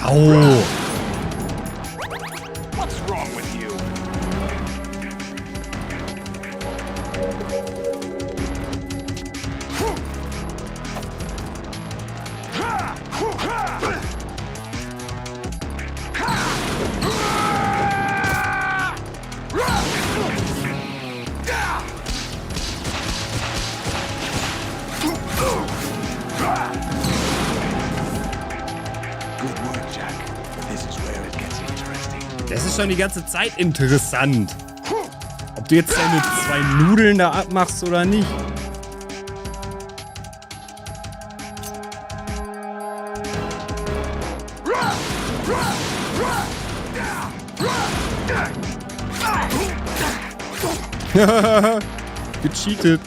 A: Au!
M: What's wrong with you?
A: Das ist schon die ganze Zeit interessant. Ob du jetzt deine 2 Nudeln da abmachst oder nicht. Gecheatet.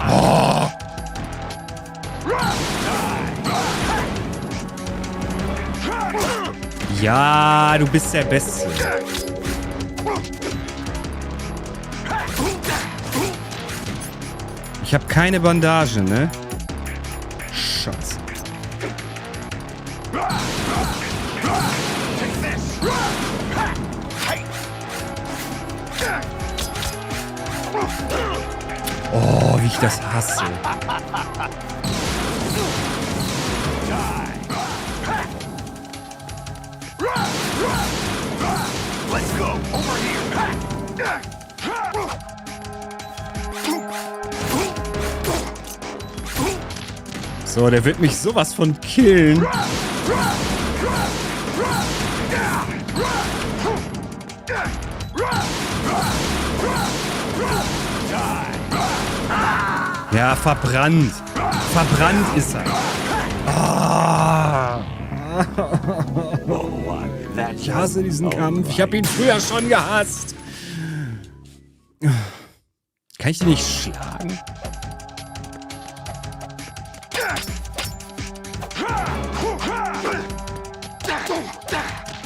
A: Oh. Ja, du bist der Beste. Ich habe keine Bandage, ne? Scheiße. Oh, wie ich das hasse.
M: Let's go over here.
A: So, der wird mich sowas von killen. Ja, verbrannt. Verbrannt ist er. Ah. Ich hasse diesen Kampf. Ich habe ihn früher schon gehasst. Kann ich den nicht schlagen?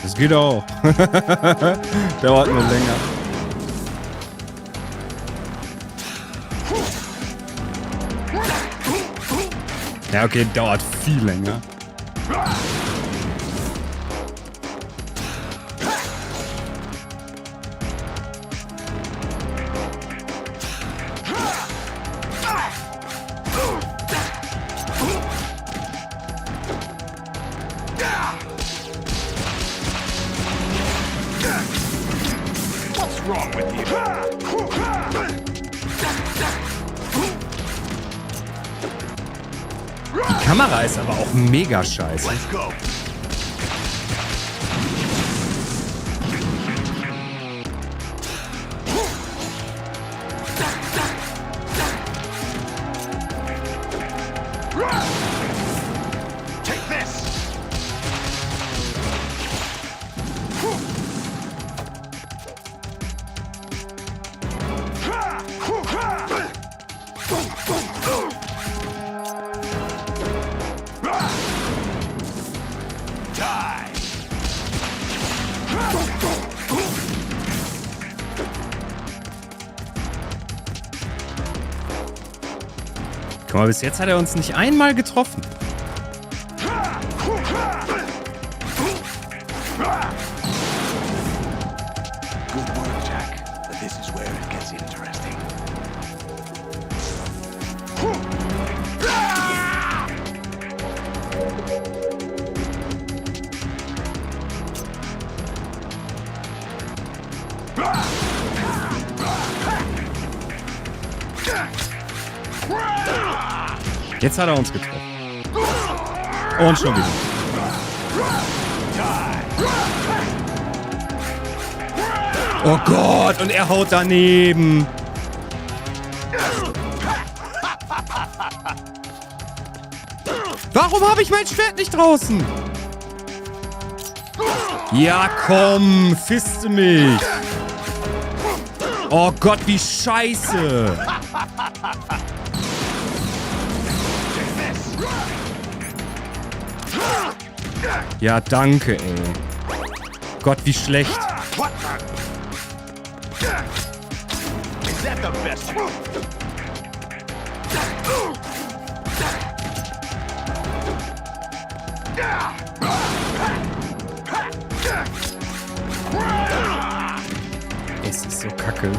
A: Das geht auch. Dauert nur länger. Ja, okay, dauert viel länger.
M: What's wrong with you?
A: Die Kamera ist aber auch mega scheiße.
M: Let's go. Take this.
A: Guck mal, bis jetzt hat er uns nicht einmal getroffen.
M: Good work, Jack. But this is where it gets interesting.
A: Jetzt hat er uns getroffen. Und schon wieder. Oh Gott, und er haut daneben. Warum habe ich mein Schwert nicht draußen? Ja, komm, fiste mich. Oh Gott, wie scheiße. Ja, danke, ey. Gott, wie schlecht.
M: What the? Is that the best?
A: Das ist so kacke.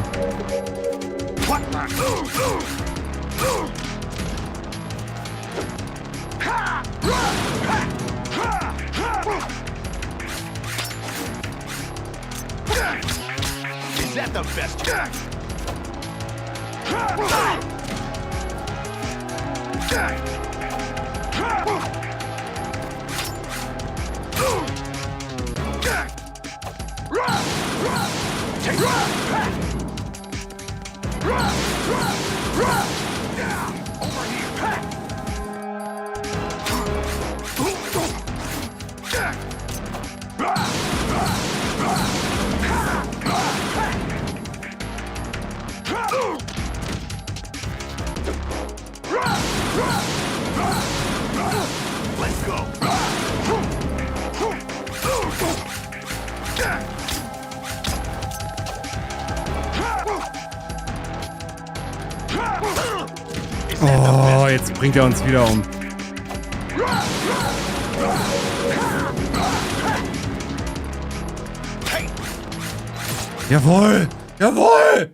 M: What the? Is that the best? Let's go.
A: Oh, jetzt bringt er uns wieder um. Jawohl! Jawohl!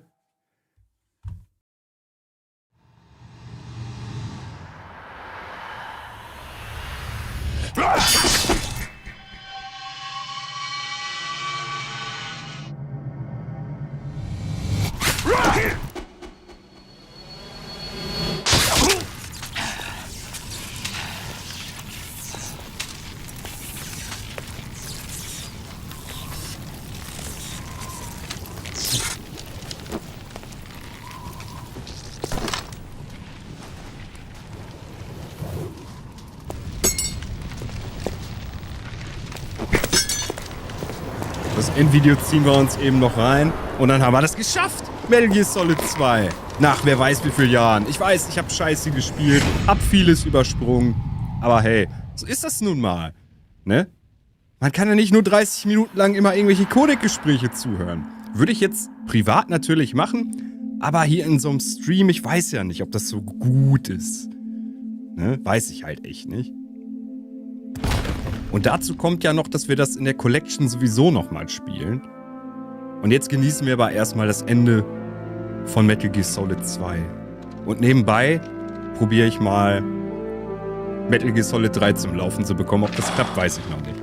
A: Das Endvideo ziehen wir uns eben noch rein und dann haben wir das geschafft. Metal Gear Solid 2. Nach wer weiß wie vielen Jahren. Ich weiß, ich habe scheiße gespielt, hab vieles übersprungen. Aber hey, so ist das nun mal. Ne? Man kann ja nicht nur 30 Minuten lang immer irgendwelche Codec-Gespräche zuhören. Würde ich jetzt privat natürlich machen, aber hier in so einem Stream, ich weiß ja nicht, ob das so gut ist. Ne? Weiß ich halt echt nicht. Und dazu kommt ja noch, dass wir das in der Collection sowieso nochmal spielen. Und jetzt genießen wir aber erstmal das Ende von Metal Gear Solid 2. Und nebenbei probiere ich mal Metal Gear Solid 3 zum Laufen zu bekommen. Ob das klappt, weiß ich noch nicht.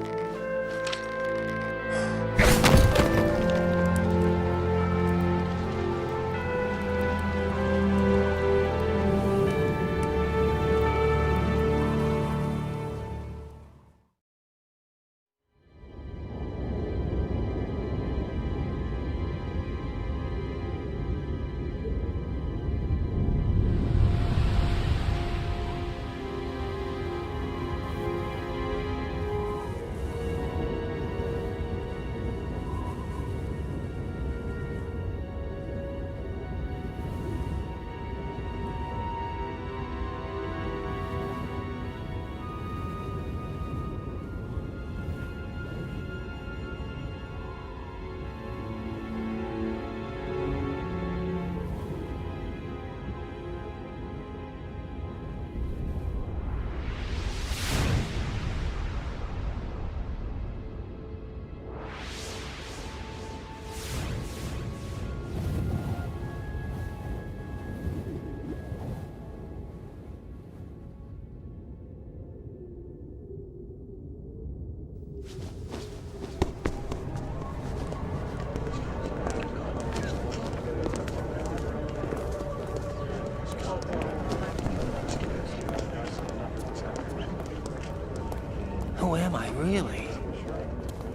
E: Who am I, really?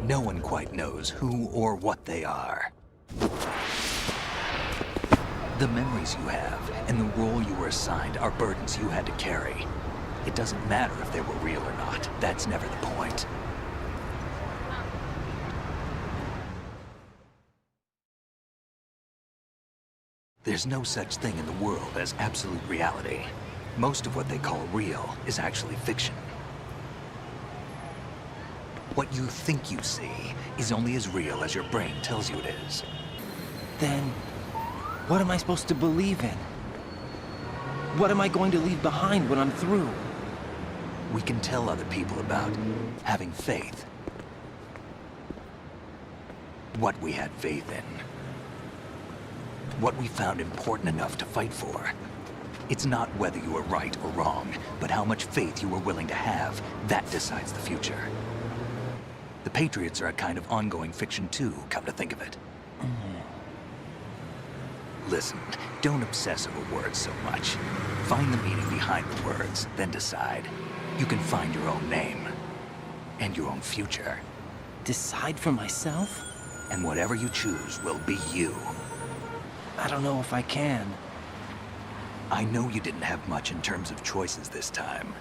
G: No one quite knows who or what they are. The memories you have and the role you were assigned are burdens you had to carry. It doesn't matter if they were real or not. That's never the point. There's no such thing in the world as absolute reality. Most of what they call real is actually fiction. What you think you see is only as real as your brain tells you it is.
E: Then, what am I supposed to believe in? What am I going to leave behind when I'm through?
G: We can tell other people about having faith. What we had faith in. What we found important enough to fight for. It's not whether you were right or wrong, but how much faith you were willing to have. That decides the future. The Patriots are a kind of ongoing fiction too, come to think of it. Listen, don't obsess over words so much. Find the meaning behind the words, then decide. You can find your own name. And your own future.
E: Decide for myself?
G: And whatever you choose will be you.
E: I don't know if I can.
G: I know you didn't have much in terms of choices this time.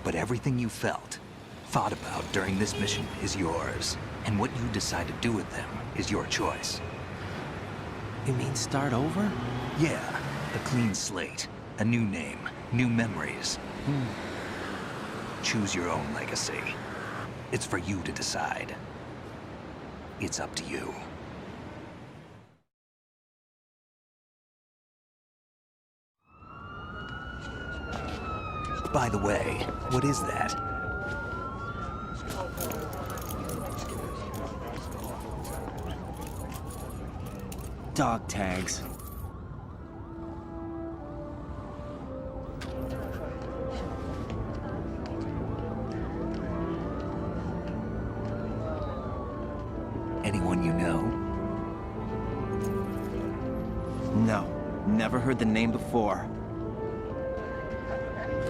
G: But everything you felt, thought about during this mission is yours. And what you decide to do with them is your choice.
E: You mean start over?
G: Yeah, a clean slate, a new name, new memories. Choose your own legacy. It's for you to decide. It's up to you. By the way, what is that?
E: Dog tags.
G: Anyone you know?
E: No, never heard the name before.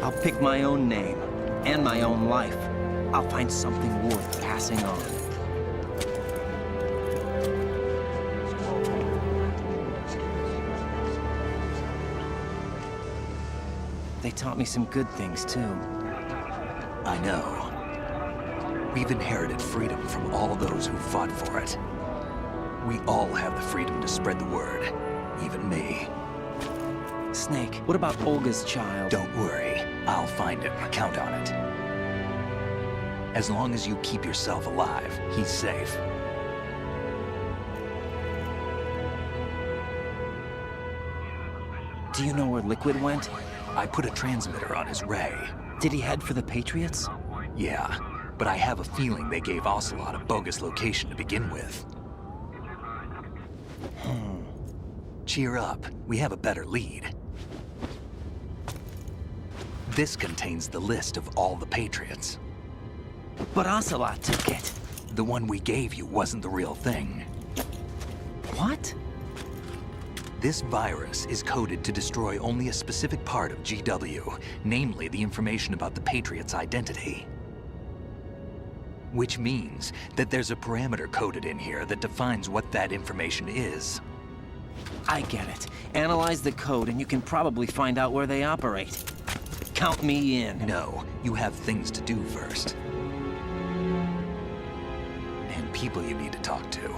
E: I'll pick my own name, and my own life. I'll find something worth passing on. They taught me some good things, too.
G: I know. We've inherited freedom from all those who fought for it. We all have the freedom to spread the word, even me.
E: Snake, what about Olga's child?
G: Don't worry, I'll find him. Count on it. As long as you keep yourself alive, he's safe.
E: Do you know where Liquid went?
G: I put a transmitter on his ray.
E: Did he head for the Patriots?
G: Yeah, but I have a feeling they gave Ocelot a bogus location to begin with. Cheer up, we have a better lead. This contains the list of all the Patriots.
E: But Ocelot took it.
G: The one we gave you wasn't the real thing.
E: What?
G: This virus is coded to destroy only a specific part of GW, namely the information about the Patriots' identity. Which means that there's a parameter coded in here that defines what that information is.
E: I get it. Analyze the code and you can probably find out where they operate. Count me in.
G: No, you have things to do first. And people you need to talk to.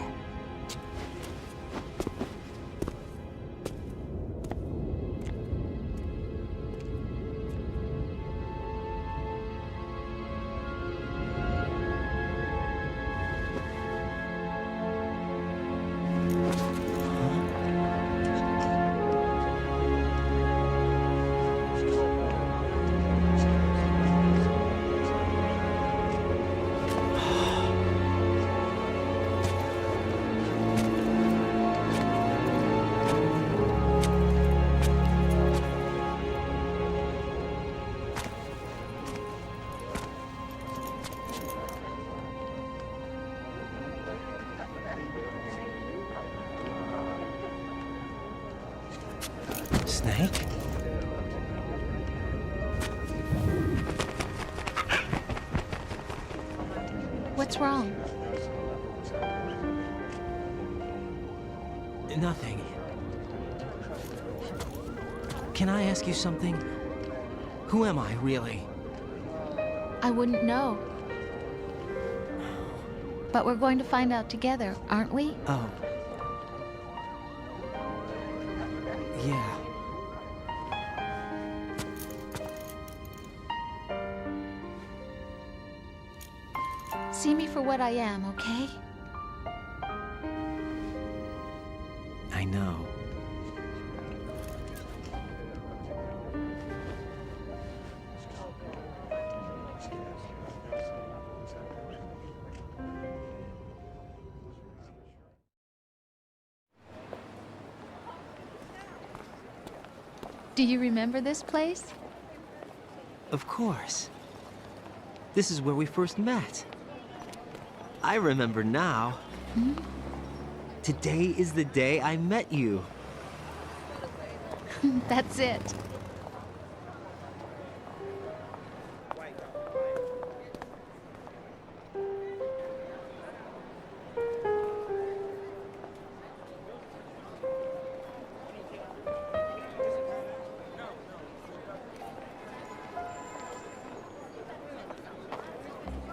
E: Snake?
L: What's wrong?
E: Nothing. Can I ask you something? Who am I, really?
L: I wouldn't know. But we're going to find out together, aren't we?
E: Oh. Yeah.
L: See me for what I am, okay?
E: I know.
L: Do you remember this place?
E: Of course. This is where we first met. I remember now.
L: Hmm?
E: Today is the day I met you.
L: That's it.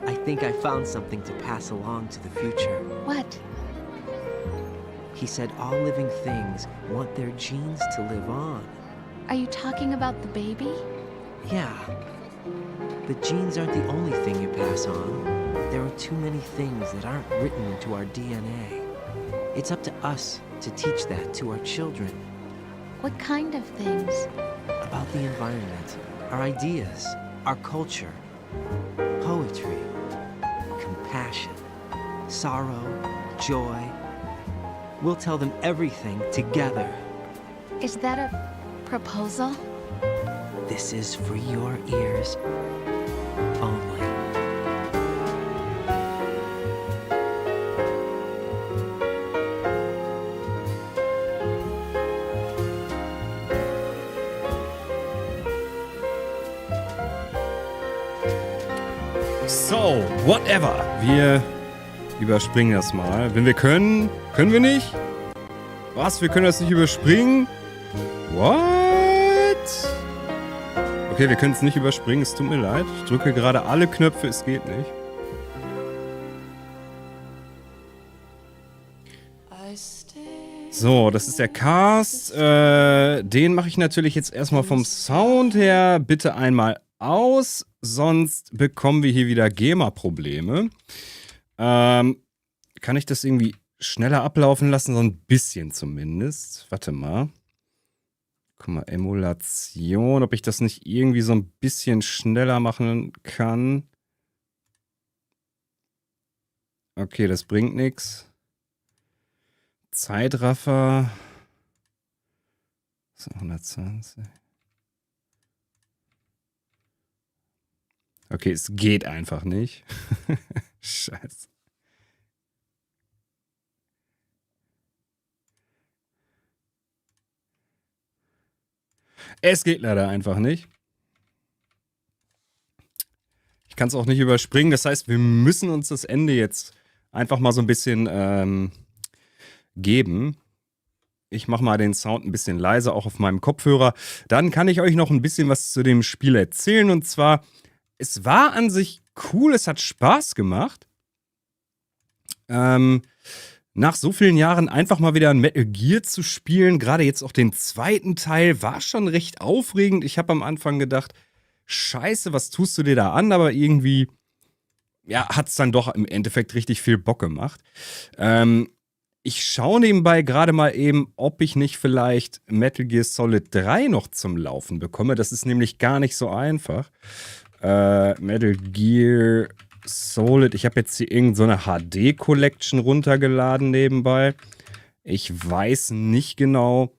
E: I think I found something to pass along to the future.
L: What?
E: He said all living things want their genes to live on.
L: Are you talking about the baby?
E: Yeah. The genes aren't the only thing you pass on. There are too many things that aren't written into our DNA. It's up to us to teach that to our children.
L: What kind of things?
E: About the environment, our ideas, our culture, poetry, compassion, sorrow, joy. We'll tell them everything together.
L: Is that a proposal?
E: This is for your ears only.
A: So, whatever. Wir überspringen das mal. Wenn wir können, können wir nicht? Was? Wir können das nicht überspringen? What? Okay, wir können es nicht überspringen. Es tut mir leid. Ich drücke gerade alle Knöpfe. Es geht nicht. So, das ist der Cast. Den mache ich natürlich jetzt erstmal vom Sound her. Bitte einmal aus. Sonst bekommen wir hier wieder GEMA-Probleme. Kann ich das irgendwie schneller ablaufen lassen? So ein bisschen zumindest. Warte mal. Guck mal, Emulation. Ob ich das nicht irgendwie so ein bisschen schneller machen kann. Okay, das bringt nichts. Zeitraffer. So, 120. Okay, es geht einfach nicht. Scheiße. Es geht leider einfach nicht. Ich kann es auch nicht überspringen. Das heißt, wir müssen uns das Ende jetzt einfach mal so ein bisschen geben. Ich mache mal den Sound ein bisschen leiser, auch auf meinem Kopfhörer. Dann kann ich euch noch ein bisschen was zu dem Spiel erzählen. Und zwar, es war an sich cool, es hat Spaß gemacht. Nach so vielen Jahren einfach mal wieder ein Metal Gear zu spielen, gerade jetzt auch den zweiten Teil, war schon recht aufregend. Ich habe am Anfang gedacht, scheiße, was tust du dir da an? Aber irgendwie, ja, hat es dann doch im Endeffekt richtig viel Bock gemacht. Ich schaue nebenbei gerade mal eben, ob ich nicht vielleicht Metal Gear Solid 3 noch zum Laufen bekomme. Das ist nämlich gar nicht so einfach. Metal Gear Solid. Ich habe jetzt hier irgendeine HD-Collection runtergeladen nebenbei. Ich weiß nicht genau,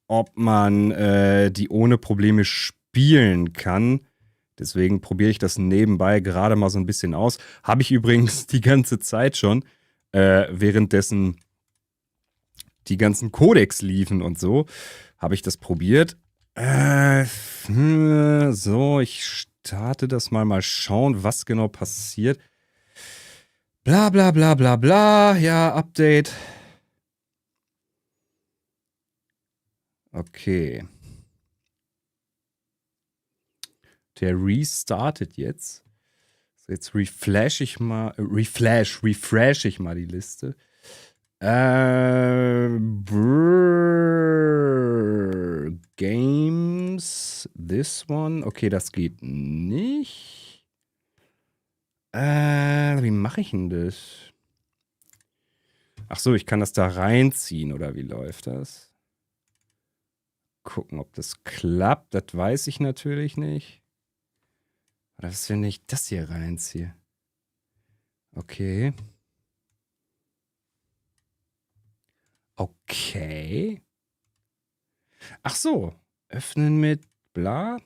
A: ob man die ohne Probleme spielen kann. Deswegen probiere ich das nebenbei gerade mal so ein bisschen aus. Habe ich übrigens die ganze Zeit schon, währenddessen die ganzen Codecs liefen und so, habe ich das probiert. So, ich starte das mal schauen, was genau passiert. Bla bla bla bla bla. Ja, Update. Okay. Der restartet jetzt. So, jetzt refresh ich mal die Liste. Games, this one. Okay, das geht nicht. wie mache ich denn das? Ach so, ich kann das da reinziehen, oder wie läuft das? Gucken, ob das klappt. Das weiß ich natürlich nicht. Oder was, wenn ich das hier reinziehe? Okay. Okay. Ach so. Öffnen mit bla.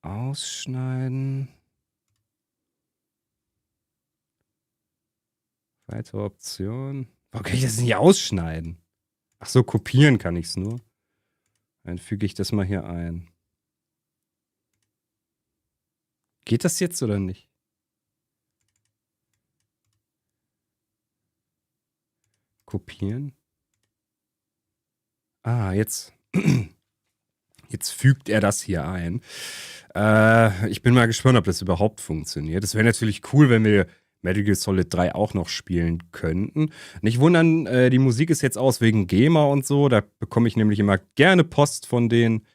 A: Ausschneiden. Weitere Option. Warum kann ich das nicht ausschneiden? Ach so, kopieren kann ich es nur. Dann füge ich das mal hier ein. Geht das jetzt oder nicht? Kopieren. Ah, jetzt. Jetzt fügt er das hier ein. Ich bin mal gespannt, ob das überhaupt funktioniert. Es wäre natürlich cool, wenn wir Metal Gear Solid 3 auch noch spielen könnten. Nicht wundern, die Musik ist jetzt aus wegen GEMA und so. Da bekomme ich nämlich immer gerne Post von denen.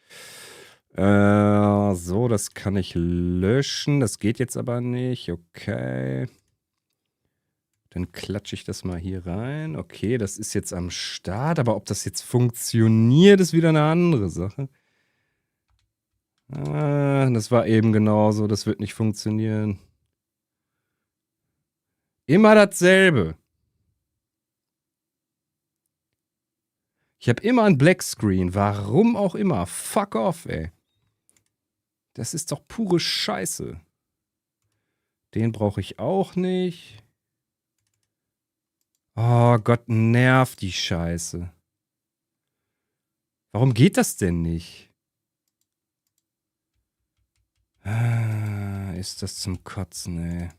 A: So, das kann ich löschen. Das geht jetzt aber nicht. Okay. Dann klatsche ich das mal hier rein. Okay, das ist jetzt am Start. Aber ob das jetzt funktioniert, ist wieder eine andere Sache. Das war eben genauso. Das wird nicht funktionieren. Immer dasselbe. Ich habe immer ein Blackscreen. Warum auch immer. Fuck off, ey. Das ist doch pure Scheiße. Den brauche ich auch nicht. Oh Gott, nervt die Scheiße. Warum geht das denn nicht? Ist das zum Kotzen, ey.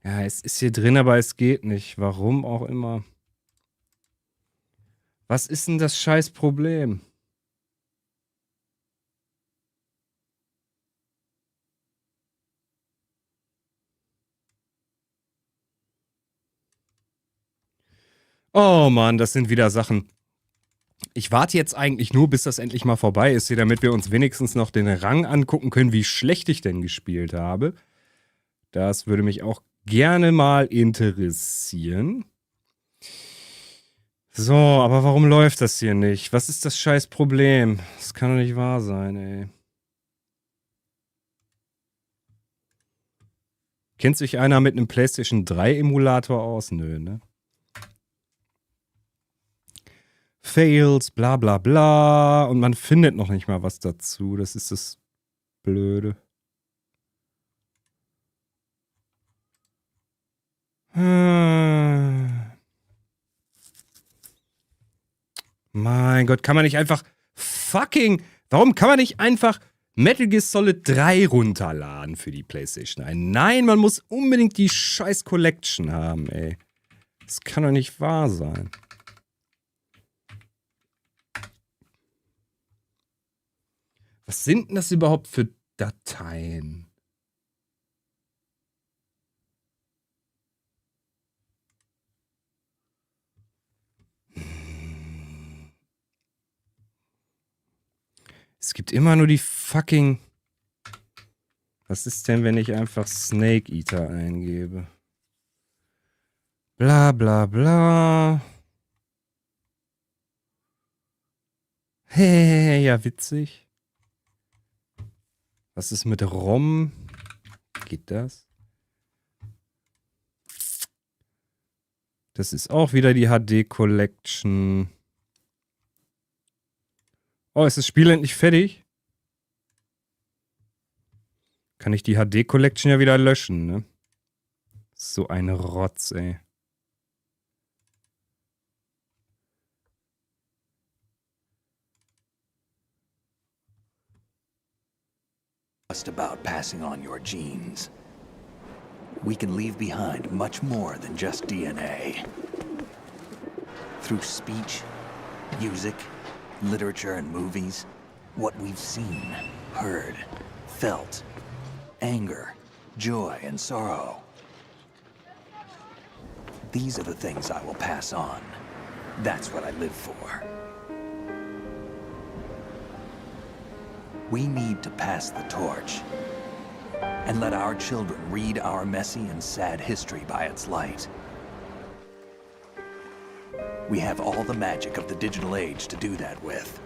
A: Ja, es ist hier drin, aber es geht nicht. Warum auch immer. Was ist denn das scheiß Problem? Oh Mann, das sind wieder Sachen. Ich warte jetzt eigentlich nur, bis das endlich mal vorbei ist, hier, damit wir uns wenigstens noch den Rang angucken können, wie schlecht ich denn gespielt habe. Das würde mich auch gerne mal interessieren. So, aber warum läuft das hier nicht? Was ist das scheiß Problem? Das kann doch nicht wahr sein, ey. Kennt sich einer mit einem PlayStation 3 Emulator aus? Nö, ne? Fails, bla bla bla. Und man findet noch nicht mal was dazu. Das ist das Blöde. Mein Gott, kann man nicht einfach warum kann man nicht einfach Metal Gear Solid 3 runterladen für die PlayStation 1? Nein, man muss unbedingt die scheiß Collection haben, ey. Das kann doch nicht wahr sein. Was sind denn das überhaupt für Dateien? Es gibt immer nur die fucking... Was ist denn, wenn ich einfach Snake Eater eingebe? Bla bla bla. Hey, ja witzig. Was ist mit ROM? Geht das? Das ist auch wieder die HD Collection. Oh, ist das Spiel endlich fertig? Kann ich die HD Collection ja wieder löschen, ne? So ein Rotz, ey.
G: Just about passing on your genes. We can leave behind much more than just DNA. Through speech, music, literature and movies, what we've seen, heard, felt, anger, joy and sorrow. These are the things I will pass on. That's what I live for. We need to pass the torch and let our children read our messy and sad history by its light. We have all the magic of the digital age to do that with.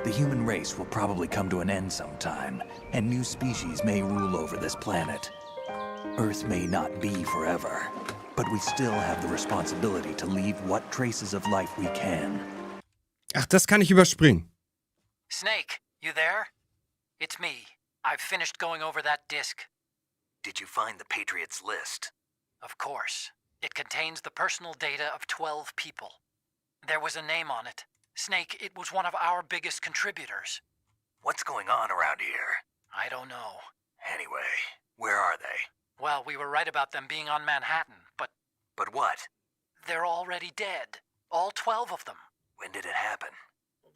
G: The human race will probably come to an end sometime, and new species may rule over this planet. Earth may not be forever, but we still have the responsibility to leave what traces of life we can.
A: Ach, das kann ich überspringen.
P: Snake, you there? It's me. I've finished going over that disc.
G: Did you find the Patriots list?
P: Of course. It contains the personal data of 12 people. There was a name on it. Snake, it was one of our biggest contributors.
G: What's going on around here?
P: I don't know.
G: Anyway, where are they?
P: Well, we were right about them being on Manhattan, but...
G: But what?
P: They're already dead. All 12 of them.
G: When did it happen?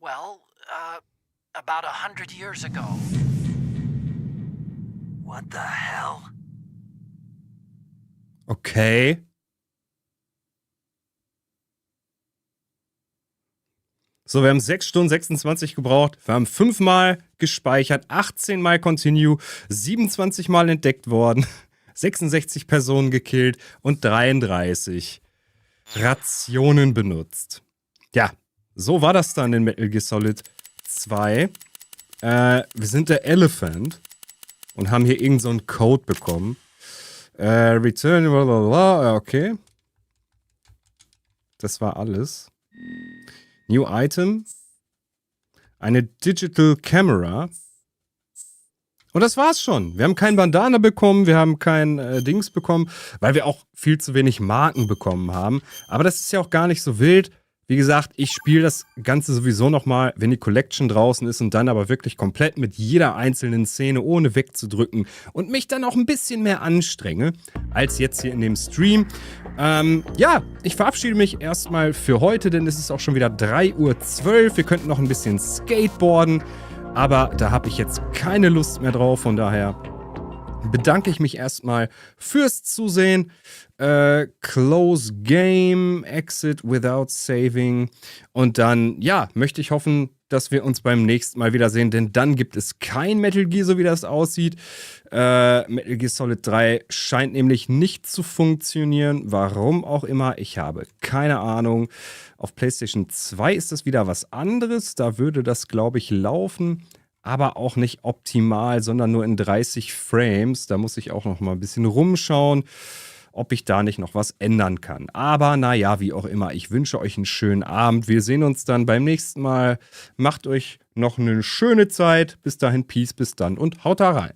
P: Well, about 100 years ago.
G: What the hell?
A: Okay. So, wir haben 6 Stunden 26 gebraucht. Wir haben 5-mal gespeichert, 18-mal Continue, 27-mal entdeckt worden, 66 Personen gekillt und 33 Rationen benutzt. Ja, so war das dann in Metal Gear Solid 2. Wir sind der Elephant und haben hier irgend so einen Code bekommen. Return, blablabla, okay. Das war alles. New Item. Eine Digital Camera. Und das war's schon. Wir haben kein Bandana bekommen, wir haben kein Dings bekommen, weil wir auch viel zu wenig Marken bekommen haben. Aber das ist ja auch gar nicht so wild. Wie gesagt, ich spiele das Ganze sowieso nochmal, wenn die Collection draußen ist und dann aber wirklich komplett mit jeder einzelnen Szene ohne wegzudrücken und mich dann auch ein bisschen mehr anstrenge, als jetzt hier in dem Stream. Ja, ich verabschiede mich erstmal für heute, denn es ist auch schon wieder 3:12 Uhr. Wir könnten noch ein bisschen skateboarden, aber da habe ich jetzt keine Lust mehr drauf. Von daher bedanke ich mich erstmal fürs Zusehen. Close Game, Exit without saving. Und dann, ja, möchte ich hoffen, dass wir uns beim nächsten Mal wiedersehen, denn dann gibt es kein Metal Gear, so wie das aussieht. Metal Gear Solid 3 scheint nämlich nicht zu funktionieren. Warum auch immer, ich habe keine Ahnung. Auf PlayStation 2 ist das wieder was anderes. Da würde das, glaube ich, laufen. Aber auch nicht optimal, sondern nur in 30 Frames. Da muss ich auch noch mal ein bisschen rumschauen, ob ich da nicht noch was ändern kann. Aber naja, wie auch immer, ich wünsche euch einen schönen Abend. Wir sehen uns dann beim nächsten Mal. Macht euch noch eine schöne Zeit. Bis dahin, Peace, bis dann und haut da rein.